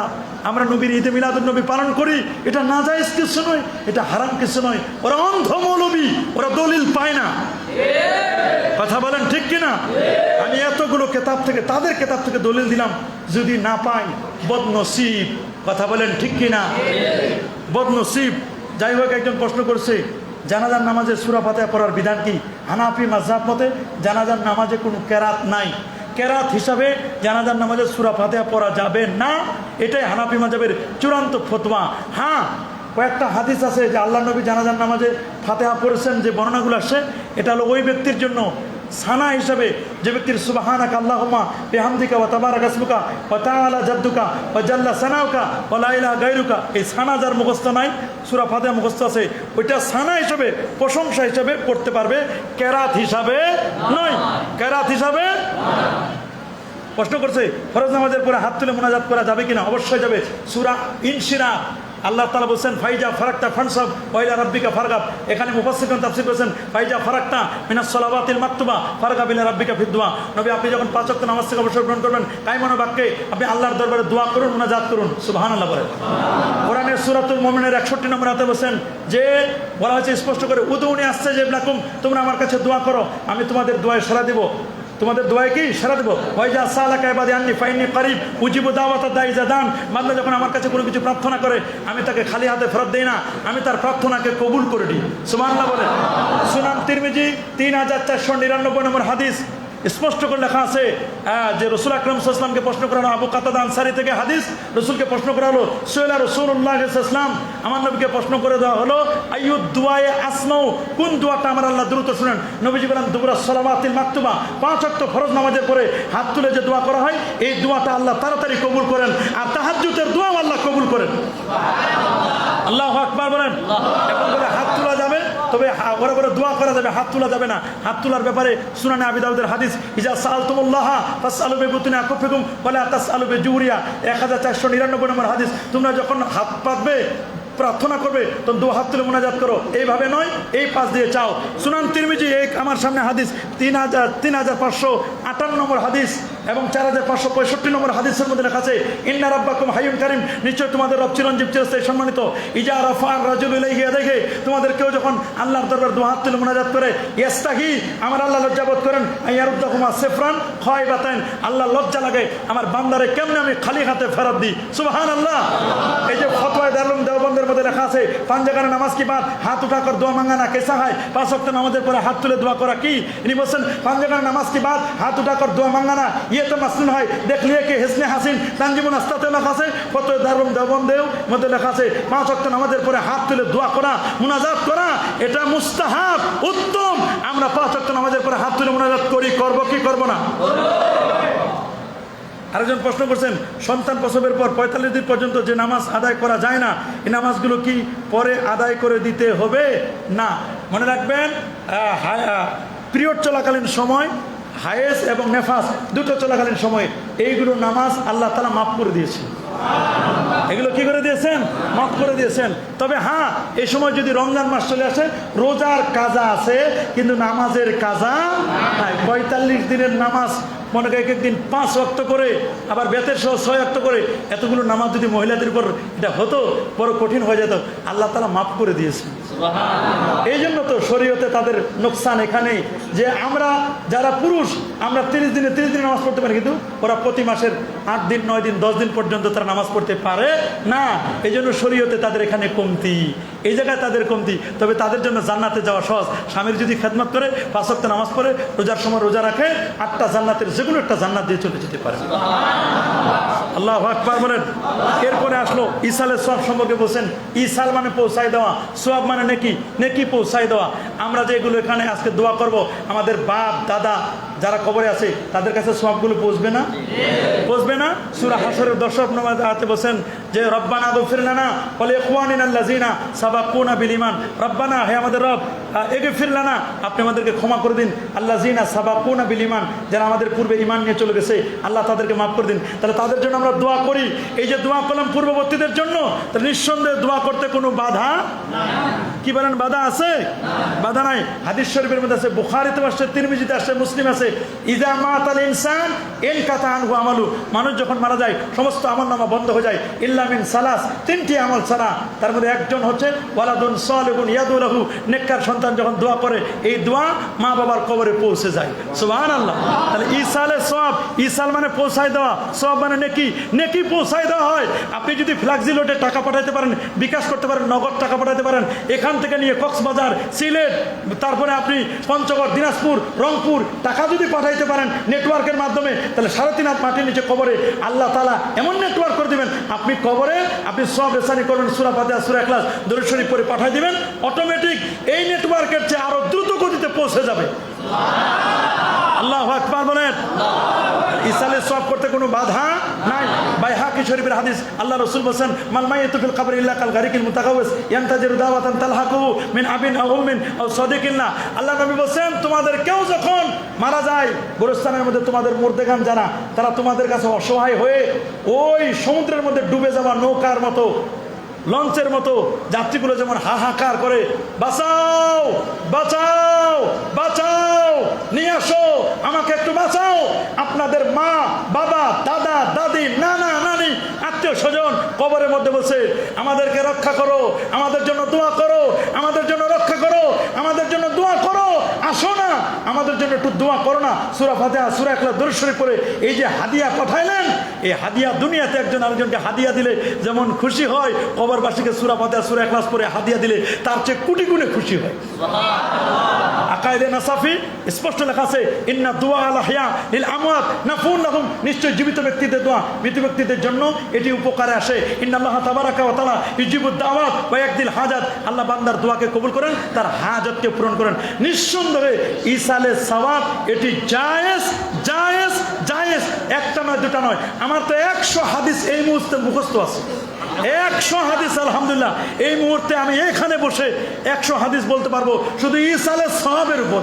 আমরা নবীর ঈদে মিলাদুন্নবী পালন করি। এটা নাজায়েজ কিছু নয়, এটা হারাম কিছু নয়। ওরা অন্ধ মৌলবী, ওরা দলিল পায় না। কথা বলেন ঠিক কিনা? আমি এতগুলো কেতাব থেকে, তাদের কেতাব থেকে দলিল দিলাম, যদি না পাই বদনসিব। কথা বলেন ঠিক কিনা? বদনসিব। যাই হোক, একজন প্রশ্ন করছে, জানাজার নামাজে সূরা ফাতিহা পড়ার বিধান কি? হানাফি মাযহাব মতে জানাজার নামাজে কোনো কেরাত নাই। কেরাত হিসাবে জানাজার নামাজে সূরা ফাতিহা পড়া যাবে না, এটাই হানাফি মাযহাবের চূড়ান্ত ফতোয়া। হ্যাঁ, কয়েকটা হাদিস আছে যে আল্লাহ নবী জানাজার নামাজে ফাতিহা পড়েছেন, যে বর্ণনাগুলো আসছে এটা হলো ওই ব্যক্তির জন্য সানা হিসাবে, যে ব্যক্তির সুবহানাকা আল্লাহুম্মা বিহামদিকা ওয়া তাবারাকা ইসমুকা ওয়া তাআলা জাদ্দুকা ওয়া জাল্লা সানাউকা ওয়া লা ইলাহা গায়রুকা, এই সানা যার মুখস্থ নাই, সূরা ফাতিহা মুখস্থ আছে, ওইটা সানা হিসাবে, প্রশংসা হিসাবে পড়তে পারবে, কেরাত হিসাবে নয়। কেরাত হিসাবে প্রশ্ন করছে ফরজ নামাজের পরে হাত তুলে মোনাজাত করা যাবে কিনা? অবশ্যই যাবে। সূরা ইনশিরা আল্লাহ তাআলা বলছেন ফাইজা ফারাকতা ফানসাব ওয়া ইলা রাব্বিকা ফারগাব। এখানে মুফাসসিরগণ তাফসীর করেছেন ফাইজা ফারাকতা মিনাস সালাওয়াতিল মাকতুবা ফারগাব ইলা রাব্বিকা ফিদ দুআ। নবী আপনি যখন 5 ওয়াক্ত নামাজ থেকে অবসর গ্রহণ করবেন, কায়মান বাক্যে আপনি আল্লাহর দরবারে দোয়া করুন, মুনাজাত করুন, সুবহানাল্লাহ বলেন। কোরআনের সূরাতুল মুমিনের 61 নম্বর আয়াতে বলেন যে বলা হয়েছে স্পষ্ট করে উদউনি আস্তাজিবলাকুম, তোমরা আমার কাছে দোয়া করো, আমি তোমাদের দোয়ায় সাড়া দেব। তোমাদের দোয়ায় কি সাড়া দেবো? ওয়াইজা সালাকা ইবাদি আন্নী ফাইন্নী করিব উজিবু দাওয়াতাদ দাঈ ইযা দান। বান্দা যখন আমার কাছে কোনো কিছু প্রার্থনা করে, আমি তাকে খালি হাতে ফেরত দেই না, আমি তার প্রার্থনাকে কবুল করে দিই। সুবহানাল্লাহ বলে। সুনান তিরমিজি 3499 নম্বর হাদিস স্পষ্ট করে লেখা আছে যে রসুল আকরাম সাল্লাল্লাহু আলাইহি ওয়াসাল্লামকে প্রশ্ন করা হলো, আবু কাতাদা আনসারী থেকে হাদিস, রসুলকে প্রশ্ন করা হলো, সুয়েলা রাসূলুল্লাহ সাল্লাল্লাহু আলাইহি ওয়াসাল্লাম, আমার নবীকে প্রশ্ন করে দেওয়া হলো আইয়ুদ দুআয়ে আসমাউ, কোন দোয়াটা আমার আল্লাহ দ্রুত শুনেন? নবীজি বলেন দুবুরা সালাওয়াতিল মাকতুবা, 5 ওয়াক্ত ফরজ নামাজের পরে হাত তুলে যে দোয়া করা হয়, এই দোয়াটা আল্লাহ তাড়াতাড়ি কবুল করেন, আর তাহাজ্জুদের দোয়াও আল্লাহ কবুল করেন। আল্লাহু আকবার বলেন। এখন বলে হাত তোলা যাবে, তবে ওরা করে দোয়া করা যাবে, হাত তোলা যাবে না। হাত তোলার ব্যাপারে সুনানে আবি দাউদের হাদিস, ইজা সাআলতুমুল্লাহা ফাসআলু বিবুতুনি আকুফিকুম ওয়া লা তাসআলু বিজুরিয়া, 1499 নম্বর হাদিস। তোমরা যখন হাত পাতবে, প্রার্থনা করবে, তখন দু হাত তুলে মোনাজাত করো, এইভাবে নয়, এই পাশ দিয়ে চাও। সুনান তিরমিজি আমার সামনে হাদিস 3558 নম্বর হাদিস এবং 4565 নম্বর হাদিসের মধ্যে লেখা আছে ইন্না রাব্বাকুম হাইয়ুন কারীম, নিশ্চয় তোমাদের রব চিরঞ্জীব চিরস্থায়ী সম্মানিত। ইজা রাফা'আর রাজুলু ইলাইহি ইয়াদাইহি, তোমাদের কেউ যখন আল্লাহর দরবারে দু হাত তুলে মোনাজাত করে, ইস্তাহি, আমার আল্লাহ লজ্জাবোধ করেন, আইয়ারুদ্দাহুমা সিফরান খায়বাতান, আল্লাহ লজ্জা লাগে আমার বান্দারে কেমনে আমি খালি হাতে ফেরত দিই। সুবহানাল্লাহ। এই যে ফতোয়া দারুল দেওবন্দের মধ্যে লেখা আছে 5 জায়গায় নামাজ কি বাদ হাত উঠাকর দোয়া মাঙ্গানা কেসা হয়, 5 ওয়াক্ত নামাজের পরে হাত তুলে দোয়া করা কি? ইনি বলছেন 5 জায়গায় নামাজ কি বাদ হাত উঠাকর দোয়া মাঙ্গানা, ইয়ে তো মাসনুন হয়, দেখ লিয়ে কে হেসনে হাসিন তানজিমুন আস্তাতে লেখা আছে, ফতোয়া দারুল দেওবন্দেও মধ্যে লেখা আছে 5 ওয়াক্ত নামাজের পরে হাত তুলে দোয়া করা, মুনাজাত করা, এটা মুস্তাহাব, উত্তম। আমরা 5 ওয়াক্ত নামাজের পরে হাত তুলে মুনাজাত করি, করব কি করব না? আরেকজন প্রশ্ন করছেন সন্তান প্রসবের পর 45 দিন পর্যন্ত যে নামাজ আদায় করা যায় না, এই নামাজগুলো কি পরে আদায় করে দিতে হবে? না, মনে রাখবেন পিরিয়ড চলাকালীন সময়, হায়েস এবং নেফাস দুটো চলাকালীন সময়ে এইগুলো নামাজ আল্লাহ তাআলা মাফ করে দিয়েছেন। এগুলো কি করে দিয়েছেন? মাফ করে দিয়েছেন। তবে হ্যাঁ, এই সময় যদি রমজান মাস চলে আসে, রোজার কাজা আছে কিন্তু নামাজের কাজা নাই। 45 দিনের নামাজ, মনে করি এক একদিন 5 ওয়াক্ত করে, আবার বেতের সহ 6 ওয়াক্ত করে, এতগুলো নামাজ যদি মহিলাদের উপর এটা হতো, বড় কঠিন হয়ে যেত। আল্লাহ তাআলা মাফ করে দিয়েছেন। এই জন্য তো শরীয়তে তাদের নোকসান এখানেই যে আমরা যারা পুরুষ, আমরা 30 দিনে নামাজ পড়তে পারি, কিন্তু ওরা প্রতি মাসের 8 দিন 9 দিন 10 দিন পর্যন্ত তারা নামাজ পড়তে পারে না। এই জন্য শরীয়তে তাদের এখানে কমতি, এই জায়গায় তাদের কমতি। তবে তাদের জন্য জান্নাতে যাওয়া সহজ। স্বামীর যদি খেদমত করে, 5 ওয়াক্ত নামাজ পড়ে, রোজার সময় রোজা রাখে, 8টা জান্নাতের যে কোনো একটা জান্নাত দিয়ে চলে যেতে পারে। আল্লাহু আকবার বলেন। এরপরে আসলো ইসালের সওয়াব সম্পর্কে বলছেন। ইসাল মানে পৌঁছায় দেওয়া, সওয়াব মানে নেকি, নেকি পৌঁছায় দেওয়া। আমরা যে এগুলো এখানে আজকে দোয়া করব, আমাদের বাপ দাদা যারা কবরে আছে তাদের কাছে সওয়াবগুলো পৌঁছবে না? পৌঁছবে না? সূরা হাশরের 10 নম্বর আয়াতে বলেন যে রব্বানা গফির লানা ওয়া লিইখওয়ানিনাল্লাযিনা সাবাকুনা বিল ঈমান, রব্বানা, হে আমাদের রব, ইগফির লানা, আপনি আমাদেরকে ক্ষমা করে দিন, আল্লাযিনা সাবাকুনা বিল ঈমান, যারা আমাদের পূর্বে ঈমান নিয়ে চলে গেছে, আল্লাহ তাদেরকে মাফ করে দিন। তাহলে তাদের জন্য আমরা দোয়া করি। এই যে দোয়া করলাম পূর্ববর্তীদের জন্য, তাহলে নিঃসন্দেহে দোয়া করতে কোনো বাধা কি বলেন? বাধা আছে? বাধা নাই। হাদিস শরীফের মধ্যে আছে, বুখারীতে আসছে, তিরমিজিতে আসছে, মুসলিম আছে, ইযা মাতাল ইনসান ইনকাতা আনহু আমালু, মানুষ যখন মারা যায় সমস্ত আমলনামা বন্ধ হয়ে যায়, ইল্লা মিন সালাস, 3টি আমল ছাড়া। তার মধ্যে একজন হচ্ছে ওয়ালাদুন সালিহুন ইয়াদু লাহু, নেককার সন্তান যখন দোয়া করে, এই দোয়া মা বাবার কবরে পৌঁছে যায়। সুবহানাল্লাহ। তাহলে ইসালের সওয়াব, ইসাল মানে পৌঁছায় দেওয়া, সওয়াব মানে নেকি। নেকি পৌঁছায় দেওয়া হয়। আপনি যদি ফ্ল্যাক্সি লোডে টাকা পাঠাতে পারেন, বিকাশ করতে পারেন, নগদ টাকা পাঠাতে পারেন, এখান থেকে নিয়ে কক্সবাজার, সিলেট, তারপরে আপনি পঞ্চগড়, দিনাজপুর, রংপুর টাকা যদি পাঠাইতে পারেন নেটওয়ার্কের মাধ্যমে, তাহলে 3.5 হাত মাটির নিচে কবরে আল্লাহ তাআলা এমন নেটওয়ার্ক করে দিবেন, আপনি কবরে আপনি সব রেসানি করবেন, সূরা ফাতিহা, সূরা ইখলাস, দরুদ শরীফ পড়ে পাঠিয়ে দিবেন, অটোমেটিক এই নেটওয়ার্কের চেয়ে আরো দ্রুত গতিতে পৌঁছে যাবে। আল্লাহু আকবার বলেন। ইসালে সওয়াব করতে কোনো বাধা নাই। বাইহাকি শরীফের হাদিস, আল্লাহ রাসূল বলেন, মাল মাইয়াতু ফিল কবরি ইল্লা কাল গারিকিল মুতাকাওয়িস ইয়ানতাজিরু দাওয়াতান তালহাকু মিন আবিন আও উম্মিন আও সাদিকিল্লা। আল্লাহ নবী বলেন, তোমাদের কেউ যখন মারা যায়, গোরস্থানের মধ্যে তোমাদের মুর্দেগান যারা, তারা তোমাদের কাছে অসহায় হয়ে ওই সমুদ্রের মধ্যে ডুবে যাওয়া নৌকার মতো, লঞ্চের মতো যাত্রীগুলো যেমন হাহাকার করে, বাঁচাও বাঁচাও বাঁচাও, নিয়ে আসো, আমাকে একটু বাঁচাও। আপনাদের মা, বাবা, দাদা, দাদি, নানা, নানি, আত্মীয় স্বজন কবরের মধ্যে বসে আমাদেরকে রক্ষা করো, আমাদের জন্য দোয়া করো, আমাদের জন্য রক্ষা করো, আমাদের জন্য দোয়া করো, আসো না আমাদের জন্য একটু দোয়া করো না। সূরা ফাতিহা, সূরা ইখলাস, দরুদ শরীফ পড়ে এই যে হাদিয়া পাঠাইলেন, এই হাদিয়া দুনিয়াতে একজন আরেকজনকে হাদিয়া দিলে যেমন খুশি হয়, কবরবাসীকে সূরা ফাতিহা, সূরা ইখলাস পড়ে হাদিয়া দিলে তার চেয়ে কোটি গুণে খুশি হয়। আকায়েদে নাসাফি স্পষ্ট লেখা আছে, ইন্না দুআ আল আহইয়া লিল আমওয়াত নাফুন লাহুম, নিশ্চয় জীবিত ব্যক্তিদের দোয়া মৃত ব্যক্তিদের জন্য এটি উপকারে আসে। ইন্নাল্লাহ তাবারাকা ওয়া তাআলা ইউজিবুদ দাওয়াত ওয়া ইয়াকদিল হাজাত, আল্লাহ বান্দার দোয়াকে কবুল করেন, তার হাজতকে পূরণ করেন। নিঃসন্দেহে ইসালে সওয়াব এটি জায়েজ জায়েজ জায়েজ, একটা নয়, দুটা নয়, আমার তো 100 হাদিস এই মুহূর্তে মুখস্থ আছে, 100 হাদিস। আলহামদুলিল্লাহ, এই মুহূর্তে আমি এখানে বসে 100 হাদিস বলতে পারবো শুধু ইসালে সওয়াবের উপর।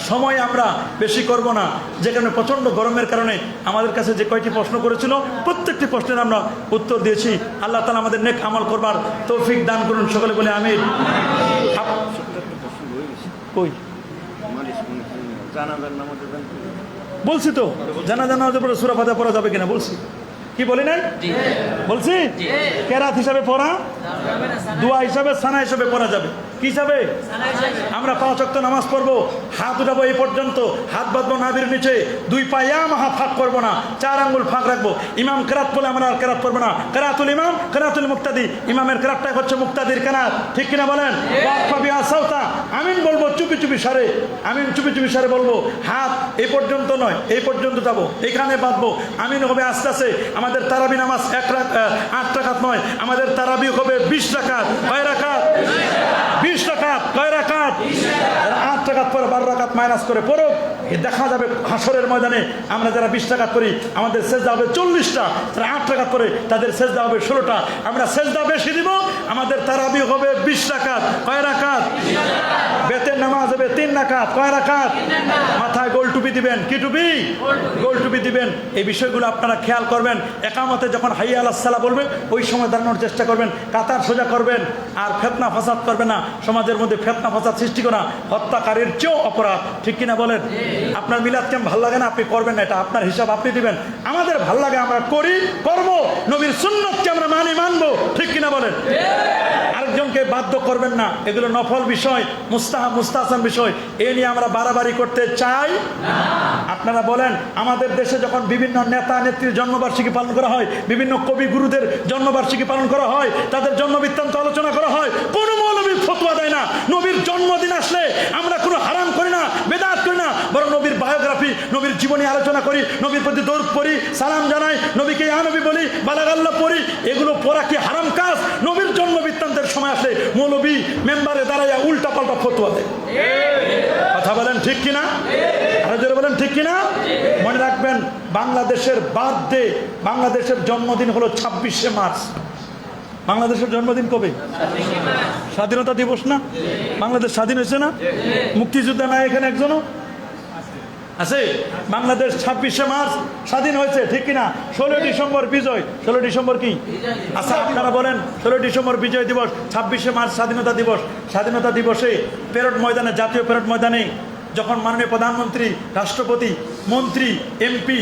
সময় আমরা বেশি করব না, যে কারণে প্রচণ্ড গরমের কারণে আমাদের কাছে যে কয়টি প্রশ্ন করেছিল প্রত্যেকটি প্রশ্নের আমরা উত্তর দিয়েছি। আল্লাহ তাআলা আমাদের নেক আমল করবার তৌফিক দান করুন, সকলে বলে আমিন। কই বলছি তো জানাজা নামাজের পরে সূরা ফাতিহা পড়া যাবে কিনা বলছি, কি বলি নাই? বলছি কেরাত হিসাবে পড়া, দোয়া হিসাবে, সানা হিসাবে পড়া যাবে। কি হিসাবে? আমরা 5 ওয়াক্ত নামাজ পড়বো, হাত উঠাবো এই পর্যন্ত, হাত বাঁধবো নাভির নিচে, 2 পা ইয়ামাহা ফাঁক করবো না, 4 আঙ্গুল ফাঁক রাখবো। ইমাম কেরাত বলে আমরা আর কেরাত পড়বো না, কেরাতুল ইমাম কেরাতুল মুক্তাদি, ইমামের কেরাতটাই হচ্ছে মুক্তাদির কেরাত, ঠিক কিনা বলেন? সাউতা আমিন বলবো চুপি চুপি সারে, আমিন চুপি চুপি সারে বলবো। হাত এই পর্যন্ত নয়, এই পর্যন্ত যাবো, এখানে বাঁধবো, আমিন হবে আস্তে আস্তে। আমাদের তারাবি নামাজ 8 রাকাত নয়, আমাদের তারাবি হবে 20 রাকাত। কয় রাকাত? 20 রাকাত। কয় রাকাত? 8 রাকাত পরে 12 রাকাত মাইনাস করে পড়ো, দেখা যাবে হাসরের ময়দানে আমরা যারা 20 রাকাত করি আমাদের সেজদা হবে 40টা, যারা 8 রাকাত করে তাদের সেজদা হবে 16টা। আমরা সেজদা বেশি দিব, আমাদের তারাবি হবে 20 রাকাত। কয় রাকাত? বেতের নামাজ হবে 3 রাকাত। কয় রাকাত? মাথায় গোল টুপি দিবেন। কি টুপি? গোল টুপি দিবেন। এই বিষয়গুলো আপনারা খেয়াল করবেন। একামতে যখন হাইয়া আলাস সালাহ বলবে ওই সময় দাঁড়ানোর চেষ্টা করবেন, কাতার সোজা করবেন, আর ফেতনা ফাসাদ করবেন না। সমাজের মধ্যে ফেতনা ফাসাদ সৃষ্টি করা হত্যাকারীর চেয়েও অপরাধ, ঠিক কিনা বলেন? আপনার মিলাদ কেমন ভাল লাগে না, আপনি করবেন না, এটা আপনার হিসাব আপনি দিবেন। আমাদের ভাল লাগে, আমরা করি, করব, নবীর সুন্নতকে আমরা মানবো, ঠিক কিনা বলেন? আরেকজনকে বাধ্য করবেন না, এগুলো নফল বিষয়, মুস্তাহাব মুস্তাহসান বিষয়, এ নিয়ে আমরা বাড়াবাড়ি করতে চাই না। আপনারা বলেন, আমাদের দেশে যখন বিভিন্ন নেতা নেত্রীর জন্মবার্ষিকী পালন করা হয়, বিভিন্ন কবি গুরুদের জন্মবার্ষিকী পালন করা হয়, তাদের জন্ম বৃত্তান্ত আলোচনা করা হয়, কোনো মৌলবী ফতোয়া দেয় না। নবীর জন্মদিন আসলে আমরা কোনো হারাম করি না, বেদাত করি না, বরং নবীর বায়োগ্রাফি, নবীর জীবনী আলোচনা করি, নবীর প্রতি দরুদ পড়ি, সালাম জানাই, নবীকে ইয়া নবী বলি, বালাগাল্লাহ পড়ি। এগুলো পড়া কি হারাম কাজ? নবীর জন্ম বৃত্তান্তের সময় আসলে মৌলবী মেম্বারে দাঁড়াইয়া উল্টা পাল্টা ফতোয়া দেয়। কথা বলেন ঠিক কিনা? আরো জোরে বলেন ঠিক কিনা? মনে রাখবেন, বাংলাদেশের বার্থডে, বাংলাদেশের জন্মদিন হলো 26শে মার্চ। বাংলাদেশের জন্মদিন কবে? স্বাধীনতা দিবস না? বাংলাদেশ স্বাধীন হয়েছে না? মুক্তিযোদ্ধা নাই এখানে একজনও আছে? বাংলাদেশ 26শে মার্চ স্বাধীন হয়েছে, ঠিক কিনা? 16 ডিসেম্বর বিজয়। 16 ডিসেম্বর কি? আচ্ছা আপনারা বলেন, 16 ডিসেম্বর বিজয় দিবস, 26শে মার্চ স্বাধীনতা দিবস। স্বাধীনতা দিবসে প্যারেড ময়দানে, জাতীয় প্যারেড ময়দানে যখন মাননীয় প্রধানমন্ত্রী, রাষ্ট্রপতি, মন্ত্রী, এমপি,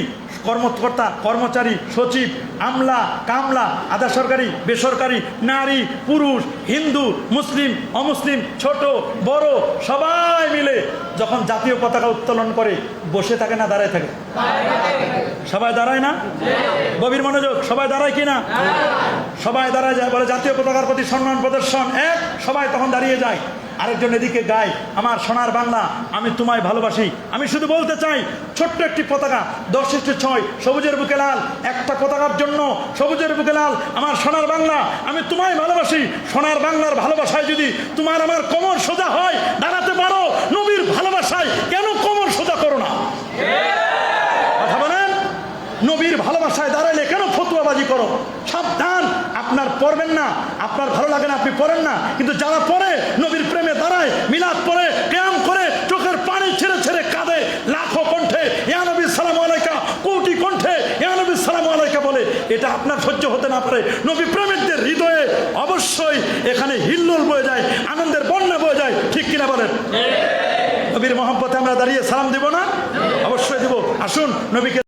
কর্মকর্তা, কর্মচারী, সচিব, আমলা কামলা, আধা সরকারি বেসরকারি, নারী পুরুষ, হিন্দু মুসলিম অমুসলিম, ছোট বড় সবাই মিলে যখন জাতীয় পতাকা উত্তোলন করে বসে থাকে না দাঁড়ায় থাকে? সবাই দাঁড়ায় না? গভীর মনোযোগ, সবাই দাঁড়ায় কি না? সবাই দাঁড়ায় যায়, বলে জাতীয় পতাকার প্রতি সম্মান প্রদর্শন এক, সবাই তখন দাঁড়িয়ে যায়। আরেকজন এদিকে গায়, আমার সোনার বাংলা আমি তোমায় ভালোবাসি। আমি শুধু বলতে চাই, ছোট্ট একটি পতাকা 10:6 সবুজের বুকে লাল, একটা পতাকার জন্য সবুজের বুকে লাল, আমার সোনার বাংলা আমি তোমায় ভালোবাসি। সোনার বাংলার ভালোবাসায় যদি তোমার আমার কোমর সোজা হয়, দাঁড়াতে পারো, নবীর ভালোবাসায় কেন কোমর সোজা করো না? কথা বলেন, নবীর ভালোবাসায় দাঁড়াইলে কেন ফতুয়াবাজি করো? সাবধান, আপনার পড়বেন না, আপনার ভালো লাগে না, আপনি পড়েন না, কিন্তু যারা পড়ে নবীর প্রেমে দাঁড়ায়, মিলাদ পড়ে, কিয়াম করে, চোখের পানি ছেড়ে ছেড়ে কাঁদে, লাখো কণ্ঠে ইয়া নবী সালামু আলাইকা, কোটি কণ্ঠে ইয়া নবী সালামু আলাইকা বলে, এটা আপনার সহ্য হতে না পারে। নবী প্রেমিকদের হৃদয়ে অবশ্যই এখানে হিল্লোল বয়ে যায়, আনন্দের বন্যা বয়ে যায়, ঠিক কিনা বলেন? নবীর মহব্বতে আমরা দাঁড়িয়ে সালাম দিব না? অবশ্যই দিব। আসুন নবীকে